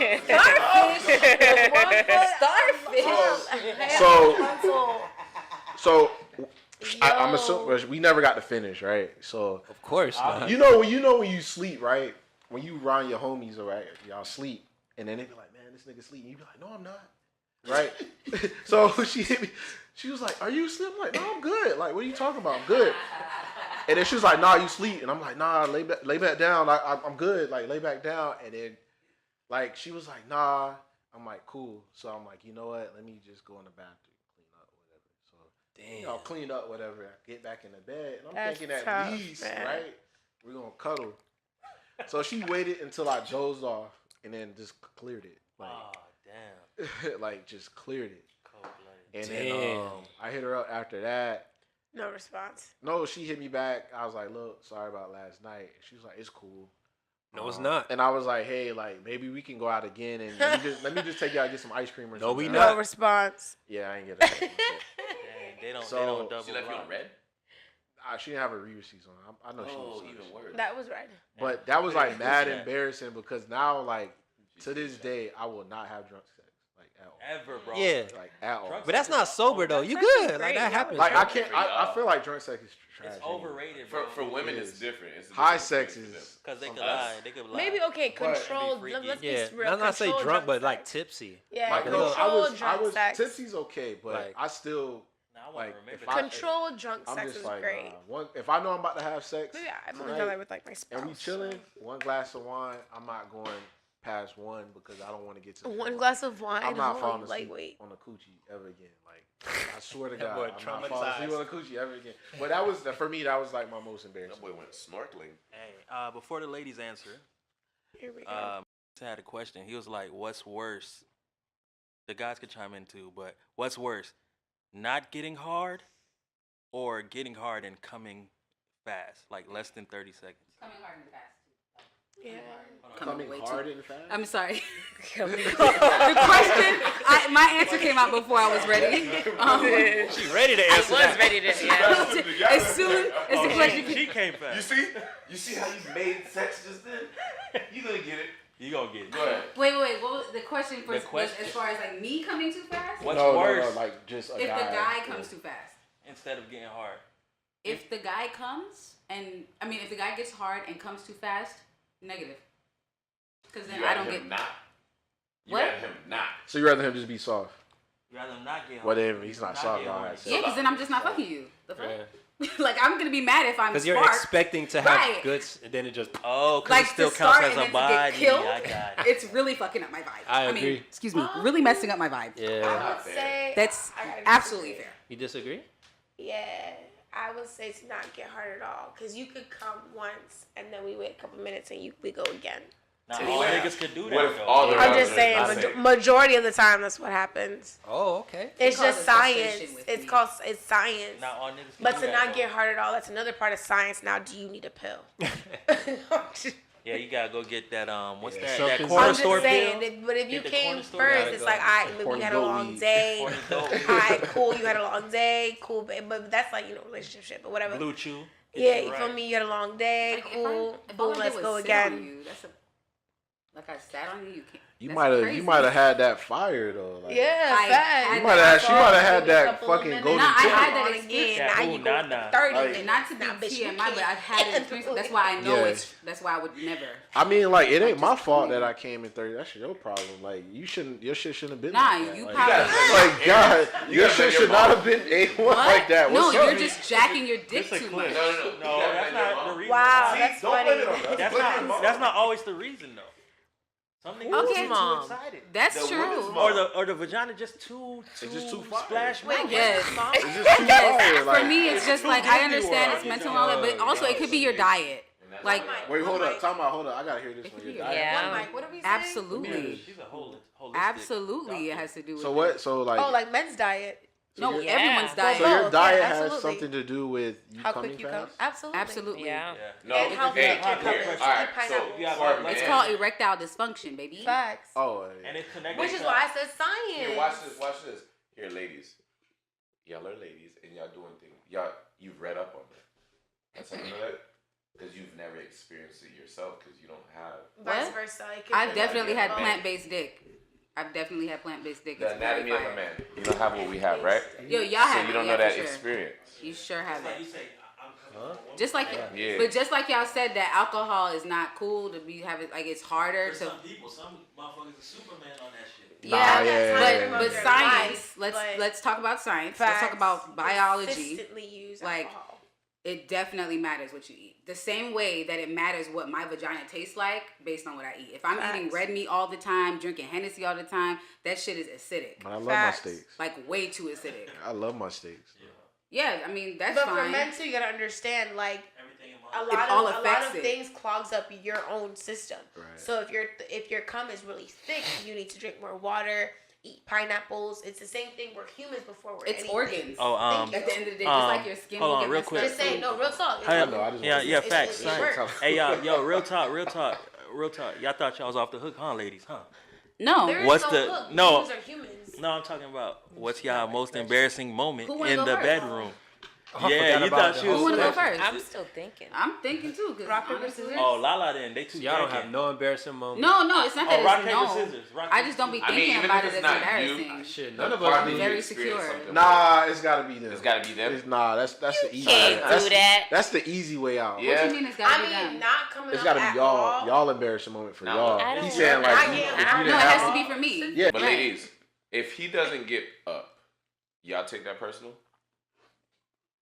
[SPEAKER 5] up. So I'm assuming we never got to finish, right? So
[SPEAKER 2] of course. Not.
[SPEAKER 5] you know when you sleep, right? When you around your homies, all right, y'all sleep, and then they be like, "Man, this nigga sleep." And you be like, "No, I'm not." Right? So she hit me. She was like, "Are you asleep?" I'm like, "No, I'm good." Like, what are you talking about? I'm good. And then she was like, "Nah, you sleep." And I'm like, "Nah, lay back down. I'm good. Like, lay back down." And then, like, she was like, "Nah." I'm like, "Cool." So I'm like, "You know what? Let me just go in the bathroom, clean up, whatever." So,
[SPEAKER 2] Damn.
[SPEAKER 5] you know, cleaned up, whatever. I get back in the bed, and I'm
[SPEAKER 1] That's
[SPEAKER 5] thinking at
[SPEAKER 1] tough,
[SPEAKER 5] least,
[SPEAKER 1] man.
[SPEAKER 5] right, we're gonna cuddle. So she waited until I dozed off, and then just cleared it, like,
[SPEAKER 6] Oh damn.
[SPEAKER 5] like just cleared it.
[SPEAKER 6] Cold blooded.
[SPEAKER 5] And
[SPEAKER 2] Damn.
[SPEAKER 5] then I hit her up after that.
[SPEAKER 1] No response.
[SPEAKER 5] No, she hit me back. I was like, "Look, sorry about last night." She was like, "It's cool."
[SPEAKER 2] No, it's not.
[SPEAKER 5] And I was like, "Hey, like maybe we can go out again, and let me just take you out and get some ice cream or
[SPEAKER 2] No,
[SPEAKER 5] something."
[SPEAKER 2] we
[SPEAKER 1] No
[SPEAKER 2] not.
[SPEAKER 1] response.
[SPEAKER 5] Yeah, I ain't get that.
[SPEAKER 6] Dang, they don't
[SPEAKER 5] So-
[SPEAKER 6] double
[SPEAKER 7] She left you on
[SPEAKER 6] block.
[SPEAKER 7] red?
[SPEAKER 5] She didn't have her receipts on. I know she
[SPEAKER 7] Oh,
[SPEAKER 5] was.
[SPEAKER 7] even worse.
[SPEAKER 1] That was right.
[SPEAKER 5] But that was like mad
[SPEAKER 6] Yeah.
[SPEAKER 5] embarrassing because now, like, to this day, I will not have drunk sex, like at all,
[SPEAKER 6] Ever, bro.
[SPEAKER 2] Yeah.
[SPEAKER 5] like at all.
[SPEAKER 6] Drunk
[SPEAKER 2] But that's not sober though. You
[SPEAKER 1] That's actually
[SPEAKER 2] good? Like
[SPEAKER 1] great.
[SPEAKER 2] that happens.
[SPEAKER 5] Like I
[SPEAKER 2] right?
[SPEAKER 5] can't. I feel like drunk sex is trash.
[SPEAKER 6] It's
[SPEAKER 5] anyway.
[SPEAKER 6] overrated,
[SPEAKER 7] For
[SPEAKER 6] bro.
[SPEAKER 7] women,
[SPEAKER 5] It
[SPEAKER 7] it's
[SPEAKER 5] is.
[SPEAKER 7] different. It's a
[SPEAKER 5] High
[SPEAKER 7] different
[SPEAKER 5] sex
[SPEAKER 7] experience for
[SPEAKER 5] is.
[SPEAKER 7] them.
[SPEAKER 6] Because they could
[SPEAKER 7] Us.
[SPEAKER 6] lie. They could lie.
[SPEAKER 1] Maybe okay.
[SPEAKER 5] But-
[SPEAKER 1] Controlled.
[SPEAKER 6] That'd be
[SPEAKER 1] Let's
[SPEAKER 6] freaky.
[SPEAKER 2] Yeah.
[SPEAKER 1] be real.
[SPEAKER 2] I'm not saying
[SPEAKER 1] Controlled
[SPEAKER 2] drunk, but like
[SPEAKER 1] sex.
[SPEAKER 2] tipsy.
[SPEAKER 1] Yeah,
[SPEAKER 5] Like, no,
[SPEAKER 1] controlled
[SPEAKER 5] I
[SPEAKER 1] drunk
[SPEAKER 5] was
[SPEAKER 1] sex.
[SPEAKER 5] tipsy's okay, but
[SPEAKER 2] Like-
[SPEAKER 5] I still
[SPEAKER 6] Nah, I want
[SPEAKER 5] like
[SPEAKER 6] to remember
[SPEAKER 5] if
[SPEAKER 6] that.
[SPEAKER 5] I-
[SPEAKER 1] Controlled drunk
[SPEAKER 5] I'm
[SPEAKER 1] sex
[SPEAKER 5] just
[SPEAKER 1] is
[SPEAKER 5] like
[SPEAKER 1] great.
[SPEAKER 5] if I know I'm about to have sex,
[SPEAKER 1] Maybe I've only
[SPEAKER 5] tonight,
[SPEAKER 1] done that with like my spouse.
[SPEAKER 5] and we chilling, one glass of wine, I'm not going past one because I don't want to get to the
[SPEAKER 1] One
[SPEAKER 5] point.
[SPEAKER 1] glass of wine.
[SPEAKER 5] I'm not
[SPEAKER 1] holy
[SPEAKER 5] falling asleep
[SPEAKER 1] lightweight.
[SPEAKER 5] on a coochie ever again. Like I swear to
[SPEAKER 2] That
[SPEAKER 5] God,
[SPEAKER 2] boy
[SPEAKER 5] I'm not falling asleep
[SPEAKER 2] traumatized.
[SPEAKER 5] on a coochie ever again. But that was for me. That was like my most
[SPEAKER 7] That
[SPEAKER 5] embarrassing.
[SPEAKER 7] boy went snorkeling.
[SPEAKER 6] Hey, before the ladies answer,
[SPEAKER 1] Here we go.
[SPEAKER 6] had a question. He was like, "What's worse?" The guys could chime in too, but what's worse, not getting hard, or getting hard and coming fast, like less than 30 seconds?
[SPEAKER 4] Coming hard and fast.
[SPEAKER 1] yeah.
[SPEAKER 5] Coming
[SPEAKER 4] way
[SPEAKER 5] hard
[SPEAKER 4] too.
[SPEAKER 5] and fast.
[SPEAKER 4] I'm sorry. The question, my answer came out before I was ready.
[SPEAKER 2] She ready to
[SPEAKER 3] I
[SPEAKER 2] answer
[SPEAKER 3] was
[SPEAKER 2] that.
[SPEAKER 3] ready to. Yeah.
[SPEAKER 4] As soon as the question
[SPEAKER 6] She came fast.
[SPEAKER 7] You see how you made sex just then? You gonna get it.
[SPEAKER 6] You gonna get it.
[SPEAKER 7] Go ahead.
[SPEAKER 4] Wait. What was the question?
[SPEAKER 6] The
[SPEAKER 4] Was
[SPEAKER 6] question-
[SPEAKER 4] as far as like me coming too fast?
[SPEAKER 6] What's
[SPEAKER 5] no,
[SPEAKER 6] worse
[SPEAKER 5] like just a
[SPEAKER 4] If
[SPEAKER 5] guy.
[SPEAKER 4] the guy comes too fast.
[SPEAKER 6] instead of getting hard?
[SPEAKER 4] If the guy comes if the guy gets hard and comes too fast, negative. Because then
[SPEAKER 7] You
[SPEAKER 4] I
[SPEAKER 7] rather
[SPEAKER 4] don't
[SPEAKER 7] him
[SPEAKER 4] get.
[SPEAKER 7] not. You
[SPEAKER 4] What?
[SPEAKER 7] rather him not.
[SPEAKER 5] So you rather him just be soft?
[SPEAKER 6] You rather not get hard.
[SPEAKER 5] Whatever, he's not soft,
[SPEAKER 6] get
[SPEAKER 5] y'all
[SPEAKER 6] hard.
[SPEAKER 5] had sex.
[SPEAKER 4] Yeah, because then I'm just not fucking you. The fuck?
[SPEAKER 2] Yeah.
[SPEAKER 4] Like I'm gonna be mad if I'm
[SPEAKER 2] Because you're
[SPEAKER 4] sparked.
[SPEAKER 2] expecting to have
[SPEAKER 4] Right.
[SPEAKER 2] goods, and then it just.
[SPEAKER 6] Oh, because
[SPEAKER 4] Like
[SPEAKER 6] it still
[SPEAKER 4] to
[SPEAKER 6] counts
[SPEAKER 4] start
[SPEAKER 6] as
[SPEAKER 4] and
[SPEAKER 6] a
[SPEAKER 4] then to
[SPEAKER 6] body.
[SPEAKER 4] get killed,
[SPEAKER 6] I got it.
[SPEAKER 4] it's really fucking up my vibe.
[SPEAKER 2] I
[SPEAKER 4] mean,
[SPEAKER 2] agree.
[SPEAKER 4] excuse me, really messing up my vibe.
[SPEAKER 2] Yeah.
[SPEAKER 1] I would say
[SPEAKER 4] That's
[SPEAKER 1] I gotta
[SPEAKER 4] absolutely
[SPEAKER 1] disagree.
[SPEAKER 4] fair.
[SPEAKER 2] You disagree?
[SPEAKER 1] Yeah, I would say to not get hard at all, because you could come once and then we wait a couple minutes and we go again.
[SPEAKER 6] Now,
[SPEAKER 1] To be
[SPEAKER 6] all
[SPEAKER 1] fair.
[SPEAKER 6] niggas could do that,
[SPEAKER 7] What if
[SPEAKER 6] though.
[SPEAKER 7] all the
[SPEAKER 1] I'm
[SPEAKER 7] guys
[SPEAKER 1] just
[SPEAKER 7] are
[SPEAKER 1] saying,
[SPEAKER 7] not saying-
[SPEAKER 1] majority of the time that's what happens.
[SPEAKER 2] Oh, okay.
[SPEAKER 1] It's
[SPEAKER 4] call
[SPEAKER 1] just
[SPEAKER 4] it frustration
[SPEAKER 1] science.
[SPEAKER 4] with
[SPEAKER 1] It's
[SPEAKER 4] me.
[SPEAKER 1] called it's science.
[SPEAKER 6] Now, all niggas can
[SPEAKER 1] But
[SPEAKER 6] do
[SPEAKER 1] to
[SPEAKER 6] that,
[SPEAKER 1] not
[SPEAKER 6] though.
[SPEAKER 1] get hard at all, that's another part of science. Now, do you need a pill?
[SPEAKER 6] Yeah, you gotta go get that, what's
[SPEAKER 5] Yeah,
[SPEAKER 6] that? That
[SPEAKER 5] something's-
[SPEAKER 6] corner
[SPEAKER 1] I'm
[SPEAKER 6] store
[SPEAKER 1] just saying,
[SPEAKER 6] pill?
[SPEAKER 1] but if you
[SPEAKER 6] Get the
[SPEAKER 1] came
[SPEAKER 6] corner store,
[SPEAKER 1] first,
[SPEAKER 6] gotta
[SPEAKER 1] it's
[SPEAKER 6] go.
[SPEAKER 1] like, all right, maybe
[SPEAKER 5] Corny
[SPEAKER 1] you had a
[SPEAKER 5] goat
[SPEAKER 1] long
[SPEAKER 5] weed.
[SPEAKER 1] day.
[SPEAKER 6] Corny goat.
[SPEAKER 1] All right, cool, you had a long day, cool, but that's like, relationship shit, but whatever.
[SPEAKER 6] Blue Chew.
[SPEAKER 1] Yeah, you
[SPEAKER 6] Right.
[SPEAKER 1] feel me? You had a long day,
[SPEAKER 4] Like,
[SPEAKER 1] cool,
[SPEAKER 4] if all I
[SPEAKER 1] boom,
[SPEAKER 4] did
[SPEAKER 1] let's
[SPEAKER 4] was
[SPEAKER 1] go
[SPEAKER 4] sit
[SPEAKER 1] again.
[SPEAKER 4] on you, Like I sat on you can't.
[SPEAKER 5] You
[SPEAKER 4] that's
[SPEAKER 5] might have
[SPEAKER 4] crazy.
[SPEAKER 5] had that fire though. Like,
[SPEAKER 1] Yeah,
[SPEAKER 4] I
[SPEAKER 1] facts.
[SPEAKER 4] had
[SPEAKER 5] You might have. She might have had that
[SPEAKER 1] Couple of
[SPEAKER 5] fucking
[SPEAKER 1] minutes.
[SPEAKER 5] golden
[SPEAKER 4] Nah, I
[SPEAKER 5] ticket.
[SPEAKER 4] had that
[SPEAKER 1] on
[SPEAKER 4] experience.
[SPEAKER 1] again. Now
[SPEAKER 6] Ooh,
[SPEAKER 1] you go
[SPEAKER 6] nah.
[SPEAKER 1] 30
[SPEAKER 5] Like-
[SPEAKER 1] minutes.
[SPEAKER 4] Not to be
[SPEAKER 1] Nah, bitch, you
[SPEAKER 4] TMI, but I've
[SPEAKER 1] can't
[SPEAKER 4] had it.
[SPEAKER 1] handle
[SPEAKER 4] That's
[SPEAKER 1] it.
[SPEAKER 4] why I know
[SPEAKER 5] Yeah.
[SPEAKER 4] That's why I would never.
[SPEAKER 5] I mean, like, it ain't my fault that I came in 30. That's your problem. Like, you shouldn't. Your shit shouldn't have been.
[SPEAKER 4] Nah,
[SPEAKER 5] like that.
[SPEAKER 4] you
[SPEAKER 5] like,
[SPEAKER 4] probably.
[SPEAKER 5] like God,
[SPEAKER 7] You
[SPEAKER 5] your
[SPEAKER 7] gotta
[SPEAKER 5] shit
[SPEAKER 7] let
[SPEAKER 5] should
[SPEAKER 7] your
[SPEAKER 5] not
[SPEAKER 7] mom-
[SPEAKER 5] have been A1
[SPEAKER 4] What?
[SPEAKER 5] like that.
[SPEAKER 4] No,
[SPEAKER 5] What's
[SPEAKER 4] you're
[SPEAKER 5] up?
[SPEAKER 4] just jacking your dick
[SPEAKER 6] It's a
[SPEAKER 4] too
[SPEAKER 6] clip.
[SPEAKER 4] much.
[SPEAKER 6] No, that's not the reason.
[SPEAKER 1] Wow,
[SPEAKER 6] why.
[SPEAKER 1] that's
[SPEAKER 5] Don't
[SPEAKER 1] funny.
[SPEAKER 5] blame it on that.
[SPEAKER 6] That's
[SPEAKER 5] Blame your
[SPEAKER 6] not.
[SPEAKER 5] mom.
[SPEAKER 6] That's not always the reason though. Some niggas
[SPEAKER 4] Okay,
[SPEAKER 6] get too
[SPEAKER 3] Mom.
[SPEAKER 6] excited.
[SPEAKER 4] That's
[SPEAKER 7] The
[SPEAKER 4] true.
[SPEAKER 7] women's
[SPEAKER 6] Or the vagina just too
[SPEAKER 5] just too fire.
[SPEAKER 6] splash.
[SPEAKER 1] Wait,
[SPEAKER 6] mouth.
[SPEAKER 4] Yes.
[SPEAKER 5] It's just too fire.
[SPEAKER 4] For
[SPEAKER 5] Like,
[SPEAKER 4] me, it's just like I understand it's
[SPEAKER 6] Disney
[SPEAKER 4] mental
[SPEAKER 6] World.
[SPEAKER 4] and all that, but also it could be your diet. Like,
[SPEAKER 5] wait, hold up. Time out. Hold up. I gotta hear this
[SPEAKER 4] It
[SPEAKER 5] one.
[SPEAKER 4] could be
[SPEAKER 5] Your
[SPEAKER 4] your
[SPEAKER 5] diet.
[SPEAKER 3] Yeah.
[SPEAKER 1] One mic, what are we saying?
[SPEAKER 4] absolutely,
[SPEAKER 6] She's a holistic.
[SPEAKER 4] absolutely, it has to do with.
[SPEAKER 5] So what? So like.
[SPEAKER 1] Oh, like men's diet.
[SPEAKER 4] No,
[SPEAKER 3] Yeah.
[SPEAKER 4] everyone's diet.
[SPEAKER 5] So your
[SPEAKER 1] Both,
[SPEAKER 5] diet
[SPEAKER 1] yeah,
[SPEAKER 5] has
[SPEAKER 1] absolutely.
[SPEAKER 5] something to do with you
[SPEAKER 1] How
[SPEAKER 5] coming
[SPEAKER 1] quick you
[SPEAKER 5] fast.
[SPEAKER 1] come? Absolutely.
[SPEAKER 4] Absolutely.
[SPEAKER 3] Yeah.
[SPEAKER 7] No,
[SPEAKER 1] And how
[SPEAKER 7] hey,
[SPEAKER 1] quick your
[SPEAKER 7] here,
[SPEAKER 1] coverage.
[SPEAKER 7] all right,
[SPEAKER 1] Pineapple.
[SPEAKER 7] so
[SPEAKER 6] Yeah,
[SPEAKER 7] for
[SPEAKER 6] but
[SPEAKER 4] It's
[SPEAKER 7] men-
[SPEAKER 4] called erectile dysfunction, baby.
[SPEAKER 1] Facts.
[SPEAKER 5] Oh,
[SPEAKER 6] And it's connected.
[SPEAKER 1] Which is
[SPEAKER 6] to-
[SPEAKER 1] why I said science.
[SPEAKER 7] Here, watch this. Here, ladies. Y'all are ladies, and y'all doing things. You've read up on it. That's how you know that? Because you've never experienced it yourself, because you don't have
[SPEAKER 1] Vice
[SPEAKER 4] What?
[SPEAKER 1] versa. It could
[SPEAKER 4] I've
[SPEAKER 1] be
[SPEAKER 4] definitely had
[SPEAKER 1] both.
[SPEAKER 4] plant-based dick. I've definitely had plant-based dick.
[SPEAKER 7] the
[SPEAKER 4] It's very
[SPEAKER 7] anatomy of a
[SPEAKER 4] fire.
[SPEAKER 7] man. You don't have what we have, right?
[SPEAKER 4] Yo, y'all have
[SPEAKER 7] So
[SPEAKER 4] it,
[SPEAKER 7] you don't
[SPEAKER 4] yeah,
[SPEAKER 7] know that
[SPEAKER 4] for sure.
[SPEAKER 7] experience.
[SPEAKER 4] You sure have
[SPEAKER 6] Like you
[SPEAKER 4] it.
[SPEAKER 6] say, I'm coming from
[SPEAKER 4] Just like,
[SPEAKER 7] Yeah.
[SPEAKER 4] but just like y'all said that alcohol is not cool to be having. Like it's harder
[SPEAKER 6] For
[SPEAKER 4] to.
[SPEAKER 6] some people, some motherfuckers are Superman on that shit.
[SPEAKER 5] Nah,
[SPEAKER 4] Yeah,
[SPEAKER 5] yeah.
[SPEAKER 4] but
[SPEAKER 1] Their
[SPEAKER 4] science.
[SPEAKER 1] life,
[SPEAKER 4] Let's
[SPEAKER 1] but
[SPEAKER 4] let's talk about science. Let's talk
[SPEAKER 1] facts.
[SPEAKER 4] about biology.
[SPEAKER 1] Consistently use
[SPEAKER 4] Like,
[SPEAKER 1] alcohol.
[SPEAKER 4] It definitely matters what you eat. The same way that it matters what my vagina tastes like based on what I eat. If I'm eating
[SPEAKER 1] Facts.
[SPEAKER 4] red meat all the time, drinking Hennessy all the time, that shit is acidic.
[SPEAKER 5] But I love
[SPEAKER 1] Facts.
[SPEAKER 5] my steaks.
[SPEAKER 4] Like way too acidic.
[SPEAKER 5] I love my steaks.
[SPEAKER 4] Yeah, I mean that's
[SPEAKER 1] But
[SPEAKER 4] fine.
[SPEAKER 1] for men too, you gotta understand, like
[SPEAKER 6] Everything in
[SPEAKER 1] a
[SPEAKER 6] my
[SPEAKER 1] lot
[SPEAKER 4] all
[SPEAKER 1] of
[SPEAKER 4] affects it.
[SPEAKER 1] things clogs up your own system.
[SPEAKER 5] Right.
[SPEAKER 1] So if your cum is really thick, you need to drink more water, eat pineapples. It's the same thing. We're humans before we're
[SPEAKER 4] It's
[SPEAKER 1] anything.
[SPEAKER 4] organs.
[SPEAKER 6] Oh,
[SPEAKER 1] Thank
[SPEAKER 4] At
[SPEAKER 1] you.
[SPEAKER 4] the end of the day, just like your skin
[SPEAKER 6] hold
[SPEAKER 4] will
[SPEAKER 6] on,
[SPEAKER 4] get
[SPEAKER 6] real
[SPEAKER 4] messed
[SPEAKER 6] quick.
[SPEAKER 4] up.
[SPEAKER 1] Just saying, no, real talk.
[SPEAKER 6] Hey,
[SPEAKER 5] I know, I just
[SPEAKER 6] yeah,
[SPEAKER 5] wanted
[SPEAKER 6] yeah,
[SPEAKER 5] to-
[SPEAKER 6] facts.
[SPEAKER 1] it
[SPEAKER 6] Science.
[SPEAKER 1] works.
[SPEAKER 6] Hey, yo, real talk. Y'all thought y'all was off the hook, huh, ladies? Huh?
[SPEAKER 4] No.
[SPEAKER 1] There is
[SPEAKER 6] What's
[SPEAKER 1] no
[SPEAKER 6] the-
[SPEAKER 1] hook.
[SPEAKER 6] no.
[SPEAKER 1] Humans are humans.
[SPEAKER 6] No, I'm talking about what's y'all most embarrassing moment
[SPEAKER 4] Who wanna
[SPEAKER 6] in
[SPEAKER 4] go
[SPEAKER 6] the
[SPEAKER 4] first?
[SPEAKER 6] bedroom?
[SPEAKER 2] I
[SPEAKER 6] Yeah,
[SPEAKER 2] forgot
[SPEAKER 6] you
[SPEAKER 2] about
[SPEAKER 6] thought
[SPEAKER 2] the
[SPEAKER 6] she
[SPEAKER 4] Who
[SPEAKER 6] was.
[SPEAKER 2] whole
[SPEAKER 4] wanna go
[SPEAKER 2] section.
[SPEAKER 4] first?
[SPEAKER 3] I'm still thinking.
[SPEAKER 4] I'm thinking too. Cause
[SPEAKER 1] Rock, paper,
[SPEAKER 4] honestly-
[SPEAKER 1] scissors?
[SPEAKER 6] Oh, Lala, then they too.
[SPEAKER 2] Y'all don't
[SPEAKER 6] thinking.
[SPEAKER 2] have no embarrassing moments.
[SPEAKER 4] No, it's not that
[SPEAKER 6] Oh, rock,
[SPEAKER 4] it's
[SPEAKER 6] paper,
[SPEAKER 4] no.
[SPEAKER 6] scissors. Rock,
[SPEAKER 4] I
[SPEAKER 6] paper,
[SPEAKER 4] just don't be
[SPEAKER 7] I mean,
[SPEAKER 4] thinking
[SPEAKER 7] even
[SPEAKER 4] about
[SPEAKER 7] if
[SPEAKER 4] it
[SPEAKER 7] it's
[SPEAKER 4] as
[SPEAKER 7] not you,
[SPEAKER 4] embarrassing.
[SPEAKER 2] Shit,
[SPEAKER 7] The
[SPEAKER 2] none of us
[SPEAKER 7] party
[SPEAKER 2] do.
[SPEAKER 4] Very
[SPEAKER 7] experience
[SPEAKER 4] secure.
[SPEAKER 7] something.
[SPEAKER 5] Nah, it's gotta be them.
[SPEAKER 7] It's gotta be them.
[SPEAKER 5] That's the easy.
[SPEAKER 3] Can't
[SPEAKER 5] that's,
[SPEAKER 3] do that.
[SPEAKER 5] That's the easy way out.
[SPEAKER 7] Yeah.
[SPEAKER 4] What you mean it's gotta
[SPEAKER 1] I
[SPEAKER 4] be
[SPEAKER 1] mean,
[SPEAKER 4] them?
[SPEAKER 1] not coming
[SPEAKER 5] It's
[SPEAKER 1] up
[SPEAKER 5] gotta
[SPEAKER 1] at
[SPEAKER 5] be y'all.
[SPEAKER 1] all.
[SPEAKER 5] Y'all embarrassing moment for
[SPEAKER 7] No.
[SPEAKER 5] y'all.
[SPEAKER 3] I don't
[SPEAKER 5] He's saying
[SPEAKER 3] know.
[SPEAKER 5] like,
[SPEAKER 1] I
[SPEAKER 5] if
[SPEAKER 1] get-
[SPEAKER 5] you
[SPEAKER 1] I
[SPEAKER 5] didn't
[SPEAKER 1] don't
[SPEAKER 4] No, it
[SPEAKER 5] have
[SPEAKER 4] has to
[SPEAKER 5] all-
[SPEAKER 4] be for me.
[SPEAKER 5] Yeah.
[SPEAKER 7] But
[SPEAKER 4] Right.
[SPEAKER 7] ladies, if he doesn't get up, y'all take that personal?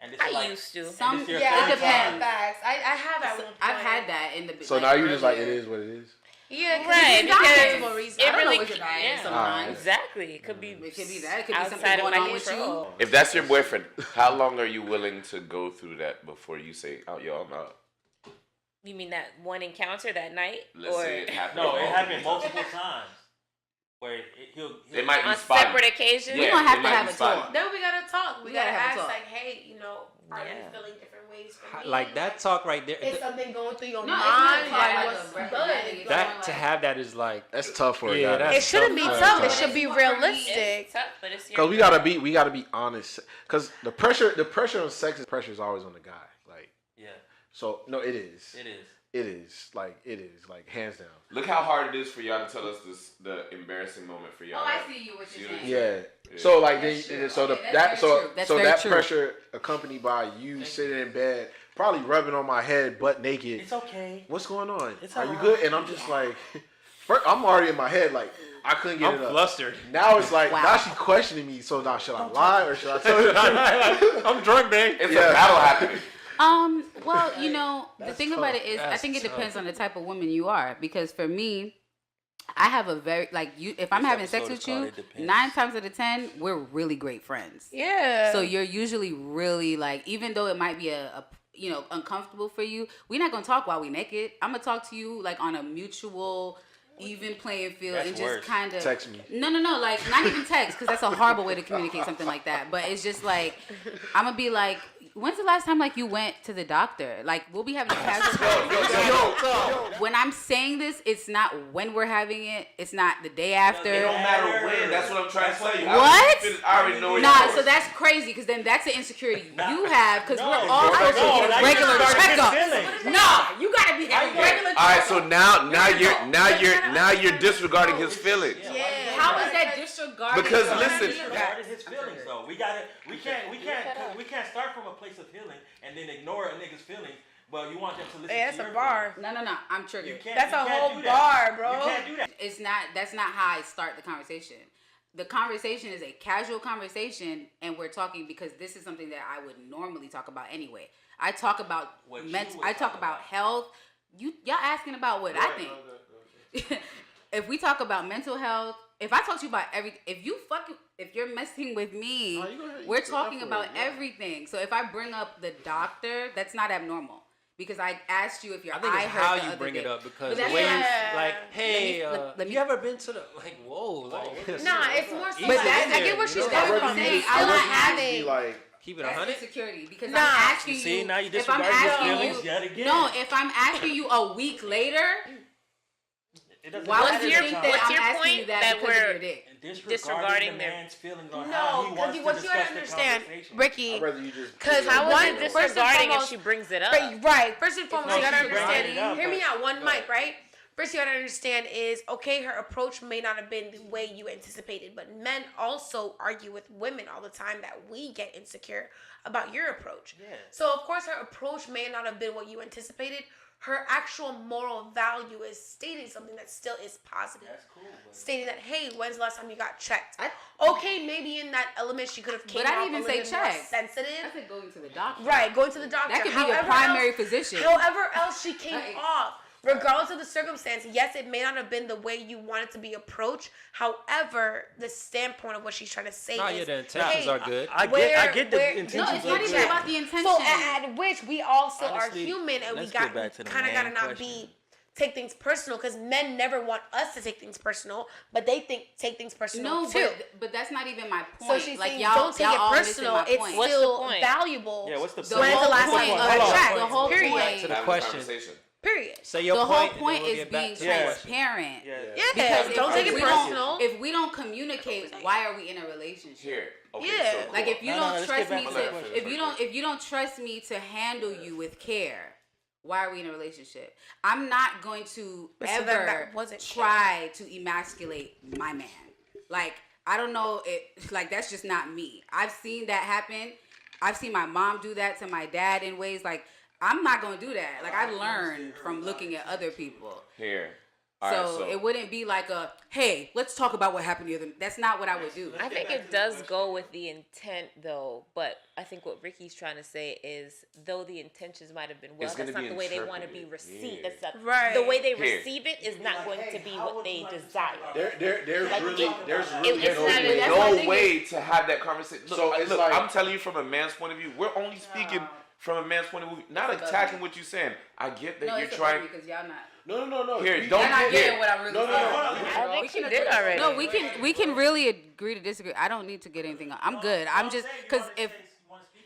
[SPEAKER 6] And this
[SPEAKER 3] I
[SPEAKER 6] is like,
[SPEAKER 3] used to.
[SPEAKER 4] Some,
[SPEAKER 6] this your
[SPEAKER 1] Yeah,
[SPEAKER 6] third
[SPEAKER 1] it depends.
[SPEAKER 6] time.
[SPEAKER 1] Facts. I have at one point.
[SPEAKER 4] I've had that in the.
[SPEAKER 5] So
[SPEAKER 4] like,
[SPEAKER 5] now you just like it
[SPEAKER 4] earlier.
[SPEAKER 5] is what it is.
[SPEAKER 1] Yeah, 'cause
[SPEAKER 3] Right,
[SPEAKER 1] it's not
[SPEAKER 3] because
[SPEAKER 1] multiple reasons.
[SPEAKER 3] it
[SPEAKER 4] I don't know
[SPEAKER 3] really
[SPEAKER 4] what your diet is
[SPEAKER 3] yeah.
[SPEAKER 4] sometimes.
[SPEAKER 3] Exactly. It could be.
[SPEAKER 4] It could be that. It could be something
[SPEAKER 3] outside of
[SPEAKER 4] going
[SPEAKER 3] my
[SPEAKER 4] on with
[SPEAKER 3] control.
[SPEAKER 7] If that's your boyfriend, how long are you willing to go through that before you say, "Oh, yo, I'm out"?
[SPEAKER 3] You mean that one encounter that night,
[SPEAKER 7] Let's
[SPEAKER 3] or
[SPEAKER 7] say it happened.
[SPEAKER 6] No, it happened multiple times. Where he'll
[SPEAKER 7] It might be
[SPEAKER 3] on
[SPEAKER 7] spotty.
[SPEAKER 3] separate occasions?
[SPEAKER 4] We gonna have
[SPEAKER 7] it
[SPEAKER 4] to
[SPEAKER 7] might
[SPEAKER 4] have
[SPEAKER 7] be
[SPEAKER 4] a
[SPEAKER 7] spotty.
[SPEAKER 4] talk.
[SPEAKER 1] Then we gotta talk. We
[SPEAKER 4] We
[SPEAKER 1] gotta
[SPEAKER 4] gotta have a
[SPEAKER 1] ask,
[SPEAKER 4] talk.
[SPEAKER 1] like, hey, are
[SPEAKER 3] Yeah.
[SPEAKER 1] you feeling different ways for me?
[SPEAKER 2] Like that talk right there.
[SPEAKER 1] Is something going through your
[SPEAKER 4] No, it's
[SPEAKER 1] mind?
[SPEAKER 4] not
[SPEAKER 1] Like,
[SPEAKER 4] like
[SPEAKER 1] what's
[SPEAKER 4] a
[SPEAKER 1] good?
[SPEAKER 4] It's
[SPEAKER 2] That
[SPEAKER 4] going
[SPEAKER 2] to
[SPEAKER 4] like-
[SPEAKER 2] have that is like
[SPEAKER 5] That's tough for a
[SPEAKER 2] Yeah,
[SPEAKER 5] guy.
[SPEAKER 2] that's
[SPEAKER 1] It shouldn't be
[SPEAKER 2] tough.
[SPEAKER 1] tough. It
[SPEAKER 2] It's
[SPEAKER 1] should be
[SPEAKER 4] tough for me.
[SPEAKER 1] realistic.
[SPEAKER 3] It's tough, but it's your
[SPEAKER 5] Cause we gotta be honest. Cause the pressure on sex is always on the guy. Like,
[SPEAKER 6] Yeah,
[SPEAKER 5] so no, it is.
[SPEAKER 6] it is.
[SPEAKER 5] It is like hands down.
[SPEAKER 7] Look how hard it is for y'all to tell us the embarrassing moment for y'all.
[SPEAKER 4] Oh, I
[SPEAKER 7] right?
[SPEAKER 4] see you. What
[SPEAKER 7] See
[SPEAKER 4] you're
[SPEAKER 7] what I'm
[SPEAKER 4] saying.
[SPEAKER 5] Yeah. So like
[SPEAKER 4] That's
[SPEAKER 5] then
[SPEAKER 4] true.
[SPEAKER 5] so
[SPEAKER 4] Okay,
[SPEAKER 5] the
[SPEAKER 4] that's
[SPEAKER 5] that
[SPEAKER 4] very
[SPEAKER 5] so
[SPEAKER 4] true. That's
[SPEAKER 5] so
[SPEAKER 4] very
[SPEAKER 5] that
[SPEAKER 4] true.
[SPEAKER 5] pressure accompanied by you sitting in bed, probably rubbing on my head, butt naked.
[SPEAKER 6] It's okay.
[SPEAKER 5] What's going on?
[SPEAKER 6] It's
[SPEAKER 5] Are you
[SPEAKER 6] alright.
[SPEAKER 5] good? And I'm just like, first, I'm already in my head like I couldn't get
[SPEAKER 2] I'm
[SPEAKER 5] it up.
[SPEAKER 2] flustered.
[SPEAKER 5] Now it's like
[SPEAKER 4] Wow.
[SPEAKER 5] now she questioning me. So now should I lie or should I tell her the truth?
[SPEAKER 2] I'm drunk, babe.
[SPEAKER 7] It's
[SPEAKER 5] Yeah.
[SPEAKER 7] a battle happening.
[SPEAKER 4] Well, the
[SPEAKER 5] That's
[SPEAKER 4] thing
[SPEAKER 5] tough.
[SPEAKER 4] about it is, I
[SPEAKER 2] That's
[SPEAKER 4] think it
[SPEAKER 2] tough.
[SPEAKER 4] depends on the type of woman you are. Because for me, I have a very if I'm
[SPEAKER 6] This
[SPEAKER 4] having sex
[SPEAKER 6] episode
[SPEAKER 4] with
[SPEAKER 6] is called
[SPEAKER 4] you,
[SPEAKER 6] It Depends.
[SPEAKER 4] 9 times out of 10, we're really great friends.
[SPEAKER 1] Yeah.
[SPEAKER 4] So you're usually really like, even though it might be a uncomfortable for you, we're not gonna talk while we naked. I'm gonna talk to you like on a mutual, even playing field,
[SPEAKER 6] That's
[SPEAKER 4] and just
[SPEAKER 6] worse.
[SPEAKER 4] kind of
[SPEAKER 5] Text me.
[SPEAKER 4] No, like not even text, because that's a horrible way to communicate something like that. But it's just like I'm gonna be like, when's the last time like you went to the doctor? Like we'll be having a casual conversation. When I'm saying this, it's not when we're having it. It's not the day after.
[SPEAKER 7] It don't matter when. That's what I'm trying to tell you.
[SPEAKER 4] What?
[SPEAKER 7] I already know.
[SPEAKER 4] Nah, so that's crazy because then that's an insecurity you have because we're all supposed to
[SPEAKER 6] no,
[SPEAKER 4] get
[SPEAKER 6] now
[SPEAKER 4] a
[SPEAKER 6] you
[SPEAKER 4] regular
[SPEAKER 6] start
[SPEAKER 4] checkup.
[SPEAKER 6] feeling.
[SPEAKER 4] Nah, you gotta be having
[SPEAKER 7] I get it.
[SPEAKER 4] regular
[SPEAKER 7] All right, so now you're disregarding his feelings.
[SPEAKER 4] How is that disregarding?
[SPEAKER 7] Because
[SPEAKER 4] the
[SPEAKER 7] listen-
[SPEAKER 4] feelings?
[SPEAKER 6] Disregarded his feelings though. We can't start from a place of healing and then ignore a nigga's feelings. But you want them to listen
[SPEAKER 1] Hey, that's
[SPEAKER 6] to
[SPEAKER 1] a
[SPEAKER 6] your
[SPEAKER 1] bar.
[SPEAKER 6] feelings.
[SPEAKER 4] No, I'm
[SPEAKER 6] You
[SPEAKER 4] triggered.
[SPEAKER 6] can't.
[SPEAKER 1] That's
[SPEAKER 6] you
[SPEAKER 1] a
[SPEAKER 6] can't
[SPEAKER 1] whole
[SPEAKER 6] do that.
[SPEAKER 1] bar, bro.
[SPEAKER 6] You can't do that.
[SPEAKER 4] It's not. That's not how I start the conversation. The conversation is a casual conversation, and we're talking because this is something that I would normally talk about anyway. I talk about
[SPEAKER 6] What you would
[SPEAKER 4] I talk
[SPEAKER 6] talk
[SPEAKER 4] about
[SPEAKER 6] about.
[SPEAKER 4] health. Y'all asking about what I think. If we talk about mental health, if I talk to you about if you're messing with me,
[SPEAKER 5] Oh, you go ahead.
[SPEAKER 4] we're
[SPEAKER 5] Use the
[SPEAKER 4] talking
[SPEAKER 5] F
[SPEAKER 4] about
[SPEAKER 5] word, yeah.
[SPEAKER 4] everything. So if I bring up the doctor, that's not abnormal. Because I asked you if your
[SPEAKER 2] I think
[SPEAKER 4] eye
[SPEAKER 2] it's
[SPEAKER 4] hurt
[SPEAKER 2] how
[SPEAKER 4] the
[SPEAKER 2] you
[SPEAKER 4] other
[SPEAKER 2] bring
[SPEAKER 4] day.
[SPEAKER 2] it up because
[SPEAKER 4] But
[SPEAKER 2] the
[SPEAKER 4] that's
[SPEAKER 2] way
[SPEAKER 4] not-
[SPEAKER 2] you like, hey,
[SPEAKER 4] let me-
[SPEAKER 2] you ever been to the like, whoa, like,
[SPEAKER 1] Nah, it's more so.
[SPEAKER 2] But
[SPEAKER 1] like,
[SPEAKER 2] that's-
[SPEAKER 1] I get where she's
[SPEAKER 2] you know,
[SPEAKER 1] coming
[SPEAKER 5] I'd
[SPEAKER 1] from.
[SPEAKER 5] rather you
[SPEAKER 4] saying,
[SPEAKER 5] just-
[SPEAKER 4] I'm
[SPEAKER 5] I'd
[SPEAKER 4] not
[SPEAKER 5] rather you just
[SPEAKER 1] having-
[SPEAKER 5] be like,
[SPEAKER 2] keep it
[SPEAKER 4] That's
[SPEAKER 2] 100.
[SPEAKER 4] insecurity because
[SPEAKER 1] Nah.
[SPEAKER 4] I'm asking
[SPEAKER 6] You see, now you
[SPEAKER 4] if I'm
[SPEAKER 6] disregard his
[SPEAKER 4] asking
[SPEAKER 6] feelings
[SPEAKER 4] you,
[SPEAKER 6] yet again.
[SPEAKER 4] no, if I'm asking you a week later,
[SPEAKER 6] It doesn't
[SPEAKER 4] why
[SPEAKER 6] matter
[SPEAKER 4] would you
[SPEAKER 3] your-
[SPEAKER 6] the
[SPEAKER 4] think
[SPEAKER 6] time.
[SPEAKER 4] that
[SPEAKER 3] what's
[SPEAKER 4] I'm
[SPEAKER 3] your
[SPEAKER 4] asking you
[SPEAKER 3] point
[SPEAKER 4] that
[SPEAKER 3] that
[SPEAKER 4] because of
[SPEAKER 3] we're-
[SPEAKER 4] your dick?
[SPEAKER 6] And disregarding
[SPEAKER 3] disregarding
[SPEAKER 6] the
[SPEAKER 3] their-
[SPEAKER 6] man's feelings on how
[SPEAKER 1] No,
[SPEAKER 6] he
[SPEAKER 1] because
[SPEAKER 6] wants to
[SPEAKER 1] what you
[SPEAKER 6] discuss
[SPEAKER 1] gotta
[SPEAKER 6] the
[SPEAKER 1] understand,
[SPEAKER 6] conversation.
[SPEAKER 1] Ricky.
[SPEAKER 5] I'd rather you just.
[SPEAKER 1] Because
[SPEAKER 3] How
[SPEAKER 1] one,
[SPEAKER 3] is it
[SPEAKER 1] first and
[SPEAKER 3] disregarding if
[SPEAKER 1] foremost-
[SPEAKER 3] she brings it up?
[SPEAKER 1] Right. First and foremost,
[SPEAKER 6] No,
[SPEAKER 1] you gotta
[SPEAKER 6] she's bringing
[SPEAKER 1] understand.
[SPEAKER 6] it up,
[SPEAKER 1] Hear me
[SPEAKER 6] but-
[SPEAKER 1] out. One
[SPEAKER 6] Go
[SPEAKER 1] mic,
[SPEAKER 6] ahead.
[SPEAKER 1] right? First, you gotta understand is okay. Her approach may not have been the way you anticipated, but men also argue with women all the time that we get insecure about your approach.
[SPEAKER 6] Yeah.
[SPEAKER 1] So of course, her approach may not have been what you anticipated. Her actual moral value is stating something that still is positive.
[SPEAKER 6] That's cool. But
[SPEAKER 1] Stating that, hey, when's the last time you got checked?
[SPEAKER 4] I-
[SPEAKER 1] Okay, maybe in that element she could have came
[SPEAKER 4] But I
[SPEAKER 1] off
[SPEAKER 4] didn't
[SPEAKER 1] a
[SPEAKER 4] even
[SPEAKER 1] little
[SPEAKER 4] say
[SPEAKER 1] bit more
[SPEAKER 4] check.
[SPEAKER 1] sensitive.
[SPEAKER 4] I said going to the doctor.
[SPEAKER 1] Right, going to the doctor.
[SPEAKER 4] That could be your
[SPEAKER 1] However
[SPEAKER 4] primary
[SPEAKER 1] else-
[SPEAKER 4] physician.
[SPEAKER 1] However else she came
[SPEAKER 4] Right.
[SPEAKER 1] off, regardless of the circumstance, yes, it may not have been the way you wanted to be approached. However, the standpoint of what she's trying to say
[SPEAKER 2] Nah,
[SPEAKER 1] is,
[SPEAKER 2] yeah, the intentions
[SPEAKER 1] hey,
[SPEAKER 2] are good.
[SPEAKER 6] I get the
[SPEAKER 1] where-
[SPEAKER 6] intentions.
[SPEAKER 4] No, it's
[SPEAKER 6] are
[SPEAKER 4] not
[SPEAKER 6] good.
[SPEAKER 4] even about the intention.
[SPEAKER 1] so at which we also
[SPEAKER 6] Honestly,
[SPEAKER 1] are human and we
[SPEAKER 6] let's
[SPEAKER 1] got
[SPEAKER 6] get back to the
[SPEAKER 1] kind of gotta
[SPEAKER 6] main
[SPEAKER 1] not
[SPEAKER 6] question.
[SPEAKER 1] take things personal because men never want us to take things personal, but they take things personal
[SPEAKER 4] No,
[SPEAKER 1] too.
[SPEAKER 4] but that's not even my point.
[SPEAKER 1] So she's
[SPEAKER 4] like
[SPEAKER 1] saying,
[SPEAKER 4] y'all,
[SPEAKER 1] don't take
[SPEAKER 4] y'all
[SPEAKER 1] it
[SPEAKER 4] all missing
[SPEAKER 1] personal.
[SPEAKER 4] my
[SPEAKER 1] It's
[SPEAKER 4] point.
[SPEAKER 3] What's the
[SPEAKER 1] still
[SPEAKER 3] point?
[SPEAKER 1] valuable.
[SPEAKER 6] Yeah, what's the
[SPEAKER 4] The
[SPEAKER 1] When's
[SPEAKER 4] whole
[SPEAKER 1] the last time
[SPEAKER 4] point
[SPEAKER 1] you
[SPEAKER 4] of-
[SPEAKER 1] got checked?
[SPEAKER 4] the whole
[SPEAKER 1] Period.
[SPEAKER 4] point-
[SPEAKER 2] To the
[SPEAKER 7] Have this
[SPEAKER 2] question.
[SPEAKER 7] conversation.
[SPEAKER 1] Period.
[SPEAKER 2] Say your
[SPEAKER 4] the
[SPEAKER 2] point.
[SPEAKER 4] whole
[SPEAKER 2] and then
[SPEAKER 4] point
[SPEAKER 2] we'll
[SPEAKER 4] is
[SPEAKER 2] get back
[SPEAKER 4] being
[SPEAKER 2] to the question.
[SPEAKER 4] transparent.
[SPEAKER 6] Yeah.
[SPEAKER 1] Yeah,
[SPEAKER 4] Because
[SPEAKER 1] don't take it
[SPEAKER 4] we
[SPEAKER 1] personal.
[SPEAKER 4] If we don't communicate, why are we in a relationship?
[SPEAKER 7] Here. Okay,
[SPEAKER 1] Yeah.
[SPEAKER 7] so cool.
[SPEAKER 4] Like if you
[SPEAKER 6] No,
[SPEAKER 4] don't
[SPEAKER 6] let's
[SPEAKER 4] trust
[SPEAKER 6] get back
[SPEAKER 4] me
[SPEAKER 6] to
[SPEAKER 7] the
[SPEAKER 4] to
[SPEAKER 7] question.
[SPEAKER 4] if you don't trust me to handle you with care, why are we in a relationship? I'm not going to
[SPEAKER 1] But so
[SPEAKER 4] ever
[SPEAKER 1] then that wasn't
[SPEAKER 4] try to emasculate my man. Like I don't know it like that's just not me. I've seen that happen. I've seen my mom do that to my dad in ways like I'm not gonna do that. Like I learned from looking at other people.
[SPEAKER 7] Here. All right,
[SPEAKER 4] So it wouldn't be like a hey, let's talk about what happened the other. That's not what I would do.
[SPEAKER 3] I think it does go with the intent, though. But I think what Ricky's trying to say is, though the intentions might have been well,
[SPEAKER 7] It's
[SPEAKER 3] that's
[SPEAKER 7] gonna
[SPEAKER 3] not
[SPEAKER 7] be
[SPEAKER 3] the way they want to be
[SPEAKER 7] interpreted.
[SPEAKER 3] received.
[SPEAKER 7] Yeah.
[SPEAKER 3] That's not
[SPEAKER 1] Right.
[SPEAKER 3] the way they
[SPEAKER 7] Here.
[SPEAKER 3] receive it is not going to be what they desire.
[SPEAKER 5] There's
[SPEAKER 3] Like,
[SPEAKER 5] really
[SPEAKER 3] it's
[SPEAKER 5] no
[SPEAKER 3] not-
[SPEAKER 5] way.
[SPEAKER 4] that's my
[SPEAKER 7] No
[SPEAKER 4] thing
[SPEAKER 7] way to have that conversation. Look,
[SPEAKER 5] So it's
[SPEAKER 7] look,
[SPEAKER 5] like-
[SPEAKER 7] I'm telling you from a man's point of view. We're only speaking from a man's point of view, not
[SPEAKER 4] It's above
[SPEAKER 7] attacking
[SPEAKER 4] me.
[SPEAKER 7] what you're saying. I get that
[SPEAKER 4] No,
[SPEAKER 7] you're
[SPEAKER 4] it's
[SPEAKER 7] trying.
[SPEAKER 4] because y'all not.
[SPEAKER 5] No.
[SPEAKER 7] Here,
[SPEAKER 5] We-
[SPEAKER 7] don't
[SPEAKER 4] You're not
[SPEAKER 7] get
[SPEAKER 4] getting
[SPEAKER 7] here.
[SPEAKER 4] what I really
[SPEAKER 5] No.
[SPEAKER 3] I think she did already.
[SPEAKER 4] No, we can really agree to disagree. I don't need to get anything. I'm good. I'm just because if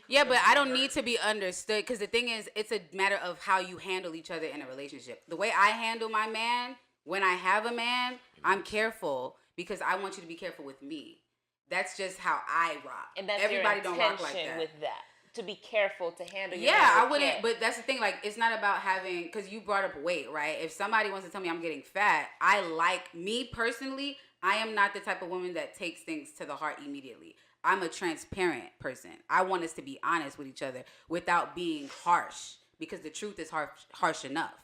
[SPEAKER 4] yeah, but I don't need to be understood because the thing is, it's a matter of how you handle each other in a relationship. The way I handle my man when I have a man, I'm careful because I want you to be careful with me. That's just how I rock.
[SPEAKER 3] And that's
[SPEAKER 4] everybody
[SPEAKER 3] your
[SPEAKER 4] don't
[SPEAKER 3] intention
[SPEAKER 4] rock like that.
[SPEAKER 3] with that. To be careful to handle your
[SPEAKER 4] Yeah,
[SPEAKER 3] man
[SPEAKER 4] I
[SPEAKER 3] with
[SPEAKER 4] wouldn't.
[SPEAKER 3] care.
[SPEAKER 4] But that's the thing. Like, it's not about having. Because you brought up weight, right? If somebody wants to tell me I'm getting fat, I like me personally. I am not the type of woman that takes things to the heart immediately. I'm a transparent person. I want us to be honest with each other without being harsh because the truth is harsh enough.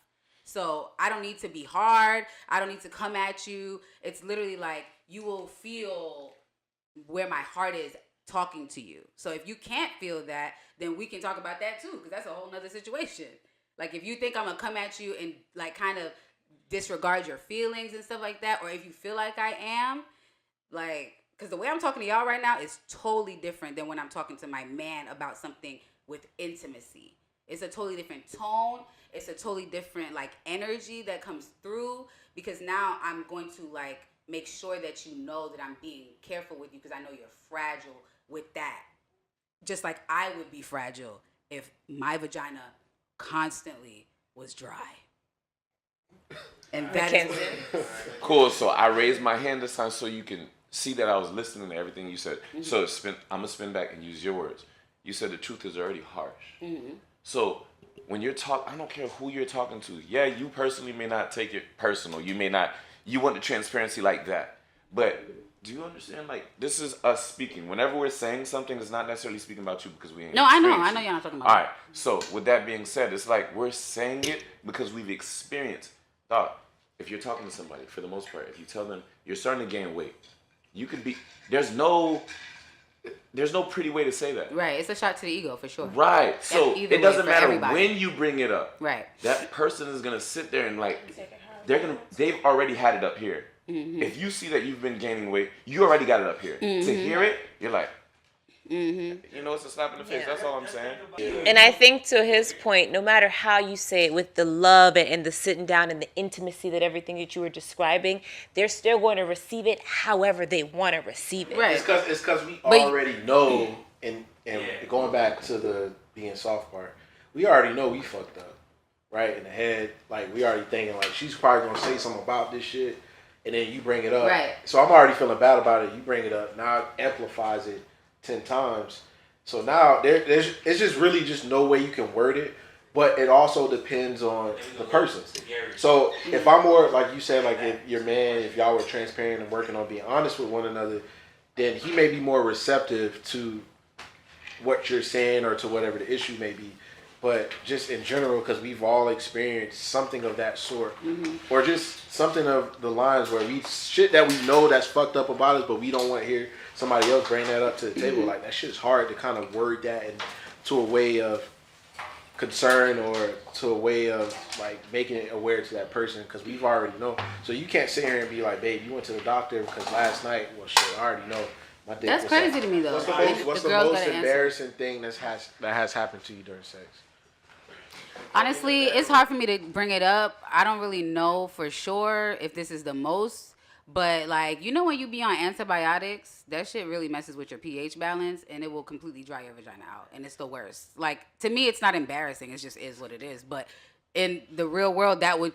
[SPEAKER 4] So I don't need to be hard. I don't need to come at you. It's literally like you will feel where my heart is talking to you. So if you can't feel that, then we can talk about that too, because that's a whole nother situation. Like if you think I'm gonna come at you and like kind of disregard your feelings and stuff like that, or if you feel like I am, like, because the way I'm talking to y'all right now is totally different than when I'm talking to my man about something with intimacy. It's a totally different tone. It's a totally different like energy that comes through because now I'm going to like make sure that you know that I'm being careful with you because I know you're fragile with that. Just like I would be fragile if my vagina constantly was dry. And that is
[SPEAKER 7] Cool. So I raised my hand this time so you can see that I was listening to everything you said.
[SPEAKER 4] Mm-hmm.
[SPEAKER 7] So I'm gonna spin back and use your words. You said the truth is already harsh.
[SPEAKER 4] Mm-hmm.
[SPEAKER 7] So when you're talking, I don't care who you're talking to. Yeah, you personally may not take it personal. You may not, you want the transparency like that. But do you understand? Like, this is us speaking. Whenever we're saying something, it's not necessarily speaking about you because we ain't.
[SPEAKER 4] No, I know
[SPEAKER 7] experienced
[SPEAKER 4] you're not talking about.
[SPEAKER 7] All right. So with that being said, it's like we're saying it because we've experienced. Dog, if you're talking to somebody, for the most part, if you tell them you're starting to gain weight, you could be. There's no pretty way to say that.
[SPEAKER 4] Right, it's a shot to the ego for sure.
[SPEAKER 7] Right. So
[SPEAKER 4] either
[SPEAKER 7] it
[SPEAKER 4] way
[SPEAKER 7] doesn't
[SPEAKER 4] for
[SPEAKER 7] matter
[SPEAKER 4] everybody.
[SPEAKER 7] when you bring it up.
[SPEAKER 4] Right.
[SPEAKER 7] That person is gonna sit there and like they've already had it up here.
[SPEAKER 4] Mm-hmm.
[SPEAKER 7] If you see that you've been gaining weight, you already got it up here.
[SPEAKER 4] Mm-hmm.
[SPEAKER 7] To hear it, you're like, you know, it's a slap in the face. That's all I'm saying.
[SPEAKER 3] And I think to his point, no matter how you say it, with the love and the sitting down and the intimacy that everything that you were describing, they're still going to receive it however they want to receive it.
[SPEAKER 4] Right.
[SPEAKER 5] It's because we
[SPEAKER 4] But-
[SPEAKER 5] already know, and going back to the being soft part, we already know we fucked up, right? In the head, like we already thinking like she's probably gonna say something about this shit, and then you bring it up.
[SPEAKER 4] Right.
[SPEAKER 5] So I'm already feeling bad about it. You bring it up, now it amplifies it 10 times. So now there's it's just really just no way you can word it, but it also depends on the person. So if I'm more like you said, like if your man, if y'all were transparent and working on being honest with one another, then he may be more receptive to what you're saying or to whatever the issue may be. But just in general, because we've all experienced something of that sort, or just something of the lines where we shit that we know that's fucked up about us, but we don't want to hear somebody else bring that up to the table. Like that shit's hard to kind of word that into a way of concern or to a way of like making it aware to that person, because we've already know. So you can't sit here and be like, babe, you went to the doctor because last night, well shit, I already know my dick
[SPEAKER 4] That's
[SPEAKER 5] was
[SPEAKER 4] crazy
[SPEAKER 5] out.
[SPEAKER 4] to me though.
[SPEAKER 5] What's
[SPEAKER 4] The
[SPEAKER 5] the
[SPEAKER 4] girls
[SPEAKER 5] most
[SPEAKER 4] gotta answer.
[SPEAKER 5] embarrassing thing that has happened to you during sex?
[SPEAKER 4] Honestly, it's hard for me to bring it up. I don't really know for sure if this is the most, but like, you know, when you be on antibiotics, that shit really messes with your pH balance and it will completely dry your vagina out. And it's the worst. Like, to me, it's not embarrassing. It just is what it is. But in the real world, that would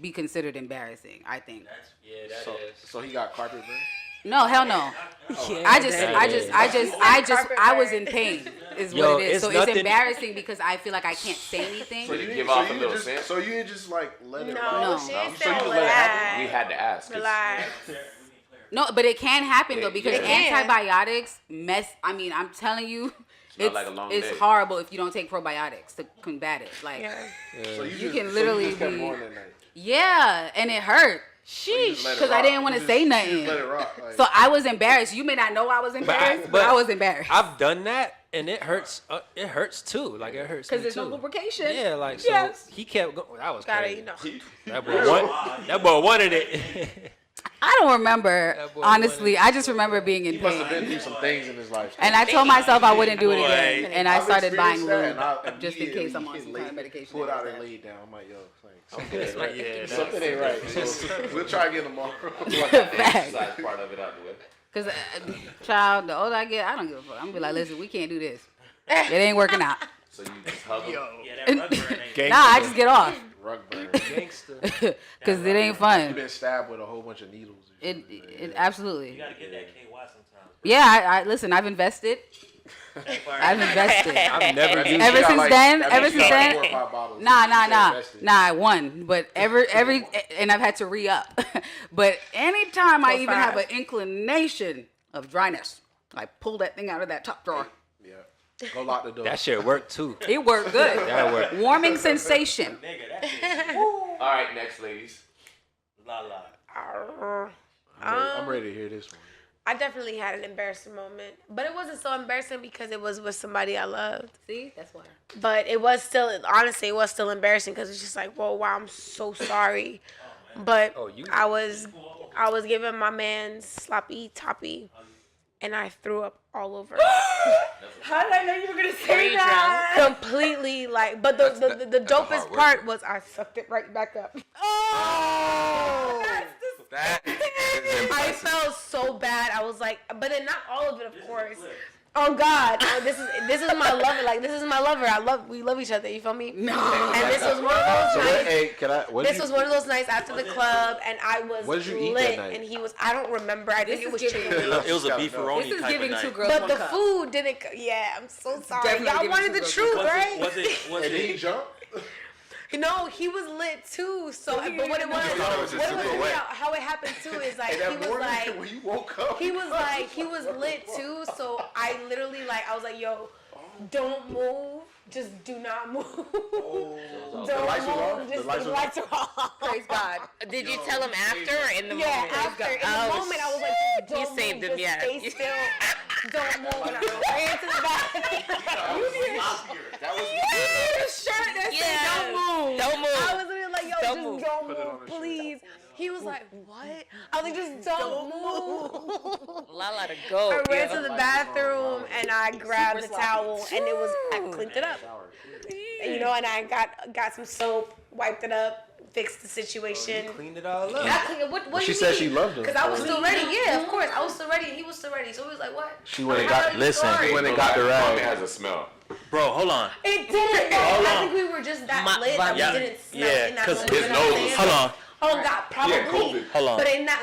[SPEAKER 4] be considered embarrassing, I think.
[SPEAKER 5] So he got carpet burn?
[SPEAKER 4] No, hell no. I was in pain is
[SPEAKER 2] Yo,
[SPEAKER 4] what it is.
[SPEAKER 2] it's
[SPEAKER 4] So
[SPEAKER 2] nothing-
[SPEAKER 4] it's embarrassing because I feel like I can't say anything.
[SPEAKER 7] So you give off a little
[SPEAKER 5] just,
[SPEAKER 7] scent?
[SPEAKER 5] so you just like let it
[SPEAKER 1] No,
[SPEAKER 5] ride?
[SPEAKER 1] she
[SPEAKER 5] So
[SPEAKER 1] ain't
[SPEAKER 5] you
[SPEAKER 1] saying
[SPEAKER 5] just let it happen?
[SPEAKER 7] We had to ask. 'Cause
[SPEAKER 1] Relax.
[SPEAKER 4] No, but it can happen though because
[SPEAKER 1] It can.
[SPEAKER 4] antibiotics mess. I mean, I'm telling you,
[SPEAKER 7] not like a long
[SPEAKER 4] it's
[SPEAKER 7] day.
[SPEAKER 4] horrible if you don't take probiotics to combat it. Like,
[SPEAKER 1] Yeah.
[SPEAKER 5] So
[SPEAKER 4] You can literally
[SPEAKER 5] just kept
[SPEAKER 4] be-
[SPEAKER 5] going that night.
[SPEAKER 4] yeah, and it hurt.
[SPEAKER 5] You just let it
[SPEAKER 4] Because I
[SPEAKER 5] rock.
[SPEAKER 4] didn't want
[SPEAKER 5] You
[SPEAKER 4] to
[SPEAKER 5] just-
[SPEAKER 4] say
[SPEAKER 5] you
[SPEAKER 4] nothing.
[SPEAKER 5] just let it rock. Like,
[SPEAKER 4] So I was embarrassed. You may not know I was embarrassed, but I was embarrassed.
[SPEAKER 2] I've done that, and it hurts. It hurts too. Like it hurts.
[SPEAKER 4] Because
[SPEAKER 2] me
[SPEAKER 4] there's no
[SPEAKER 2] too.
[SPEAKER 4] lubrication.
[SPEAKER 2] Yeah, like so
[SPEAKER 4] Yes.
[SPEAKER 2] he kept going. That was
[SPEAKER 1] Gotta,
[SPEAKER 2] crazy.
[SPEAKER 1] you know.
[SPEAKER 2] That boy wanted it.
[SPEAKER 4] I don't remember,
[SPEAKER 2] That boy
[SPEAKER 4] honestly. I just remember being in
[SPEAKER 5] he must have
[SPEAKER 4] pain.
[SPEAKER 5] been through some things in his life.
[SPEAKER 4] And I told myself I wouldn't do it
[SPEAKER 6] Boy.
[SPEAKER 4] again. And I
[SPEAKER 5] I've
[SPEAKER 4] started buying
[SPEAKER 5] experienced that,
[SPEAKER 4] lube
[SPEAKER 5] and I
[SPEAKER 4] just in case I'm
[SPEAKER 5] immediately
[SPEAKER 4] on some
[SPEAKER 5] get
[SPEAKER 4] kind of
[SPEAKER 5] laid,
[SPEAKER 4] medication.
[SPEAKER 5] pulled
[SPEAKER 4] that
[SPEAKER 5] out
[SPEAKER 4] does
[SPEAKER 5] and
[SPEAKER 4] that.
[SPEAKER 5] laid down. I'm like, yo, like,
[SPEAKER 6] Yeah,
[SPEAKER 5] something ain't right. So we'll try again tomorrow.
[SPEAKER 4] Facts.
[SPEAKER 7] Side part of it out the way.
[SPEAKER 4] Because, child, the older I get, I don't give a fuck. I'm going to be like, listen, we can't do this. It ain't working out.
[SPEAKER 7] So you just hug him.
[SPEAKER 6] Yeah, that rug burn ain't.
[SPEAKER 4] Nah, I just get off.
[SPEAKER 5] Rug burn.
[SPEAKER 2] Gangster.
[SPEAKER 4] Because it ain't
[SPEAKER 5] You've
[SPEAKER 4] fun.
[SPEAKER 5] been stabbed with a whole bunch of needles. and shit.
[SPEAKER 4] It absolutely.
[SPEAKER 6] You gotta get that KY sometimes.
[SPEAKER 4] Yeah, I listen, I've invested. I've invested.
[SPEAKER 2] I've never
[SPEAKER 5] That
[SPEAKER 2] used
[SPEAKER 5] means
[SPEAKER 4] Ever
[SPEAKER 5] you got
[SPEAKER 4] since
[SPEAKER 5] like-
[SPEAKER 4] then-
[SPEAKER 5] that
[SPEAKER 4] ever
[SPEAKER 5] means you
[SPEAKER 4] since
[SPEAKER 5] got like
[SPEAKER 4] then-
[SPEAKER 5] 4 or 5 bottles.
[SPEAKER 4] Nah, I won. But every and I've had to re-up. But anytime I even have an inclination of dryness, I pull that thing out of that top drawer.
[SPEAKER 5] Yeah. Go lock the door.
[SPEAKER 2] That shit worked too.
[SPEAKER 4] It worked good.
[SPEAKER 2] That worked.
[SPEAKER 4] Warming sensation.
[SPEAKER 6] Nigga, that shit.
[SPEAKER 7] All right, next, ladies.
[SPEAKER 6] La la.
[SPEAKER 5] I'm ready to hear this one.
[SPEAKER 1] I definitely had an embarrassing moment, but it wasn't so embarrassing because it was with somebody I loved.
[SPEAKER 4] See, that's why.
[SPEAKER 1] But it was still, honestly, it was still embarrassing because it's just like, whoa, wow, I'm so sorry. But
[SPEAKER 2] Oh, you-
[SPEAKER 1] I was giving my man sloppy toppy, and I threw up all over.
[SPEAKER 8] How did I know you were gonna say
[SPEAKER 3] you
[SPEAKER 8] that?
[SPEAKER 1] Completely like, but the dopest
[SPEAKER 7] work.
[SPEAKER 1] part was I sucked it right back up.
[SPEAKER 7] That is
[SPEAKER 1] I
[SPEAKER 7] impressive.
[SPEAKER 1] felt so bad. I was like, but then not all of it, of course. Oh God, oh, this is my lover. Like this is my lover. We love each other. You feel me? No. And this was one of those
[SPEAKER 5] So
[SPEAKER 1] nights.
[SPEAKER 5] what, hey, can I? What
[SPEAKER 1] This was one of those nights after the club, and I was
[SPEAKER 5] What did you eat
[SPEAKER 1] lit,
[SPEAKER 5] that night?
[SPEAKER 1] and he was. I don't remember. I think
[SPEAKER 4] This
[SPEAKER 1] it was
[SPEAKER 4] is giving-
[SPEAKER 1] chicken wings.
[SPEAKER 6] It was a
[SPEAKER 5] Gotta know.
[SPEAKER 6] beefaroni
[SPEAKER 4] This is
[SPEAKER 6] type
[SPEAKER 4] giving
[SPEAKER 6] of
[SPEAKER 4] two
[SPEAKER 6] night.
[SPEAKER 4] girls
[SPEAKER 1] But
[SPEAKER 4] one
[SPEAKER 1] the
[SPEAKER 4] cup.
[SPEAKER 1] food didn't. Yeah, I'm so sorry.
[SPEAKER 4] Definitely
[SPEAKER 1] Y'all
[SPEAKER 4] giving
[SPEAKER 1] wanted
[SPEAKER 4] two
[SPEAKER 1] the
[SPEAKER 4] girls
[SPEAKER 1] truth,
[SPEAKER 4] one
[SPEAKER 1] right?
[SPEAKER 6] Was it?
[SPEAKER 5] And then he jumped.
[SPEAKER 1] No, he was lit too. So, but what it was,
[SPEAKER 7] thought it was just super wet.
[SPEAKER 1] how it happened too is like
[SPEAKER 5] That
[SPEAKER 1] he was
[SPEAKER 5] morning
[SPEAKER 1] like,
[SPEAKER 5] when you woke up,
[SPEAKER 1] he was lit too. So I literally I was like, yo, don't move. Just do not move. Don't
[SPEAKER 5] The lights was
[SPEAKER 1] move.
[SPEAKER 5] off?
[SPEAKER 1] Just
[SPEAKER 5] The lights
[SPEAKER 1] the
[SPEAKER 5] was
[SPEAKER 1] lights are off.
[SPEAKER 4] Praise God.
[SPEAKER 3] Did you tell him after or in the
[SPEAKER 1] Yeah,
[SPEAKER 3] moment?
[SPEAKER 1] after in the
[SPEAKER 3] Oh,
[SPEAKER 1] moment, I was like,
[SPEAKER 3] you
[SPEAKER 1] don't
[SPEAKER 3] saved
[SPEAKER 1] move,
[SPEAKER 3] him,
[SPEAKER 1] just
[SPEAKER 3] yeah.
[SPEAKER 1] stay still, don't move. And I ran to the bathroom.
[SPEAKER 5] That was
[SPEAKER 1] Shirt that said,
[SPEAKER 3] Yeah.
[SPEAKER 1] don't move.
[SPEAKER 3] Don't move.
[SPEAKER 1] I was literally like, yo,
[SPEAKER 3] Don't
[SPEAKER 1] just
[SPEAKER 3] move.
[SPEAKER 1] don't
[SPEAKER 5] Put it on
[SPEAKER 1] move,
[SPEAKER 5] the shirt.
[SPEAKER 1] please. He was like, what? I was like, just don't move.
[SPEAKER 3] Lala to go.
[SPEAKER 1] I ran
[SPEAKER 3] yo.
[SPEAKER 1] to the bathroom and I grabbed the towel and I cleaned it up. You know, and I got some soap, wiped it up, fixed the situation.
[SPEAKER 2] Cleaned it all up.
[SPEAKER 1] I cleaned- what
[SPEAKER 5] She
[SPEAKER 1] you
[SPEAKER 5] said
[SPEAKER 1] mean?
[SPEAKER 5] she loved him.
[SPEAKER 1] Because I was still ready. Yeah, of course. I was still ready. He was still ready. So he was like, what?
[SPEAKER 5] She went and
[SPEAKER 1] How
[SPEAKER 5] got.
[SPEAKER 1] are you
[SPEAKER 6] Listen.
[SPEAKER 1] sorry?
[SPEAKER 5] She went and
[SPEAKER 7] Bro,
[SPEAKER 5] got the
[SPEAKER 7] Mommy
[SPEAKER 5] rag.
[SPEAKER 7] has a smell.
[SPEAKER 6] Bro, hold on.
[SPEAKER 1] It didn't. No,
[SPEAKER 6] Hold
[SPEAKER 1] I
[SPEAKER 6] on.
[SPEAKER 1] think we were just that
[SPEAKER 3] My-
[SPEAKER 1] lit that
[SPEAKER 6] yeah,
[SPEAKER 1] we didn't smell
[SPEAKER 6] yeah,
[SPEAKER 1] in that
[SPEAKER 6] 'cause
[SPEAKER 1] moment.
[SPEAKER 7] his
[SPEAKER 1] You know what
[SPEAKER 7] nose
[SPEAKER 1] I'm
[SPEAKER 7] was-
[SPEAKER 1] saying?
[SPEAKER 6] Hold on.
[SPEAKER 1] Oh God, probably.
[SPEAKER 7] COVID.
[SPEAKER 6] Hold on.
[SPEAKER 1] But in that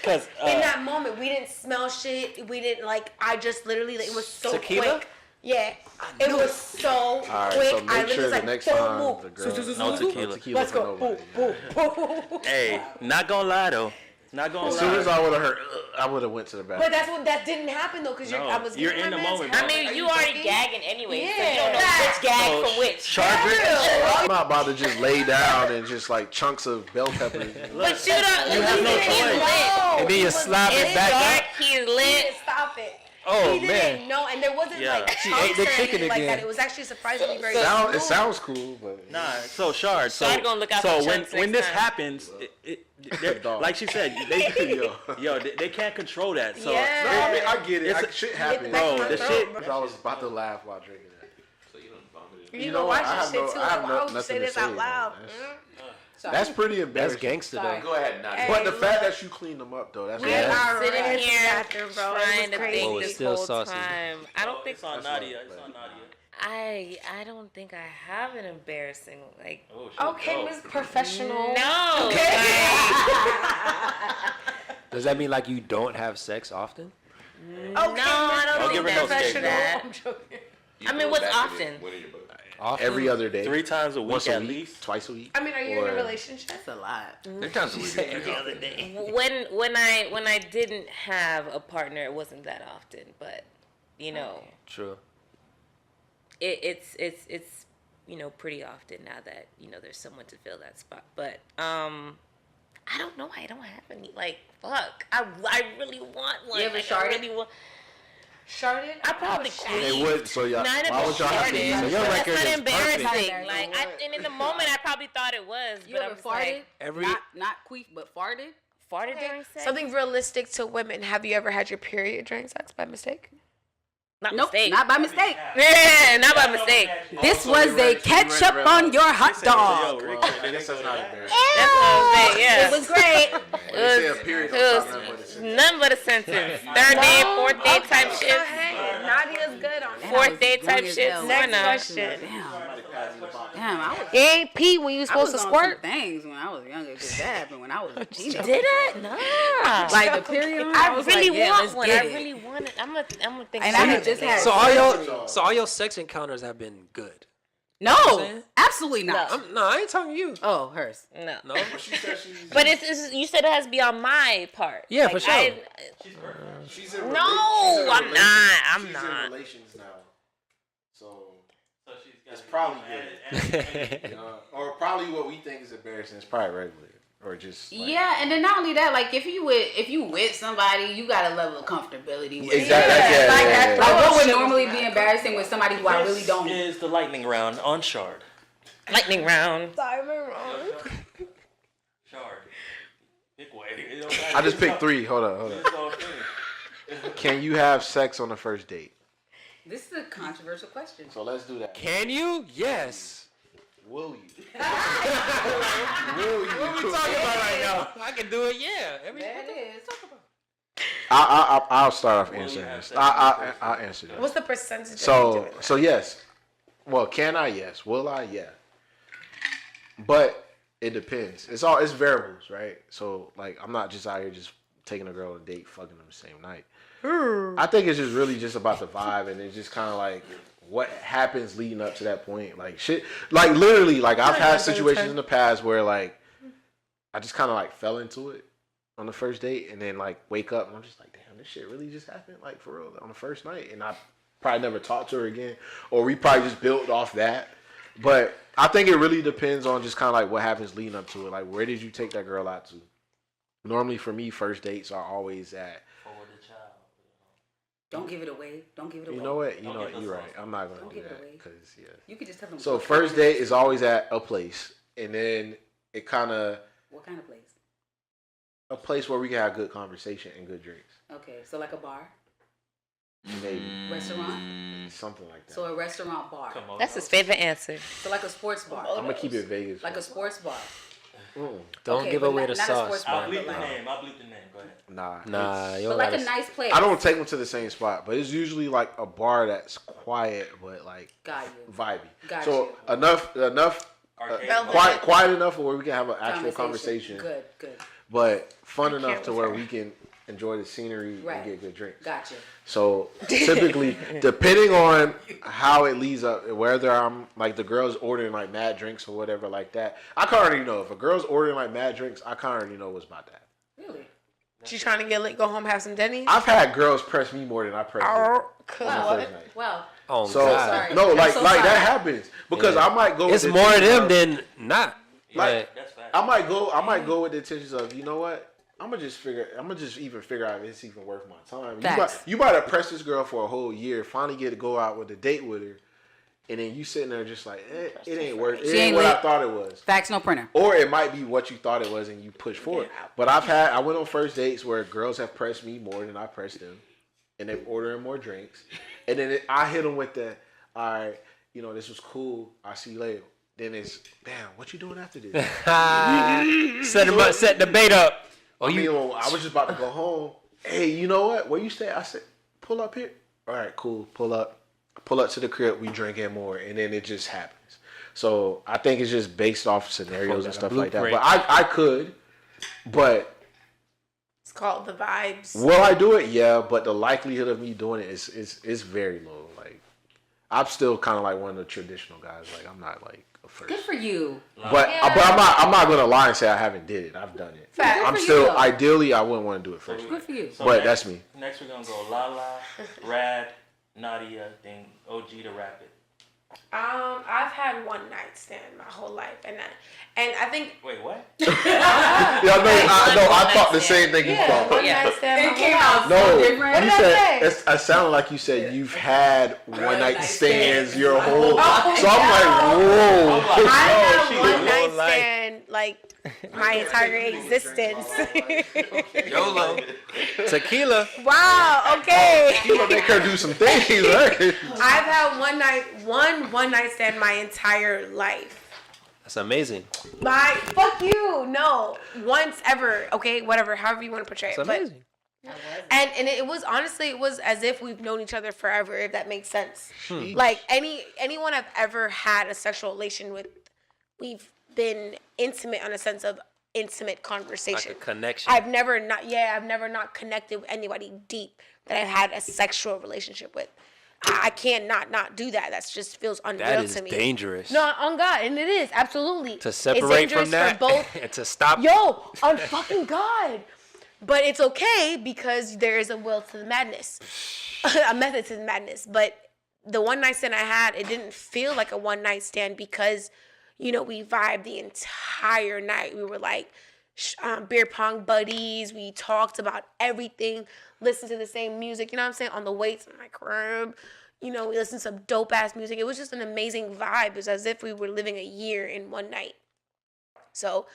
[SPEAKER 6] Cause
[SPEAKER 1] in that moment, we didn't smell shit. We didn't I just literally it was so
[SPEAKER 6] Tequila?
[SPEAKER 1] quick. Yeah, it was so
[SPEAKER 5] All right,
[SPEAKER 1] quick.
[SPEAKER 5] so
[SPEAKER 1] I
[SPEAKER 5] make
[SPEAKER 1] literally
[SPEAKER 5] sure
[SPEAKER 1] was
[SPEAKER 5] the
[SPEAKER 1] like,
[SPEAKER 5] next
[SPEAKER 1] don't
[SPEAKER 5] time
[SPEAKER 1] move.
[SPEAKER 5] the girl.
[SPEAKER 6] No tequila.
[SPEAKER 1] Let's
[SPEAKER 5] for
[SPEAKER 1] go. Boom,
[SPEAKER 5] nobody.
[SPEAKER 1] boom, boom.
[SPEAKER 6] Hey, not gonna lie though. Not gonna
[SPEAKER 5] As soon as
[SPEAKER 6] lie.
[SPEAKER 5] I would have heard, I would have went to the
[SPEAKER 1] But
[SPEAKER 5] bathroom.
[SPEAKER 1] that didn't happen though, because
[SPEAKER 6] No,
[SPEAKER 1] I was
[SPEAKER 6] you're
[SPEAKER 1] getting
[SPEAKER 6] in
[SPEAKER 1] my
[SPEAKER 6] the
[SPEAKER 1] man's
[SPEAKER 6] moment,
[SPEAKER 1] hair.
[SPEAKER 3] I mean,
[SPEAKER 1] Are
[SPEAKER 3] you already
[SPEAKER 1] joking?
[SPEAKER 3] gagging anyway, so
[SPEAKER 1] Yeah.
[SPEAKER 3] you don't know which gag
[SPEAKER 6] So,
[SPEAKER 3] from which.
[SPEAKER 6] Charger.
[SPEAKER 5] I'm not about to just lay down and just chunks of bell peppers.
[SPEAKER 3] But you don't.
[SPEAKER 6] You have no
[SPEAKER 3] he's
[SPEAKER 6] choice.
[SPEAKER 3] lit.
[SPEAKER 2] And then you slap
[SPEAKER 3] It's
[SPEAKER 2] it back
[SPEAKER 3] dark.
[SPEAKER 2] up.
[SPEAKER 3] He's
[SPEAKER 1] He
[SPEAKER 3] lit.
[SPEAKER 1] didn't stop it.
[SPEAKER 2] Oh,
[SPEAKER 1] he didn't
[SPEAKER 2] man.
[SPEAKER 1] know, and there wasn't
[SPEAKER 6] Yeah.
[SPEAKER 1] like
[SPEAKER 2] She
[SPEAKER 1] chunks
[SPEAKER 2] ate the
[SPEAKER 1] or
[SPEAKER 2] chicken
[SPEAKER 1] anything like
[SPEAKER 2] again.
[SPEAKER 1] that. It was actually surprisingly very
[SPEAKER 5] It
[SPEAKER 1] smooth.
[SPEAKER 5] sounds cool, but
[SPEAKER 6] Nah, so Shard. So
[SPEAKER 3] Shard gonna look out
[SPEAKER 6] so
[SPEAKER 3] for
[SPEAKER 6] when
[SPEAKER 3] chunks
[SPEAKER 6] when
[SPEAKER 3] next
[SPEAKER 6] this
[SPEAKER 3] time.
[SPEAKER 6] happens, like she said, they they can't control that. So
[SPEAKER 1] Yeah.
[SPEAKER 5] no, I mean I get it.
[SPEAKER 6] It's-
[SPEAKER 5] Shit
[SPEAKER 1] Get
[SPEAKER 5] happens.
[SPEAKER 1] back
[SPEAKER 6] Bro,
[SPEAKER 1] in my
[SPEAKER 6] the
[SPEAKER 1] throat,
[SPEAKER 6] shit-
[SPEAKER 1] bro.
[SPEAKER 5] I was about to laugh while drinking that.
[SPEAKER 7] So you done vomited.
[SPEAKER 1] You
[SPEAKER 5] know
[SPEAKER 1] know,
[SPEAKER 5] what?
[SPEAKER 1] watch
[SPEAKER 5] I
[SPEAKER 1] this
[SPEAKER 5] have
[SPEAKER 1] shit
[SPEAKER 5] no-
[SPEAKER 1] too.
[SPEAKER 5] I have
[SPEAKER 1] Like,
[SPEAKER 5] no-
[SPEAKER 1] why would you
[SPEAKER 5] nothing
[SPEAKER 1] say
[SPEAKER 5] to
[SPEAKER 1] this
[SPEAKER 5] say,
[SPEAKER 1] out
[SPEAKER 5] man.
[SPEAKER 1] loud?
[SPEAKER 5] That's pretty
[SPEAKER 4] That's
[SPEAKER 5] embarrassing.
[SPEAKER 4] gangster though.
[SPEAKER 7] Go ahead, Nadia.
[SPEAKER 5] But the
[SPEAKER 1] Hey,
[SPEAKER 5] fact
[SPEAKER 1] look.
[SPEAKER 5] that you cleaned them up though, that's
[SPEAKER 1] We
[SPEAKER 5] what
[SPEAKER 1] are
[SPEAKER 3] Sitting
[SPEAKER 1] right
[SPEAKER 3] here
[SPEAKER 1] after, bro.
[SPEAKER 3] trying
[SPEAKER 1] It
[SPEAKER 3] to
[SPEAKER 1] was crazy.
[SPEAKER 3] think
[SPEAKER 2] Oh, it's
[SPEAKER 3] this
[SPEAKER 2] still
[SPEAKER 3] whole
[SPEAKER 2] saucy.
[SPEAKER 3] time. I don't think
[SPEAKER 6] It's on Nadia. It's on Nadia.
[SPEAKER 3] I don't think I have an embarrassing
[SPEAKER 6] Oh, shit.
[SPEAKER 1] Okay, Miss Professional.
[SPEAKER 3] No.
[SPEAKER 2] Does that mean you don't have sex often?
[SPEAKER 1] Okay,
[SPEAKER 3] No, I don't
[SPEAKER 6] Don't
[SPEAKER 3] think
[SPEAKER 6] give her no
[SPEAKER 3] that's
[SPEAKER 6] steak.
[SPEAKER 3] that.
[SPEAKER 1] I'm joking.
[SPEAKER 7] You
[SPEAKER 3] I mean,
[SPEAKER 7] go
[SPEAKER 3] what's
[SPEAKER 7] back to
[SPEAKER 3] often?
[SPEAKER 7] the- when are you both?
[SPEAKER 2] Often?
[SPEAKER 5] every other day,
[SPEAKER 6] 3 times a week
[SPEAKER 5] once a
[SPEAKER 6] at
[SPEAKER 5] week,
[SPEAKER 6] least.
[SPEAKER 5] twice a week.
[SPEAKER 1] I mean, are you in a
[SPEAKER 5] Or-
[SPEAKER 1] relationship?
[SPEAKER 4] That's a lot.
[SPEAKER 7] Sometimes we do.
[SPEAKER 2] every other day.
[SPEAKER 3] When I didn't have a partner, it wasn't that often, but
[SPEAKER 2] True.
[SPEAKER 3] it's pretty often now that there's someone to fill that spot. But I don't know. I don't have any. Fuck. I really want one.
[SPEAKER 4] You ever
[SPEAKER 3] I
[SPEAKER 4] sharded?
[SPEAKER 3] really want.
[SPEAKER 1] Sharded?
[SPEAKER 3] I probably
[SPEAKER 5] They would. So y'all,
[SPEAKER 3] Not
[SPEAKER 5] why would y'all have to?
[SPEAKER 3] farted.
[SPEAKER 5] So your
[SPEAKER 3] That's
[SPEAKER 5] record
[SPEAKER 3] not
[SPEAKER 5] is
[SPEAKER 3] embarrassing.
[SPEAKER 5] perfect.
[SPEAKER 3] And in the moment, I probably thought it was.
[SPEAKER 4] You
[SPEAKER 3] but
[SPEAKER 4] ever
[SPEAKER 3] I'm just
[SPEAKER 4] farted?
[SPEAKER 3] like,
[SPEAKER 2] Every
[SPEAKER 4] Not queef, but farted.
[SPEAKER 3] farted during sex?
[SPEAKER 1] Something realistic to women. Have you ever had your period during sex by mistake?
[SPEAKER 3] Not
[SPEAKER 4] Nope,
[SPEAKER 3] mistake.
[SPEAKER 4] not by mistake.
[SPEAKER 3] Yeah, not by mistake.
[SPEAKER 4] This was a ketchup on your hot dog.
[SPEAKER 6] Yo, Rick,
[SPEAKER 5] Well, I guess that's not embarrassing.
[SPEAKER 3] That's what I'm saying. Yeah.
[SPEAKER 1] It was great.
[SPEAKER 5] They say a period
[SPEAKER 3] It
[SPEAKER 5] don't
[SPEAKER 3] was
[SPEAKER 5] stop nothing but a sentence.
[SPEAKER 3] none but a sentence. Third day, fourth day type
[SPEAKER 1] Go
[SPEAKER 3] shit.
[SPEAKER 1] ahead. Nadia's good on it.
[SPEAKER 3] Fourth day
[SPEAKER 4] Drunk
[SPEAKER 3] type
[SPEAKER 4] as
[SPEAKER 3] shit.
[SPEAKER 4] hell.
[SPEAKER 3] Or
[SPEAKER 1] Next
[SPEAKER 3] not.
[SPEAKER 1] question.
[SPEAKER 4] Damn, I was.
[SPEAKER 1] You ain't pee when you
[SPEAKER 4] I
[SPEAKER 1] supposed
[SPEAKER 4] was
[SPEAKER 1] to
[SPEAKER 4] on some
[SPEAKER 1] squirt.
[SPEAKER 4] things when I was younger because that happened when I was a teenager.
[SPEAKER 3] Did I? Nah.
[SPEAKER 4] Like the period.
[SPEAKER 3] I
[SPEAKER 4] was
[SPEAKER 3] really
[SPEAKER 4] like, yeah,
[SPEAKER 3] want
[SPEAKER 4] let's
[SPEAKER 3] one.
[SPEAKER 4] get
[SPEAKER 3] I
[SPEAKER 4] it.
[SPEAKER 3] really want it. I'm gonna think.
[SPEAKER 4] And I
[SPEAKER 3] about
[SPEAKER 4] had
[SPEAKER 3] it.
[SPEAKER 4] just had.
[SPEAKER 2] So all your sex encounters have been good.
[SPEAKER 4] No,
[SPEAKER 2] saying?
[SPEAKER 4] absolutely not.
[SPEAKER 3] No.
[SPEAKER 2] I ain't talking to you.
[SPEAKER 4] Oh, hers.
[SPEAKER 3] No.
[SPEAKER 2] No.
[SPEAKER 3] But it's you said it has to be on my part.
[SPEAKER 2] Yeah, for sure.
[SPEAKER 5] She's in
[SPEAKER 3] No, I'm not. I'm
[SPEAKER 5] She's
[SPEAKER 3] not.
[SPEAKER 5] in relations now, so it's probably good. Or probably what we think is embarrassing is probably regular, or just
[SPEAKER 4] Yeah, and then not only that, like if you with somebody, you got a level of comfortability. With
[SPEAKER 5] Exactly.
[SPEAKER 4] Yeah.
[SPEAKER 5] Yeah,
[SPEAKER 4] Like,
[SPEAKER 5] yeah, yeah.
[SPEAKER 4] like what would normally be embarrassing with somebody who I really don't.
[SPEAKER 6] Is the lightning round on Shard?
[SPEAKER 3] Lightning round.
[SPEAKER 1] Diamond wrong.
[SPEAKER 6] Shard. Pick way.
[SPEAKER 5] I just picked 3. Hold on. Can you have sex on the first date?
[SPEAKER 4] This is a controversial question.
[SPEAKER 5] So let's do that.
[SPEAKER 2] Can you? Yes.
[SPEAKER 5] Will you?
[SPEAKER 2] What are we talking about right now? I can do it. Yeah.
[SPEAKER 4] There it is.
[SPEAKER 5] I'll start off answering this. I'll answer that.
[SPEAKER 1] What's the percentage?
[SPEAKER 5] So yes. Well, can I? Yes. Will I? Yeah. But it depends. It's variables, right? So I'm not just out here just taking a girl on a date, fucking them the same night. I think it's just really just about the vibe, and it's just kind of what happens leading up to that point. Like shit, like literally, like I've had situations in the past where like I just kind of like fell into it on the first date, and then like wake up and I'm just like, damn, this shit really just happened, like for real, on the first night, and I probably never talked to her again, or we probably just built off that. But I think it really depends on just kind of like what happens leading up to it. Like, where did you take that girl out to? Normally, for me, first dates are always at.
[SPEAKER 4] Don't give it away. Don't give it away.
[SPEAKER 5] You know what? You're right. I'm not gonna do that because
[SPEAKER 4] You could just tell them.
[SPEAKER 5] So first date is always at a place, and then it kind of.
[SPEAKER 4] What kind of place?
[SPEAKER 5] A place where we can have good conversation and good drinks.
[SPEAKER 4] Okay, so like a bar,
[SPEAKER 5] maybe
[SPEAKER 4] restaurant,
[SPEAKER 5] something like that.
[SPEAKER 4] so a restaurant bar.
[SPEAKER 3] That's his favorite answer.
[SPEAKER 4] So like a sports bar.
[SPEAKER 5] I'm gonna keep it Vegas.
[SPEAKER 4] Like a sports bar.
[SPEAKER 2] Don't
[SPEAKER 4] Okay,
[SPEAKER 2] give
[SPEAKER 4] but
[SPEAKER 2] away
[SPEAKER 4] not
[SPEAKER 2] the
[SPEAKER 4] a
[SPEAKER 2] sauce.
[SPEAKER 4] sports
[SPEAKER 6] I'll
[SPEAKER 4] bar,
[SPEAKER 6] bleep
[SPEAKER 4] but
[SPEAKER 6] the
[SPEAKER 4] like-
[SPEAKER 6] name. I'll bleep the name. Go ahead.
[SPEAKER 2] Nah, you
[SPEAKER 4] But
[SPEAKER 2] don't
[SPEAKER 4] like a
[SPEAKER 2] gotta-
[SPEAKER 4] nice place.
[SPEAKER 5] I don't take them to the same spot, but it's usually like a bar that's quiet but like
[SPEAKER 4] Got you.
[SPEAKER 5] vibey.
[SPEAKER 4] Got
[SPEAKER 5] So
[SPEAKER 4] you.
[SPEAKER 5] enough,
[SPEAKER 6] Arcade.
[SPEAKER 5] quiet enough where we can have an actual conversation,
[SPEAKER 4] Good, good.
[SPEAKER 5] but fun
[SPEAKER 1] I
[SPEAKER 5] enough
[SPEAKER 1] can't
[SPEAKER 5] to
[SPEAKER 1] with
[SPEAKER 5] where
[SPEAKER 1] her.
[SPEAKER 5] we can enjoy the scenery
[SPEAKER 4] Right.
[SPEAKER 5] and get good drinks.
[SPEAKER 4] Gotcha.
[SPEAKER 5] So typically, depending on how it leads up, whether I'm like the girl's ordering like mad drinks or whatever like that, I can already know. If a girl's ordering like mad drinks, I can already know what's about that.
[SPEAKER 4] Really?
[SPEAKER 1] She trying to get lit, go home, have some Denny's.
[SPEAKER 5] I've had girls press me more than I press them
[SPEAKER 1] Oh,
[SPEAKER 5] on the
[SPEAKER 1] what?
[SPEAKER 5] first night.
[SPEAKER 4] Well,
[SPEAKER 2] Oh
[SPEAKER 5] So
[SPEAKER 2] God,
[SPEAKER 4] sorry.
[SPEAKER 5] no,
[SPEAKER 4] I'm
[SPEAKER 5] like
[SPEAKER 4] so
[SPEAKER 5] like
[SPEAKER 4] sorry.
[SPEAKER 5] that happens because
[SPEAKER 2] Yeah.
[SPEAKER 5] I might go.
[SPEAKER 2] it's
[SPEAKER 5] with the
[SPEAKER 2] more of
[SPEAKER 5] intentions
[SPEAKER 2] them than not.
[SPEAKER 5] Like,
[SPEAKER 6] That's fact.
[SPEAKER 5] I might go with the intentions of, you know what? I'm gonna just even figure out if it's even worth my time.
[SPEAKER 4] Facts.
[SPEAKER 5] You might have pressed this girl for a whole year, finally get to go out with a date with her, and then you sitting there just like, it ain't worth. It
[SPEAKER 4] She
[SPEAKER 5] ain't
[SPEAKER 4] ain't
[SPEAKER 5] what
[SPEAKER 4] lit.
[SPEAKER 5] I thought it was.
[SPEAKER 4] facts, no printer.
[SPEAKER 5] Or it might be what you thought it was, and you push forward. But I went on first dates where girls have pressed me more than I pressed them, and they're ordering more drinks, and then I hit them with the, all right, this was cool. I'll see you later. Then it's, damn, what you doing after this?
[SPEAKER 2] Set the bait up. Oh,
[SPEAKER 5] I was just about to go home. Hey, you know what? Where you stay? I said, pull up here. All right, cool. Pull up to the crib. We drinking more, and then it just happens. So I think it's just based off scenarios and stuff like that. But I could, but
[SPEAKER 1] It's called the vibes.
[SPEAKER 5] will I do it? Yeah, but the likelihood of me doing it is very low. Like I'm still kind of like one of the traditional guys. Like I'm not like a first.
[SPEAKER 4] Good for you.
[SPEAKER 5] But I'm not gonna lie and say I haven't did it. I've done it.
[SPEAKER 1] Fact.
[SPEAKER 5] I'm
[SPEAKER 4] Good for
[SPEAKER 5] still
[SPEAKER 4] you, though.
[SPEAKER 5] ideally I wouldn't want to do it first.
[SPEAKER 4] Good for you.
[SPEAKER 6] So
[SPEAKER 5] But
[SPEAKER 6] next-
[SPEAKER 5] that's me.
[SPEAKER 6] Next we're gonna go Lala, Rad, Nadia, then OG to wrap it.
[SPEAKER 1] I've had one night stand my whole life, and I think
[SPEAKER 6] Wait, what?
[SPEAKER 5] Yeah, I thought the same thing you thought.
[SPEAKER 1] one night stand. my
[SPEAKER 4] came
[SPEAKER 1] whole
[SPEAKER 4] out
[SPEAKER 1] life.
[SPEAKER 5] No,
[SPEAKER 4] different.
[SPEAKER 5] you
[SPEAKER 1] What did I
[SPEAKER 5] said
[SPEAKER 1] say?
[SPEAKER 5] it sounded like you said you've had one night stands your whole.
[SPEAKER 1] Oh,
[SPEAKER 5] So I'm like, whoa.
[SPEAKER 1] I
[SPEAKER 6] she
[SPEAKER 1] had one
[SPEAKER 6] whole
[SPEAKER 1] night
[SPEAKER 2] life.
[SPEAKER 1] stand like my entire existence.
[SPEAKER 2] YOLO. Tequila.
[SPEAKER 1] Wow. Okay.
[SPEAKER 5] You gonna make her do some things, right?
[SPEAKER 1] I've had one night stand my entire life.
[SPEAKER 2] That's amazing.
[SPEAKER 1] Fuck you. No. Once ever. Okay, whatever. However you want to portray it.
[SPEAKER 2] That's
[SPEAKER 1] But
[SPEAKER 2] amazing.
[SPEAKER 1] and it was honestly, it was as if we've known each other forever, if that makes sense. Like anyone I've ever had a sexual relation with, we've been intimate on a sense of intimate conversation.
[SPEAKER 2] Like a connection.
[SPEAKER 1] I've never not connected with anybody deep that I've had a sexual relationship with. I can't not do that. That just feels unreal
[SPEAKER 2] That is
[SPEAKER 1] to me.
[SPEAKER 2] dangerous.
[SPEAKER 1] No, on God, and it is absolutely
[SPEAKER 2] To
[SPEAKER 1] It's
[SPEAKER 2] separate from
[SPEAKER 1] dangerous
[SPEAKER 2] that
[SPEAKER 1] for both.
[SPEAKER 2] and to stop.
[SPEAKER 1] Yo, on fucking God. But it's okay because there is a will to the madness, a method to the madness. But the one night stand I had, it didn't feel like a one night stand because, we vibed the entire night. We were like beer pong buddies. We talked about everything, listened to the same music, you know what I'm saying, on the way to my crib. We listened to some dope ass music. It was just an amazing vibe. It was as if we were living a year in one night. So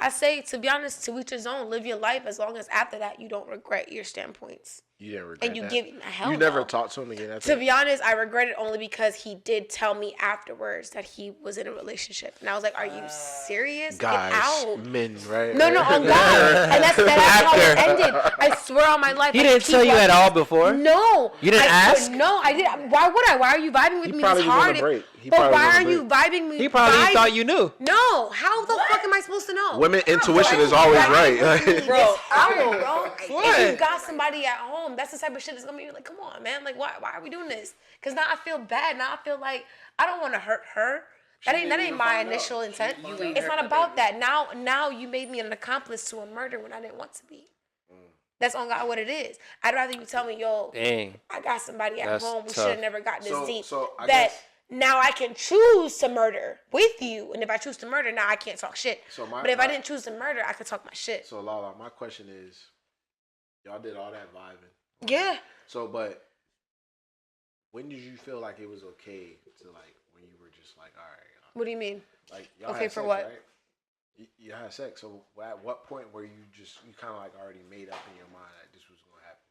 [SPEAKER 1] I say, to be honest, to each his own. Live your life as long as after that you don't regret your standpoints.
[SPEAKER 5] You didn't regret
[SPEAKER 1] And you
[SPEAKER 5] that.
[SPEAKER 1] give hell
[SPEAKER 5] You never
[SPEAKER 1] no.
[SPEAKER 5] talked to him again after
[SPEAKER 1] To be honest, I regret it only because he did tell me afterwards that he was in a relationship, and I was like, "Are you serious?
[SPEAKER 5] guys,
[SPEAKER 1] Get out!"
[SPEAKER 5] men, right?
[SPEAKER 1] No, on God, and that's how it ended. I swear on my life.
[SPEAKER 2] He
[SPEAKER 1] I
[SPEAKER 2] didn't
[SPEAKER 1] keep
[SPEAKER 2] tell you at
[SPEAKER 1] watching-
[SPEAKER 2] all before?
[SPEAKER 1] No,
[SPEAKER 2] You didn't ask?
[SPEAKER 1] No, I did. Why would I? Why are you vibing with
[SPEAKER 5] He
[SPEAKER 1] me
[SPEAKER 5] probably
[SPEAKER 1] this
[SPEAKER 5] was on
[SPEAKER 1] hard?
[SPEAKER 5] a break.
[SPEAKER 1] But why are you vibing me?
[SPEAKER 2] He probably thought you knew.
[SPEAKER 1] No, how the fuck am I supposed to know?
[SPEAKER 5] Women intuition is always right.
[SPEAKER 1] Bro, I don't know, bro.
[SPEAKER 2] What?
[SPEAKER 1] If you got somebody at home, that's the type of shit that's gonna be like, come on, man. Like, why are we doing this? Because now I feel bad. Now I feel like I don't want to hurt her. That ain't my initial intent. It's not about that. Now you made me an accomplice to a murder when I didn't want to be. That's on God what it is. I'd rather you tell me, yo,
[SPEAKER 2] Dang.
[SPEAKER 1] I got somebody at
[SPEAKER 2] That's
[SPEAKER 1] home. We
[SPEAKER 2] tough.
[SPEAKER 1] should have never gotten this deep.
[SPEAKER 5] So I
[SPEAKER 1] that
[SPEAKER 5] guess-
[SPEAKER 1] now I can choose to murder with you, and if I choose to murder, now I can't talk shit. But if I didn't choose to murder, I could talk my shit.
[SPEAKER 5] So Lala, my question is, y'all did all that vibing.
[SPEAKER 1] Yeah.
[SPEAKER 5] So, but when did you feel like it was okay to like when you were just like, all right,
[SPEAKER 1] What do you mean?
[SPEAKER 5] like y'all
[SPEAKER 1] Okay,
[SPEAKER 5] had
[SPEAKER 1] for
[SPEAKER 5] sex,
[SPEAKER 1] what?
[SPEAKER 5] right? You had sex. So at what point were you kind of like already made up in your mind that this was gonna happen?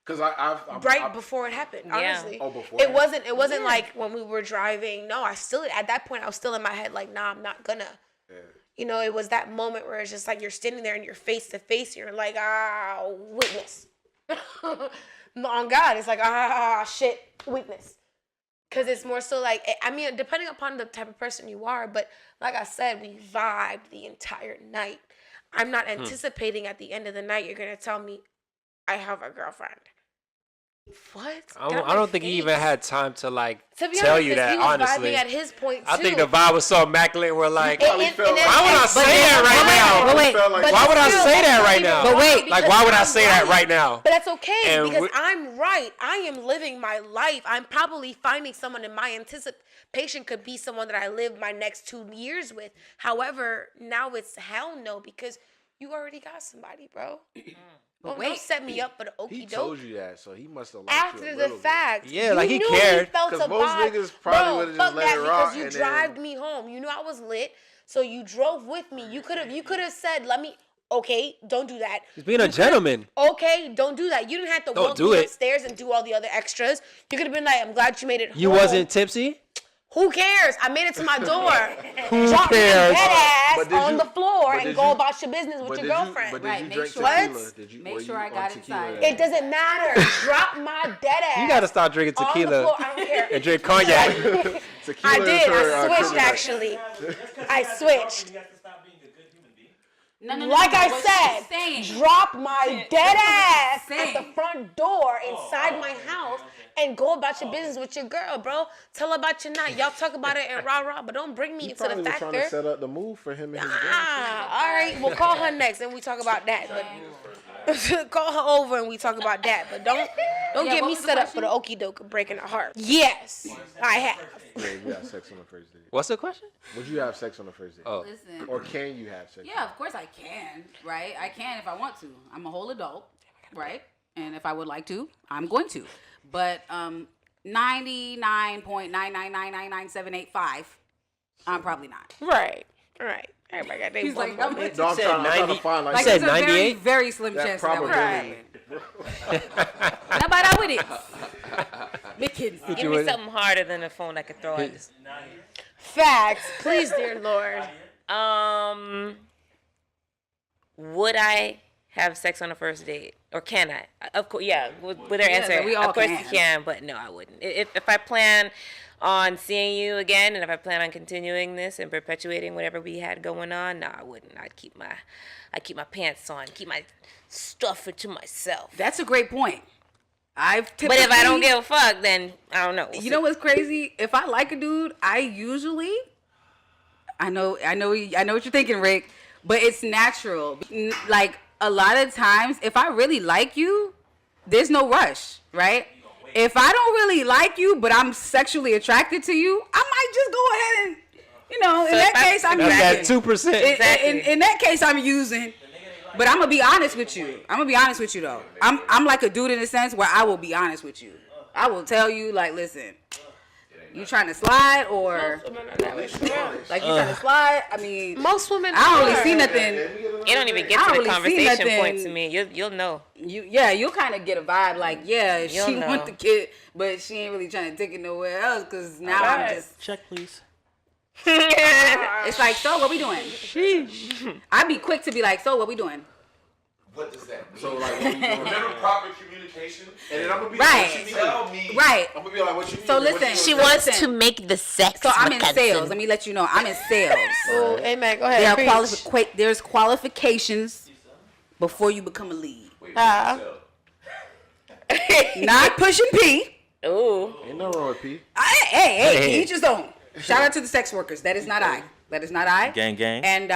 [SPEAKER 5] Because
[SPEAKER 1] Right before it happened,
[SPEAKER 3] Yeah.
[SPEAKER 1] honestly.
[SPEAKER 5] Oh, before
[SPEAKER 1] It wasn't like when we were driving. No, at that point I was still in my head like, nah, I'm not gonna.
[SPEAKER 5] Yeah.
[SPEAKER 1] You know, it was that moment where it's just like you're standing there and you're face to face. You're like, witness. On God, it's like, shit, witness. Because it's more so like, I mean, depending upon the type of person you are, but like I said, we vibed the entire night. I'm not anticipating at the end of the night you're going to tell me I have a girlfriend. What?
[SPEAKER 2] I don't think he even had time to like
[SPEAKER 1] To be
[SPEAKER 2] tell
[SPEAKER 1] honest,
[SPEAKER 2] you that.
[SPEAKER 1] he was
[SPEAKER 2] Honestly,
[SPEAKER 1] vibing at his point too.
[SPEAKER 2] I think the vibe was so immaculate. We're like,
[SPEAKER 1] And-
[SPEAKER 2] why
[SPEAKER 1] and-
[SPEAKER 2] would
[SPEAKER 1] and-
[SPEAKER 2] I
[SPEAKER 1] and-
[SPEAKER 2] say that right now?
[SPEAKER 4] But wait,
[SPEAKER 1] But
[SPEAKER 2] Why would I
[SPEAKER 1] still,
[SPEAKER 2] say that
[SPEAKER 1] that's
[SPEAKER 2] right
[SPEAKER 1] not
[SPEAKER 2] now?
[SPEAKER 1] even
[SPEAKER 4] But wait,
[SPEAKER 1] wrong
[SPEAKER 2] Like,
[SPEAKER 1] because
[SPEAKER 2] why would I
[SPEAKER 1] I'm
[SPEAKER 2] say that right now?
[SPEAKER 1] But that's okay
[SPEAKER 2] And
[SPEAKER 1] because I'm right. I am living my life. I'm probably finding someone in my anticipation could be someone that I live my next 2 years with. However, now it's hell no because you already got somebody, bro. Don't set me up for the
[SPEAKER 5] He
[SPEAKER 1] okie
[SPEAKER 5] told
[SPEAKER 1] doke.
[SPEAKER 5] you that, so he must have liked
[SPEAKER 1] After
[SPEAKER 5] you a
[SPEAKER 1] the
[SPEAKER 5] little
[SPEAKER 1] fact,
[SPEAKER 2] Yeah,
[SPEAKER 1] you
[SPEAKER 2] like, he
[SPEAKER 1] knew
[SPEAKER 2] cared.
[SPEAKER 1] He felt
[SPEAKER 5] 'Cause
[SPEAKER 1] a
[SPEAKER 5] most
[SPEAKER 1] vibe.
[SPEAKER 5] niggas probably
[SPEAKER 1] Bro,
[SPEAKER 5] would've just
[SPEAKER 1] fuck
[SPEAKER 5] let
[SPEAKER 1] that
[SPEAKER 5] it rock
[SPEAKER 1] because you
[SPEAKER 5] and then-
[SPEAKER 1] drove me home. You knew I was lit, so you drove with me. You could have said, "Let me." Okay, don't do that.
[SPEAKER 2] He's being a gentleman.
[SPEAKER 1] Okay, don't do that. You didn't have to
[SPEAKER 2] Don't
[SPEAKER 1] walk
[SPEAKER 2] do
[SPEAKER 1] me
[SPEAKER 2] it.
[SPEAKER 1] upstairs and do all the other extras. You could have been like, "I'm glad you made it."
[SPEAKER 2] You
[SPEAKER 1] home."
[SPEAKER 2] wasn't tipsy?
[SPEAKER 1] Who cares? I made it to my door.
[SPEAKER 2] Who
[SPEAKER 1] Drop my
[SPEAKER 2] cares?
[SPEAKER 1] dead ass
[SPEAKER 5] But did
[SPEAKER 1] on
[SPEAKER 5] you-
[SPEAKER 1] the floor
[SPEAKER 5] but
[SPEAKER 1] and
[SPEAKER 5] did
[SPEAKER 1] go
[SPEAKER 5] you-
[SPEAKER 1] about your business with
[SPEAKER 5] But
[SPEAKER 1] your
[SPEAKER 5] did you-
[SPEAKER 1] girlfriend.
[SPEAKER 5] But did
[SPEAKER 4] Right,
[SPEAKER 5] you
[SPEAKER 4] make
[SPEAKER 5] drink
[SPEAKER 4] sure-
[SPEAKER 5] tequila?
[SPEAKER 1] What?
[SPEAKER 5] Did you,
[SPEAKER 4] Make
[SPEAKER 5] were
[SPEAKER 4] sure
[SPEAKER 5] you
[SPEAKER 4] I
[SPEAKER 5] on
[SPEAKER 4] got
[SPEAKER 5] tequila
[SPEAKER 4] inside.
[SPEAKER 5] that
[SPEAKER 1] It doesn't matter. Drop my dead ass.
[SPEAKER 2] You gotta stop drinking
[SPEAKER 1] on the floor.
[SPEAKER 2] tequila
[SPEAKER 1] I don't care.
[SPEAKER 2] and drink cognac.
[SPEAKER 5] Tequila
[SPEAKER 1] I
[SPEAKER 5] is
[SPEAKER 1] did.
[SPEAKER 5] her,
[SPEAKER 1] I switched
[SPEAKER 5] kryptonite.
[SPEAKER 1] actually. I switched.
[SPEAKER 6] You have to stop being a good human being.
[SPEAKER 4] No,
[SPEAKER 1] Like I
[SPEAKER 4] what
[SPEAKER 1] said,
[SPEAKER 4] she's saying.
[SPEAKER 1] drop my dead ass at the
[SPEAKER 4] Saying.
[SPEAKER 1] front door inside my house and go about your business with your girl, bro. Tell her about your night. Y'all talk about it and rah-rah, but don't bring me
[SPEAKER 5] He
[SPEAKER 1] into the
[SPEAKER 5] probably was trying to
[SPEAKER 1] factor.
[SPEAKER 5] set up the move for him and his girl.
[SPEAKER 1] All right, we'll call her next and we talk about that. But call her over and we talk about that. But don't
[SPEAKER 4] Yeah,
[SPEAKER 1] get
[SPEAKER 4] what
[SPEAKER 1] me
[SPEAKER 4] was the
[SPEAKER 1] set up for the
[SPEAKER 4] question?
[SPEAKER 1] okie doke of breaking her heart. Yes, I have.
[SPEAKER 5] Yeah, you have sex on the first date.
[SPEAKER 2] What's the question?
[SPEAKER 5] Would you have sex on the first date?
[SPEAKER 2] Oh,
[SPEAKER 4] Listen.
[SPEAKER 5] Or can you have sex?
[SPEAKER 4] Yeah, of course I can, right? I can if I want to. I'm a whole adult, right? And if I would like to, I'm going to. But 99.999999785, I'm probably not.
[SPEAKER 1] Right. Everybody got their
[SPEAKER 4] He's like,
[SPEAKER 1] bum
[SPEAKER 4] I'm
[SPEAKER 1] bum.
[SPEAKER 4] with
[SPEAKER 5] No, I'm
[SPEAKER 2] said
[SPEAKER 5] trying to
[SPEAKER 2] 90
[SPEAKER 5] find like,
[SPEAKER 4] Like
[SPEAKER 2] said
[SPEAKER 4] it's a very,
[SPEAKER 2] 98?
[SPEAKER 4] very slim
[SPEAKER 5] that
[SPEAKER 4] chance that would
[SPEAKER 5] probability.
[SPEAKER 4] happen. How about I with it? Mickens.
[SPEAKER 3] Give
[SPEAKER 2] you
[SPEAKER 3] me
[SPEAKER 2] would-
[SPEAKER 3] something harder than a phone I could throw at this.
[SPEAKER 1] Facts. Please, dear Lord.
[SPEAKER 3] Would I have sex on a first date, or can I? Of course, yeah. With their
[SPEAKER 4] Yeah,
[SPEAKER 3] answer,
[SPEAKER 4] we all
[SPEAKER 3] of course
[SPEAKER 4] can.
[SPEAKER 3] you can, but no, I wouldn't. If I plan on seeing you again, and if I plan on continuing this and perpetuating whatever we had going on, no, I wouldn't. I'd keep my pants on, keep my stuff to myself.
[SPEAKER 4] That's a great point.
[SPEAKER 3] But if I don't give a fuck, then I don't know. We'll
[SPEAKER 4] You know what's crazy? If I like a dude, I usually, I know what you're thinking, Rick, but it's natural. Like a lot of times, if I really like you, there's no rush, right? If I don't really like you, but I'm sexually attracted to you, I might just go ahead and, in
[SPEAKER 3] So
[SPEAKER 4] that
[SPEAKER 3] if I-
[SPEAKER 4] case, I'm
[SPEAKER 2] that's
[SPEAKER 4] using.
[SPEAKER 2] that 2%.
[SPEAKER 3] Exactly.
[SPEAKER 4] In that case, I'm using. But I'm gonna be honest with you. Though. I'm like a dude in a sense where I will be honest with you. I will tell you, like, listen, you trying to slide or like you trying to slide? I mean,
[SPEAKER 1] Most women.
[SPEAKER 4] I don't
[SPEAKER 1] are.
[SPEAKER 4] really see nothing.
[SPEAKER 3] It don't even get
[SPEAKER 4] I
[SPEAKER 3] to
[SPEAKER 4] don't
[SPEAKER 3] the
[SPEAKER 4] really see
[SPEAKER 3] conversation
[SPEAKER 4] nothing.
[SPEAKER 3] point to me. You'll know.
[SPEAKER 4] You'll kind of get a vibe like, yeah,
[SPEAKER 3] You'll
[SPEAKER 4] she
[SPEAKER 3] know.
[SPEAKER 4] want the kid, but she ain't really trying to take it nowhere else because now I'm
[SPEAKER 1] Right.
[SPEAKER 4] just.
[SPEAKER 6] Check, please.
[SPEAKER 4] It's like, so what we doing? I'd be quick to be like, so what we doing?
[SPEAKER 7] What does that mean?
[SPEAKER 5] So like, what we doing?
[SPEAKER 7] Remember proper communication?
[SPEAKER 5] And then I'm gonna be
[SPEAKER 4] Right.
[SPEAKER 5] like, what you mean?
[SPEAKER 7] Tell me.
[SPEAKER 4] Right.
[SPEAKER 5] I'm gonna be like, what you mean?
[SPEAKER 4] So
[SPEAKER 5] What
[SPEAKER 4] listen,
[SPEAKER 5] you
[SPEAKER 3] She
[SPEAKER 5] gonna
[SPEAKER 3] wants
[SPEAKER 5] say?
[SPEAKER 3] to make the sex.
[SPEAKER 4] So I'm in
[SPEAKER 3] McKenzie.
[SPEAKER 4] sales. Let me let you know. I'm in sales.
[SPEAKER 1] Oh, amen. Go ahead.
[SPEAKER 4] There are
[SPEAKER 1] preach.
[SPEAKER 4] there's qualifications before you become a lead.
[SPEAKER 7] Wait,
[SPEAKER 1] Ah.
[SPEAKER 7] so-
[SPEAKER 4] Not pushing P.
[SPEAKER 3] Ooh.
[SPEAKER 5] Ain't no wrong with P.
[SPEAKER 4] Hey, each his own. Shout out to the sex workers. That is not I. That is not I.
[SPEAKER 6] Gang, gang.
[SPEAKER 4] And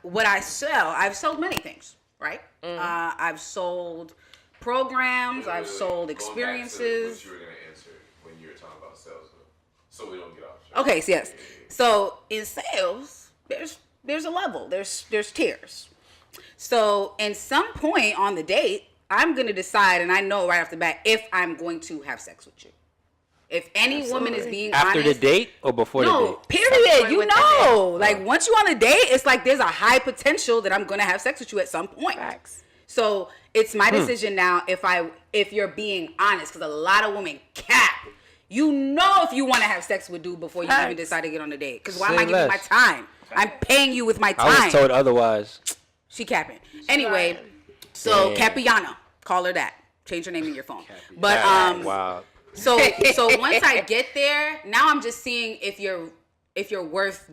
[SPEAKER 4] what I sell, I've sold many things, right? I've sold programs. I've sold
[SPEAKER 7] Going back to
[SPEAKER 4] experiences.
[SPEAKER 7] what you were gonna answer when you were talking about sales, though, so we don't get off track.
[SPEAKER 4] Okay, so yes. So in sales, there's a level. There's tiers. So in some point on the date, I'm gonna decide, and I know right off the bat if I'm going to have sex with you. If any woman is being
[SPEAKER 2] After
[SPEAKER 4] honest,
[SPEAKER 2] the date or before the
[SPEAKER 4] no,
[SPEAKER 2] date?
[SPEAKER 4] period. You
[SPEAKER 1] with the
[SPEAKER 4] know, like once you on a date, it's like there's a high potential that I'm gonna have sex with you at some point.
[SPEAKER 1] Facts.
[SPEAKER 4] So it's my decision now if you're being honest, because a lot of women cap. You know if you want to have sex with dude before you even
[SPEAKER 1] Facts.
[SPEAKER 4] decide to get on a date. Because why am
[SPEAKER 2] Say
[SPEAKER 4] I giving you my
[SPEAKER 2] less.
[SPEAKER 4] time? I'm paying you with my time.
[SPEAKER 2] I was told otherwise.
[SPEAKER 4] She capping. Anyway, so
[SPEAKER 2] Damn.
[SPEAKER 4] Capiana, call her that. Change her name in your phone. But
[SPEAKER 2] Wow.
[SPEAKER 4] so once I get there, now I'm just seeing if you're worth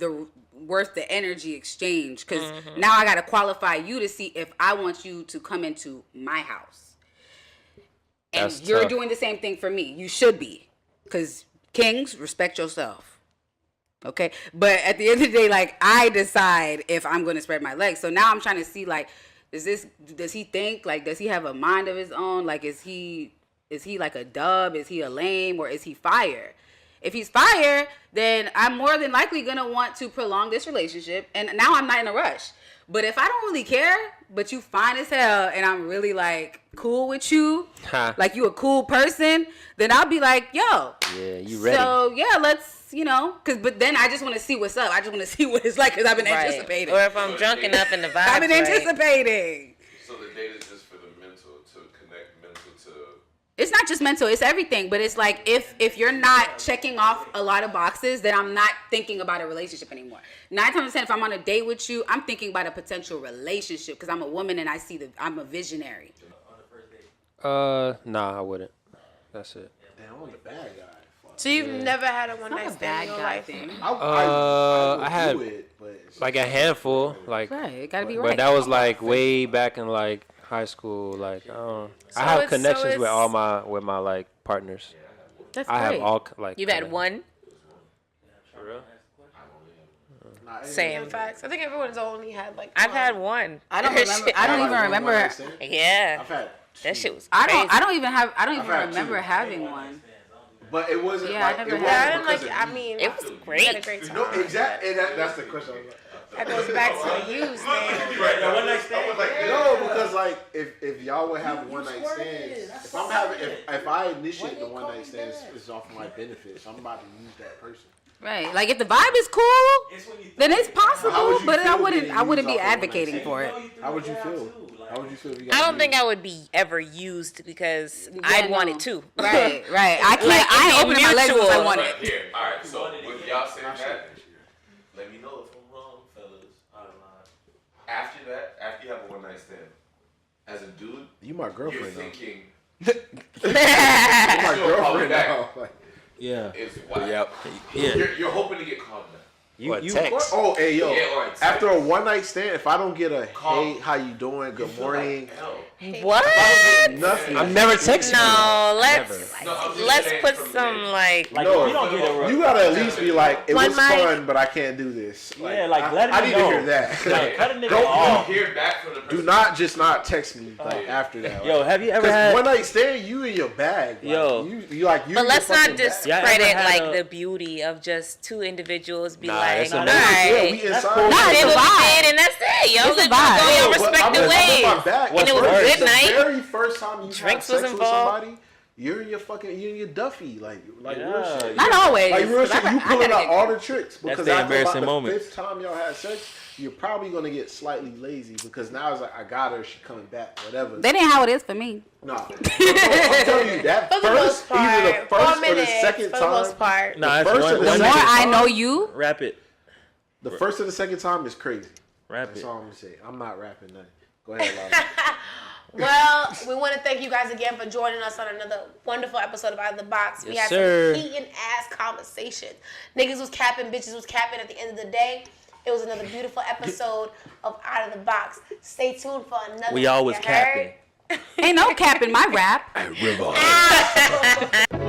[SPEAKER 4] the energy exchange, because now I got to qualify you to see if I want you to come into my house. And
[SPEAKER 2] That's
[SPEAKER 4] you're
[SPEAKER 2] tough.
[SPEAKER 4] doing the same thing for me. You should be, because kings, respect yourself. Okay, but at the end of the day, like I decide if I'm going to spread my legs. So now I'm trying to see, like, does he think, like, does he have a mind of his own? Like, is he like a dub? Is he a lame, or is he fire? If he's fire, then I'm more than likely gonna want to prolong this relationship. And now I'm not in a rush. But if I don't really care, but you fine as hell, and I'm really like cool with you,
[SPEAKER 2] Ha.
[SPEAKER 4] like you a cool person, then I'll be like, yo.
[SPEAKER 2] Yeah, you ready?
[SPEAKER 4] So yeah, let's, but then I just want to see what's up. I just want to see what it's like, because I've been
[SPEAKER 3] Right.
[SPEAKER 4] anticipating.
[SPEAKER 3] Or if I'm drunk enough and the vibe.
[SPEAKER 4] I've been anticipating.
[SPEAKER 7] So the date is just for the mental, to connect mental to.
[SPEAKER 4] It's not just mental, it's everything. But it's like if you're not checking off a lot of boxes, then I'm not thinking about a relationship anymore. 9 times out of 10, if I'm on a date with you, I'm thinking about a potential relationship, because I'm a woman and I'm a visionary.
[SPEAKER 2] Nah, I wouldn't. That's it.
[SPEAKER 5] Damn, I'm the bad guy. Fuck.
[SPEAKER 1] So you've never had a one
[SPEAKER 4] Not
[SPEAKER 1] night
[SPEAKER 4] a
[SPEAKER 1] stand
[SPEAKER 4] bad
[SPEAKER 1] in your
[SPEAKER 4] guy
[SPEAKER 1] life?
[SPEAKER 4] thing.
[SPEAKER 5] I would
[SPEAKER 2] had,
[SPEAKER 5] do it, but it's
[SPEAKER 2] Like a handful, like,
[SPEAKER 4] Right, it gotta be
[SPEAKER 2] but
[SPEAKER 4] right.
[SPEAKER 2] that was like way back in like high school. Like, I have
[SPEAKER 1] it's-
[SPEAKER 2] connections
[SPEAKER 1] so
[SPEAKER 2] with
[SPEAKER 1] it's-
[SPEAKER 2] with my like partners.
[SPEAKER 4] That's
[SPEAKER 2] I have
[SPEAKER 4] great.
[SPEAKER 2] all like.
[SPEAKER 3] You've had one?
[SPEAKER 5] Nah, it-
[SPEAKER 3] Same.
[SPEAKER 1] In fact, I think everyone's only had like.
[SPEAKER 3] I've
[SPEAKER 1] one.
[SPEAKER 3] had one.
[SPEAKER 4] I don't remember. I don't
[SPEAKER 5] Like,
[SPEAKER 4] even remember.
[SPEAKER 5] one night stand?
[SPEAKER 3] Yeah.
[SPEAKER 5] I've had
[SPEAKER 3] That
[SPEAKER 5] two.
[SPEAKER 3] shit was
[SPEAKER 4] I
[SPEAKER 3] crazy.
[SPEAKER 4] don't even
[SPEAKER 5] I've had
[SPEAKER 4] remember
[SPEAKER 5] two.
[SPEAKER 4] having one.
[SPEAKER 5] But it wasn't
[SPEAKER 4] Yeah, I
[SPEAKER 5] like
[SPEAKER 4] never
[SPEAKER 5] it
[SPEAKER 4] had-
[SPEAKER 1] Yeah, I
[SPEAKER 5] wasn't
[SPEAKER 1] didn't like.
[SPEAKER 5] because
[SPEAKER 1] I
[SPEAKER 5] of
[SPEAKER 1] mean,
[SPEAKER 3] It was
[SPEAKER 1] we
[SPEAKER 3] great.
[SPEAKER 1] had a great time.
[SPEAKER 5] No, exactly. And that's the question.
[SPEAKER 1] That goes back to the use, man.
[SPEAKER 6] Right, one night stand.
[SPEAKER 5] No, because like if y'all would have one night stands, if I initiate the one night stands, it's off my benefit. So I'm about to use that person.
[SPEAKER 4] Right. Like if the vibe is cool, then it's
[SPEAKER 5] How
[SPEAKER 4] possible.
[SPEAKER 5] would you
[SPEAKER 4] But I
[SPEAKER 5] feel
[SPEAKER 4] wouldn't.
[SPEAKER 5] getting
[SPEAKER 4] I wouldn't be
[SPEAKER 5] used off of one night
[SPEAKER 4] advocating
[SPEAKER 5] stand?
[SPEAKER 4] for it.
[SPEAKER 5] How would you feel? How would you feel if you got
[SPEAKER 3] I don't think
[SPEAKER 5] used?
[SPEAKER 3] I would be ever used because I'd want it too.
[SPEAKER 4] Right. Right. I can't.
[SPEAKER 3] Like,
[SPEAKER 4] I ain't
[SPEAKER 3] it'd be
[SPEAKER 4] opening my legs unless I
[SPEAKER 3] mutual.
[SPEAKER 4] want
[SPEAKER 7] Right,
[SPEAKER 4] it.
[SPEAKER 7] here. All right. So with y'all saying that, let me know if I'm wrong, fellas. After that, after you have a one night stand, as a dude,
[SPEAKER 5] You my
[SPEAKER 7] you're
[SPEAKER 5] girlfriend now.
[SPEAKER 7] thinking
[SPEAKER 5] You my
[SPEAKER 7] She'll call me
[SPEAKER 5] girlfriend
[SPEAKER 7] back.
[SPEAKER 5] now. Like,
[SPEAKER 6] Yeah.
[SPEAKER 7] it's what?
[SPEAKER 2] Yep.
[SPEAKER 6] Yeah.
[SPEAKER 7] You're hoping to get called back.
[SPEAKER 2] Or text.
[SPEAKER 5] oh, hey yo.
[SPEAKER 7] Yeah, or a text.
[SPEAKER 5] After a one night stand, if I don't get a
[SPEAKER 7] Call.
[SPEAKER 5] hey, how you doing, good
[SPEAKER 7] Feel
[SPEAKER 5] morning,
[SPEAKER 7] like hell.
[SPEAKER 3] What?
[SPEAKER 5] nothing.
[SPEAKER 2] I'm never texting
[SPEAKER 3] No,
[SPEAKER 2] Never.
[SPEAKER 7] No, I'm just
[SPEAKER 3] let's
[SPEAKER 7] saying
[SPEAKER 3] put
[SPEAKER 7] from
[SPEAKER 3] some
[SPEAKER 7] there.
[SPEAKER 3] like
[SPEAKER 6] Like,
[SPEAKER 5] No,
[SPEAKER 6] you don't get a
[SPEAKER 5] You gotta at least be like, it
[SPEAKER 1] One
[SPEAKER 5] was
[SPEAKER 1] mic.
[SPEAKER 5] fun, but I can't do this.
[SPEAKER 6] Yeah, like, let
[SPEAKER 5] I
[SPEAKER 6] me
[SPEAKER 5] need
[SPEAKER 6] know.
[SPEAKER 5] to hear that.
[SPEAKER 6] Like, cut a nigga
[SPEAKER 5] Don't-
[SPEAKER 6] off.
[SPEAKER 7] Hear back from the person.
[SPEAKER 5] Do not text me like
[SPEAKER 7] yeah.
[SPEAKER 5] after that.
[SPEAKER 6] Yo, have you ever
[SPEAKER 5] Because
[SPEAKER 6] had?
[SPEAKER 5] one night stand, you in your bag. Like,
[SPEAKER 6] Yo.
[SPEAKER 5] you like you.
[SPEAKER 3] But
[SPEAKER 5] in
[SPEAKER 3] let's
[SPEAKER 5] your
[SPEAKER 3] not
[SPEAKER 5] fucking bag.
[SPEAKER 6] Yeah, I ever
[SPEAKER 3] discredit
[SPEAKER 6] had
[SPEAKER 3] like
[SPEAKER 6] a-
[SPEAKER 3] the beauty of just two individuals be
[SPEAKER 2] Nah,
[SPEAKER 3] like,
[SPEAKER 2] that's
[SPEAKER 3] all
[SPEAKER 2] a
[SPEAKER 3] right,
[SPEAKER 5] Yeah, we
[SPEAKER 6] That's
[SPEAKER 5] inside.
[SPEAKER 6] cool.
[SPEAKER 4] Nah,
[SPEAKER 3] did
[SPEAKER 4] it's a
[SPEAKER 3] what we
[SPEAKER 4] vibe.
[SPEAKER 3] did, and that's it. Yo,
[SPEAKER 4] It's a
[SPEAKER 3] let's go
[SPEAKER 4] vibe.
[SPEAKER 3] your
[SPEAKER 5] No, but
[SPEAKER 3] respective
[SPEAKER 5] I'm
[SPEAKER 3] ways.
[SPEAKER 5] on my back.
[SPEAKER 3] And it was a
[SPEAKER 5] First,
[SPEAKER 3] good
[SPEAKER 5] the
[SPEAKER 3] night.
[SPEAKER 5] very first time you
[SPEAKER 3] Drinks
[SPEAKER 5] have
[SPEAKER 3] was
[SPEAKER 5] sex with
[SPEAKER 3] involved.
[SPEAKER 5] somebody, you're in your Duffy, like
[SPEAKER 6] Yeah.
[SPEAKER 5] real shit.
[SPEAKER 4] Not always.
[SPEAKER 5] Like real
[SPEAKER 4] 'cause
[SPEAKER 5] shit, you
[SPEAKER 4] I
[SPEAKER 5] pulling
[SPEAKER 4] gotta
[SPEAKER 5] out
[SPEAKER 4] get-
[SPEAKER 5] all the tricks because
[SPEAKER 6] the
[SPEAKER 5] after
[SPEAKER 6] embarrassing
[SPEAKER 5] about
[SPEAKER 6] moment.
[SPEAKER 5] the fifth time y'all had sex, you're probably gonna get slightly lazy because now it's like I got her, she coming back, whatever.
[SPEAKER 4] That ain't how it is for me.
[SPEAKER 5] Nah, I'm telling you that
[SPEAKER 1] For the most
[SPEAKER 5] first, either the
[SPEAKER 1] part,
[SPEAKER 5] first
[SPEAKER 1] 4
[SPEAKER 5] or
[SPEAKER 1] minutes.
[SPEAKER 5] the second
[SPEAKER 1] For the most
[SPEAKER 5] time,
[SPEAKER 1] part.
[SPEAKER 6] Nah, it's
[SPEAKER 5] first
[SPEAKER 6] one.
[SPEAKER 5] or the
[SPEAKER 4] The
[SPEAKER 6] one
[SPEAKER 4] more
[SPEAKER 5] second
[SPEAKER 6] nigga.
[SPEAKER 4] I
[SPEAKER 5] time-
[SPEAKER 4] know you,
[SPEAKER 6] Rap it.
[SPEAKER 5] the first or the second time is crazy.
[SPEAKER 6] Rap
[SPEAKER 5] That's
[SPEAKER 6] it.
[SPEAKER 5] all I'm gonna say. I'm not rapping nothing. Go ahead, Lala.
[SPEAKER 1] Well, we want to thank you guys again for joining us on another wonderful episode of Out of the Box. We
[SPEAKER 2] Yes,
[SPEAKER 1] had
[SPEAKER 2] sir.
[SPEAKER 1] some heating ass conversations. Niggas was capping, bitches was capping. At the end of the day, it was another beautiful episode of Out of the Box. Stay tuned for another.
[SPEAKER 6] We always
[SPEAKER 1] You heard?
[SPEAKER 6] capping.
[SPEAKER 4] Ain't no cap in my rap.
[SPEAKER 5] River.